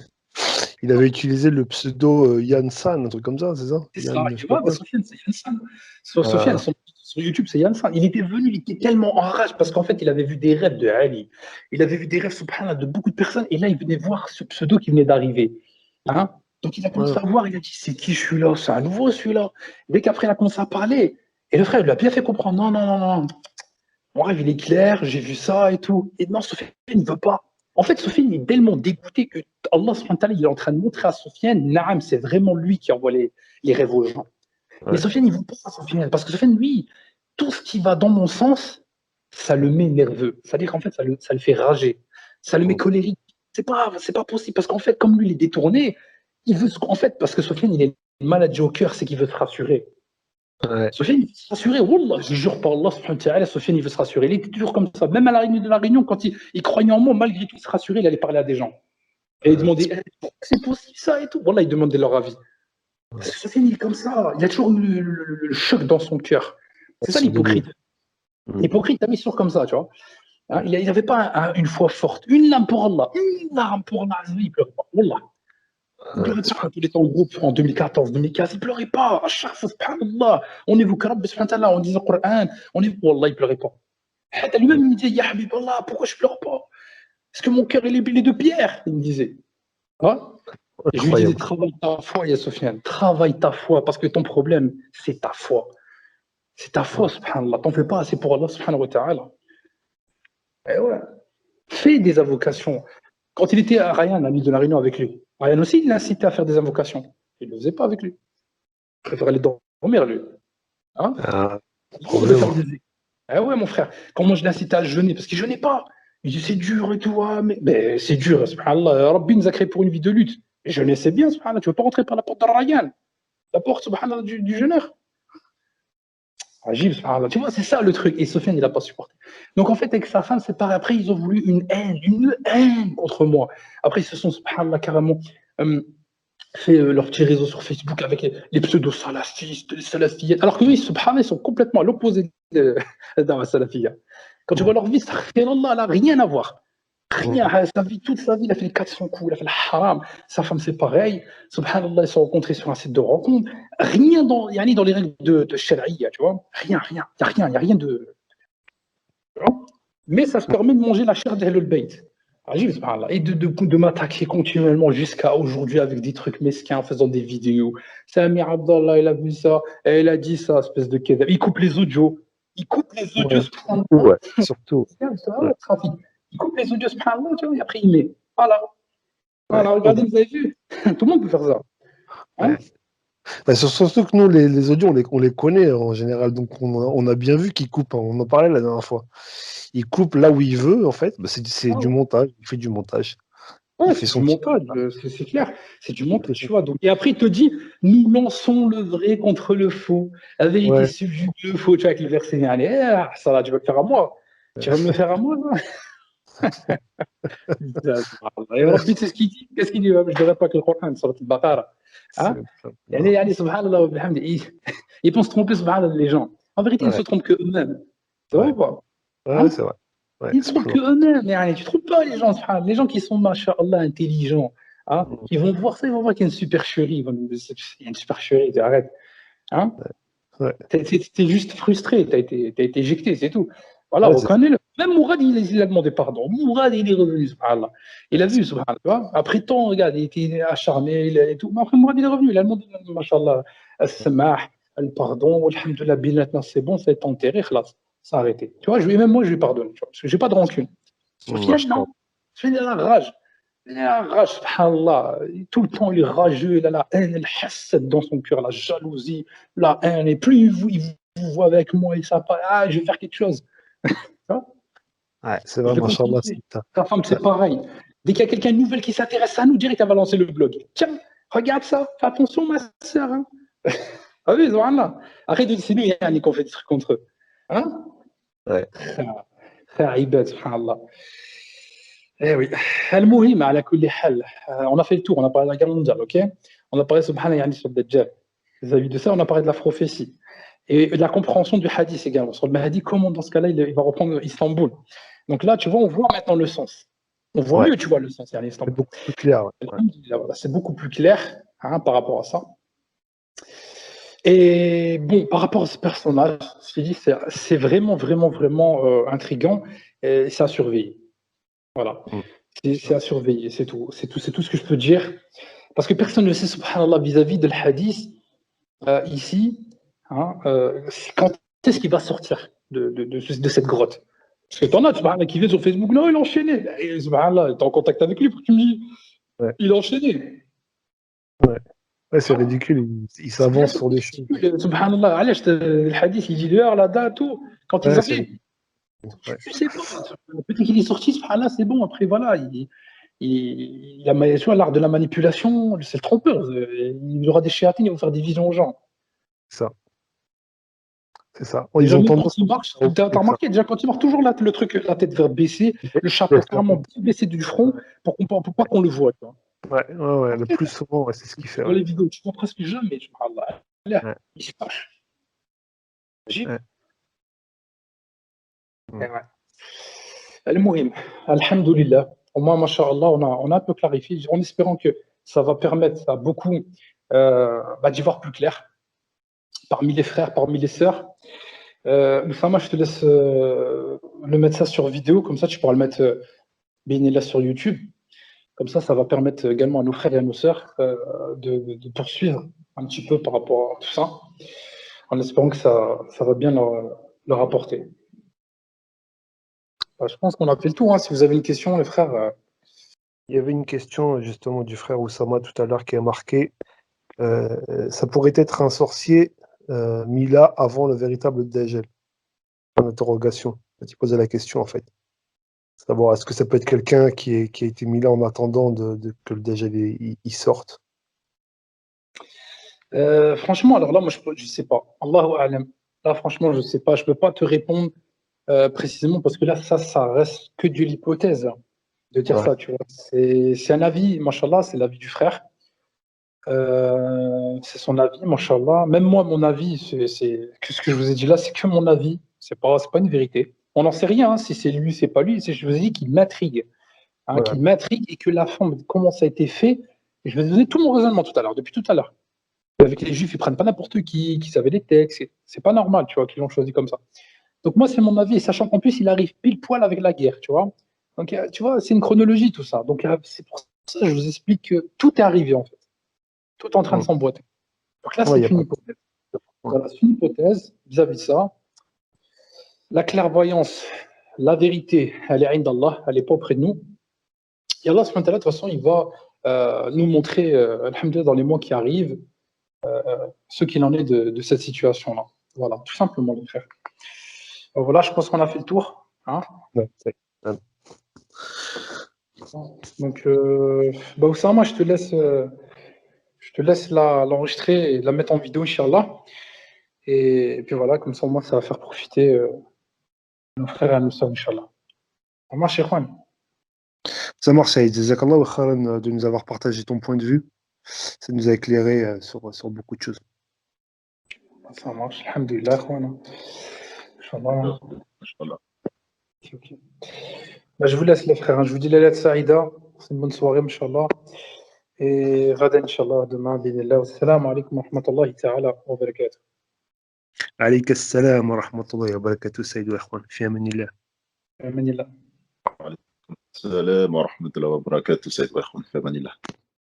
Il avait utilisé le pseudo Yann San, un truc comme ça, c'est ça? C'est ça. Yann, je Tu sais pas vois, quoi. Sofiane, c'est Yann San. Sofiane, sur YouTube, c'est Yann San. Il était venu, il était tellement en rage parce qu'en fait, il avait vu des rêves de Ali. Il avait vu des rêves, subhanallah, de beaucoup de personnes. Et là, il venait voir ce pseudo qui venait d'arriver. Hein? Donc, il a commencé Ouais. à voir. Il a dit, c'est qui celui-là? C'est un nouveau celui-là. Dès qu'après, il a commencé à parler. Et le frère, il lui a bien fait comprendre. Non, non, non, non. Mon rêve, il est clair. J'ai vu ça et tout. Et non, Sofiane, il ne veut pas. En fait, Sofiane, il est tellement dégoûté que Allah, subhanahu wa ta'ala, il est en train de montrer à Sofiane, Naam, c'est vraiment lui qui envoie les rêves aux gens. Mais Ouais. Sofiane, il ne veut pas ça, Sofiane. Parce que Sofiane, lui, tout ce qui va dans mon sens, ça le met nerveux. C'est-à-dire qu'en fait, ça le fait rager. Ça le met colérique. C'est pas possible. Parce qu'en fait, comme lui, il est détourné, il veut en fait, parce que Sofiane, il est maladie au cœur, c'est qu'il veut se rassurer. Ouais. Sofiane, il veut se rassurer. Wallah, je jure par Allah, subhanahu wa ta'ala, Sofiane, il veut se rassurer. Il était toujours comme ça. Même à la réunion de la réunion, quand il croyait en moi, malgré tout, il se rassurait, il allait parler à des gens. Et il demandait, pourquoi c'est possible ça et tout. Wallah, il demandait leur avis. Parce que Sofiane, il est comme ça. Il a toujours eu le choc dans son cœur. C'est ça C'est l'hypocrite. Mm. L'hypocrite, il a mis sur comme ça, tu vois. Hein, il n'avait pas une foi forte. Une larme pour Allah. Une larme pour Allah. Il pleurait pas. Wallah. Il pleurait pas quand il était en groupe en 2014, 2015. Il pleurait pas. À chaque fois, subhanallah. On évoque Rabbi subhanallah, on disait le Coran. Wallah, il pleurait pas. Lui-même, il me disait, Ya Habib Allah, pourquoi je pleure pas? Est-ce que mon cœur il est de pierre? Il me disait. Hein? Et je lui disais, Incroyable. travaille ta foi, Ya Sofiane. Travaille ta foi, parce que ton problème, c'est ta foi. C'est ta foi, subhanallah. T'en fais pas assez pour Allah, subhanahu wa ta'ala. Eh ouais. Fais des invocations. Quand il était à Ryan, ami de la Réunion avec lui, Ryan aussi, il l'incitait à faire des invocations. Il ne le faisait pas avec lui. Il préférait aller dormir, lui. Hein? Ah, Trop de problème. faire des... Eh ouais, mon frère. Comment je l'incitais à jeûner? Parce qu'il ne jeûnait pas. Il dit, c'est dur et tout. Ah, mais c'est dur, subhanallah. Rabbi nous a créé pour une vie de lutte. Et jeûner, c'est bien, subhanallah. Tu ne veux pas rentrer par la porte de Ryan. La porte, subhanallah, du jeûneur. Agib, subhanallah. Tu vois, c'est ça le truc. Et Sofiane, il n'a pas supporté. Donc, en fait, avec sa femme, c'est pareil. Après, ils ont voulu une haine contre moi. Après, ils se sont, subhanallah, carrément fait leur petit réseau sur Facebook avec les pseudo-salafistes, les salafillettes. Alors que eux, subhanallah, ils sont complètement à l'opposé de la salafiyya. Quand tu vois leur vie, ça n'a rien à voir. Rien. Sa vie, toute sa vie, il a fait les 400 coups, il a fait le haram. Sa femme, c'est pareil. Subhanallah, ils se sont rencontrés sur un site de rencontre. Rien dans les règles de Sharia, tu vois. Rien. Il n'y a rien de. Mais ça se permet de manger la chair d'Ahlul Bayt. Ajib, subhanallah. Et de m'attaquer continuellement jusqu'à aujourd'hui avec des trucs mesquins en faisant des vidéos. Samir Abdallah, il a vu ça, et il a dit ça, espèce de kédab. Il coupe les audios. Ouais. Subhanallah. Ouais, surtout. Ouais, trafic. Il coupe les audios, subhanallah, tu vois, et après il met. Voilà. Voilà, Ouais. regardez, vous avez vu. Tout le monde peut faire ça. Hein? Ouais. Bah, surtout que nous, les audios, on les connaît en général, donc on a bien vu qu'il coupe, hein. On en parlait la dernière fois. Il coupe là où il veut, en fait. Bah, c'est du montage. Il fait du montage. Ouais, Il fait c'est son du petit montage, montage. c'est clair. C'est du Il montage, fait tu son- vois. Donc, et après, il te dit, nous lançons le vrai contre le faux. La vérité Ouais. subjugue le faux, tu vois, avec le verset. Allez, ça là, tu vas le faire à moi. Tu vas me le faire à moi, ça. Et Rabbi, c'est ce qu'il dit. Qu'est-ce qu'il dit? Je ne dirais pas que le Coran, sur le Baqara. Hein? Subhanallah, ils pensent tromper, subhanallah, les gens. En vérité, ils ne Ouais. se trompent que eux-mêmes. C'est vrai Ouais. ou pas? Ouais, Hein? c'est vrai. Ouais, Ils ne se trompent que eux-mêmes. Tu ne trompes pas les gens, subhanallah. Les gens qui sont, masha'Allah, intelligents. Hein? Ils vont voir ça, ils vont voir qu'il y a une supercherie. Ils vont dire, il y a une supercherie, arrête. Hein? Ouais. T'es juste frustré, t'as été éjecté, c'est tout. Voilà, Ouais, reconnais-le. Même Mourad, il a demandé pardon. Mourad, il est revenu, subhanallah. Il a vu, subhanallah. Tu vois. Après tant, regarde, il était acharné, et tout. Mais après, Mourad, il est revenu. Il a demandé, machallah, al-samah, le pardon, alhamdoulilah, maintenant c'est bon, ça a été enterré, khlas, ça a arrêté. Tu vois, même moi, je lui pardonne, tu vois, parce que j'ai pas de rancune. Au final, non. Il a la rage. Il a la rage, subhanallah. Tout le temps, il est rageux, il a la haine, le hassad dans son cœur, la jalousie, la haine. Et plus il vous voit avec moi, il s'appelle, je vais faire quelque chose. ouais, c'est Je vrai, le machallah. continue. Ta femme, c'est pareil. Dès qu'il y a quelqu'un de nouvel qui s'intéresse à nous, direct, elle va lancer le blog. Tiens, regarde ça, fais attention, ma soeur. Hein. Ah oui, voilà. Arrête de c'est nous يعني qu'on fait des trucs contre eux. Hein? Ouais. Frère Ibad, subhanallah. Eh oui. المهم على كل حال, on a fait le tour, on a parlé de la guerre mondiale, ok? On a parlé subhanallah yani sur le Dajjal. Vis-à-vis de ça, on a parlé de la prophétie. Et de la compréhension du hadith également. Sur le Mahdi, comment dans ce cas-là, il va reprendre Istanbul. Donc là, tu vois, on voit maintenant le sens. On voit Ouais, mieux, tu vois, le sens, yani c'est Istanbul. beaucoup plus clair. Ouais. Alhamdulillah, voilà, c'est beaucoup plus clair par rapport à ça. Et bon, par rapport à ce personnage, je dis, c'est vraiment, vraiment, vraiment intriguant et c'est à surveiller. Voilà. Mm. C'est à surveiller, c'est tout. C'est tout ce que je peux dire. Parce que personne ne sait, subhanallah, vis-à-vis de l'hadith, ici, quand est-ce qu'il va sortir de cette grotte. Parce que t'en as, subhanallah, qui viennent sur Facebook, non, il a enchaîné. Et, subhanallah, t'es en contact avec lui pour que tu me dis, Ouais. il a enchaîné. Ouais, c'est ridicule. Il s'avance sur des choses. Subhanallah, علاش الحديث يجي l'heure, la date, tout. Quand ils Ouais, c'est arrivent, ouais. je sais pas. Peut-être qu'il est sorti, subhanallah, c'est bon. Après, voilà, il a, tu vois, l'art de la manipulation, c'est le trompeur. Il aura des chéatines, il va faire des visions aux gens. Ça. C'est ça. Oh, ils Déjà, ont même quand tendance il marche, à t'as oublier ça. remarqué, déjà, quand il marche, toujours le truc, la tête vers baissée, le chapeau carrément bien baissé du front pour pas qu'on le voit. Tu vois. Ouais. Le plus souvent, ouais, c'est ce qu'il fait. Dans Ouais. les vidéos, tu vois presque jamais, subhanallah. Là, Ouais. il se cache. J'ai- Ouais. Eh ouais. المهم, alhamdoulilah, au moins, masha'Allah, on a un peu clarifié, en espérant que ça va permettre à beaucoup d'y voir plus clair, parmi les frères, parmi les sœurs. Oussama, je te laisse le mettre ça sur vidéo, comme ça tu pourras le mettre là sur YouTube. Comme ça va permettre également à nos frères et à nos sœurs de poursuivre un petit peu par rapport à tout ça, en espérant que ça va bien leur apporter. Je pense qu'on a fait le tour. Hein. Si vous avez une question, les frères. Il y avait une question justement du frère Oussama tout à l'heure qui a marqué ça pourrait être un sorcier mis là avant le véritable Dajjal. En interrogation. Tu posais la question en fait. Savoir est-ce que ça peut être quelqu'un qui a été mis là en attendant que le Dajjal il sorte. Franchement, alors là, moi, je sais pas. Allahu a'lam. Là, franchement, je sais pas. Je peux pas te répondre précisément parce que là, ça reste que de l'hypothèse de dire Ouais. ça. Tu vois, c'est un avis, machallah, c'est l'avis du frère. C'est son avis, machallah. Même moi, mon avis, que ce que je vous ai dit là, c'est que mon avis. C'est pas une vérité. On n'en sait rien. Hein, si c'est lui, c'est pas lui. Je vous ai dit qu'il m'intrigue, Voilà. qu'il m'intrigue et que la forme, comment ça a été fait. Et je vais vous donner tout mon raisonnement tout à l'heure, depuis tout à l'heure. Avec les juifs, ils prennent pas n'importe qui savait les textes. C'est pas normal, tu vois, qu'ils l'ont choisi comme ça. Donc moi, c'est mon avis, sachant qu'en plus, il arrive pile poil avec la guerre, tu vois. Donc, tu vois, c'est une chronologie, tout ça. Donc, c'est pour ça que je vous explique que tout est arrivé, en fait. Tout est en train de s'emboîter. Donc là, Ouais, y c'est a une pas... hypothèse. Ouais. Voilà, c'est une hypothèse vis-à-vis de ça. La clairvoyance, la vérité, elle est d'Allah, elle n'est pas auprès de nous. Et Allah, de toute façon, il va nous montrer, alhamdoulilah, dans les mois qui arrivent, ce qu'il en est de cette situation-là. Voilà, tout simplement, les frères. Voilà, je pense qu'on a fait le tour. Hein. Ouais, Donc, Oussama, je te laisse l'enregistrer et la mettre en vidéo, Inch'Allah. Et puis voilà, comme ça, au moins, ça va faire profiter nos frères et nos sœurs, Inch'Allah. Au revoir, Cheikh Juan. Ça marche, Saïd. Jazakallah khairan de nous avoir partagé ton point de vue. Ça nous a éclairé sur beaucoup de choses. Ça marche, alhamdulillah, Juan. Inch'Allah. Ok. Je vous laisse, les frères. Hein. Je vous dis la lettre Saïda. C'est une bonne soirée, Inch'Allah. Et غدا, Inch'Allah, demain, bidillah. Assalamu alaikum wa rahmatullahi ta'ala wa barakatuh. عليك السلام ورحمة الله وبركاته سيد الأخوان في أمان الله. من الله. السلام ورحمة الله وبركاته سيد وإخوان في أمان الله.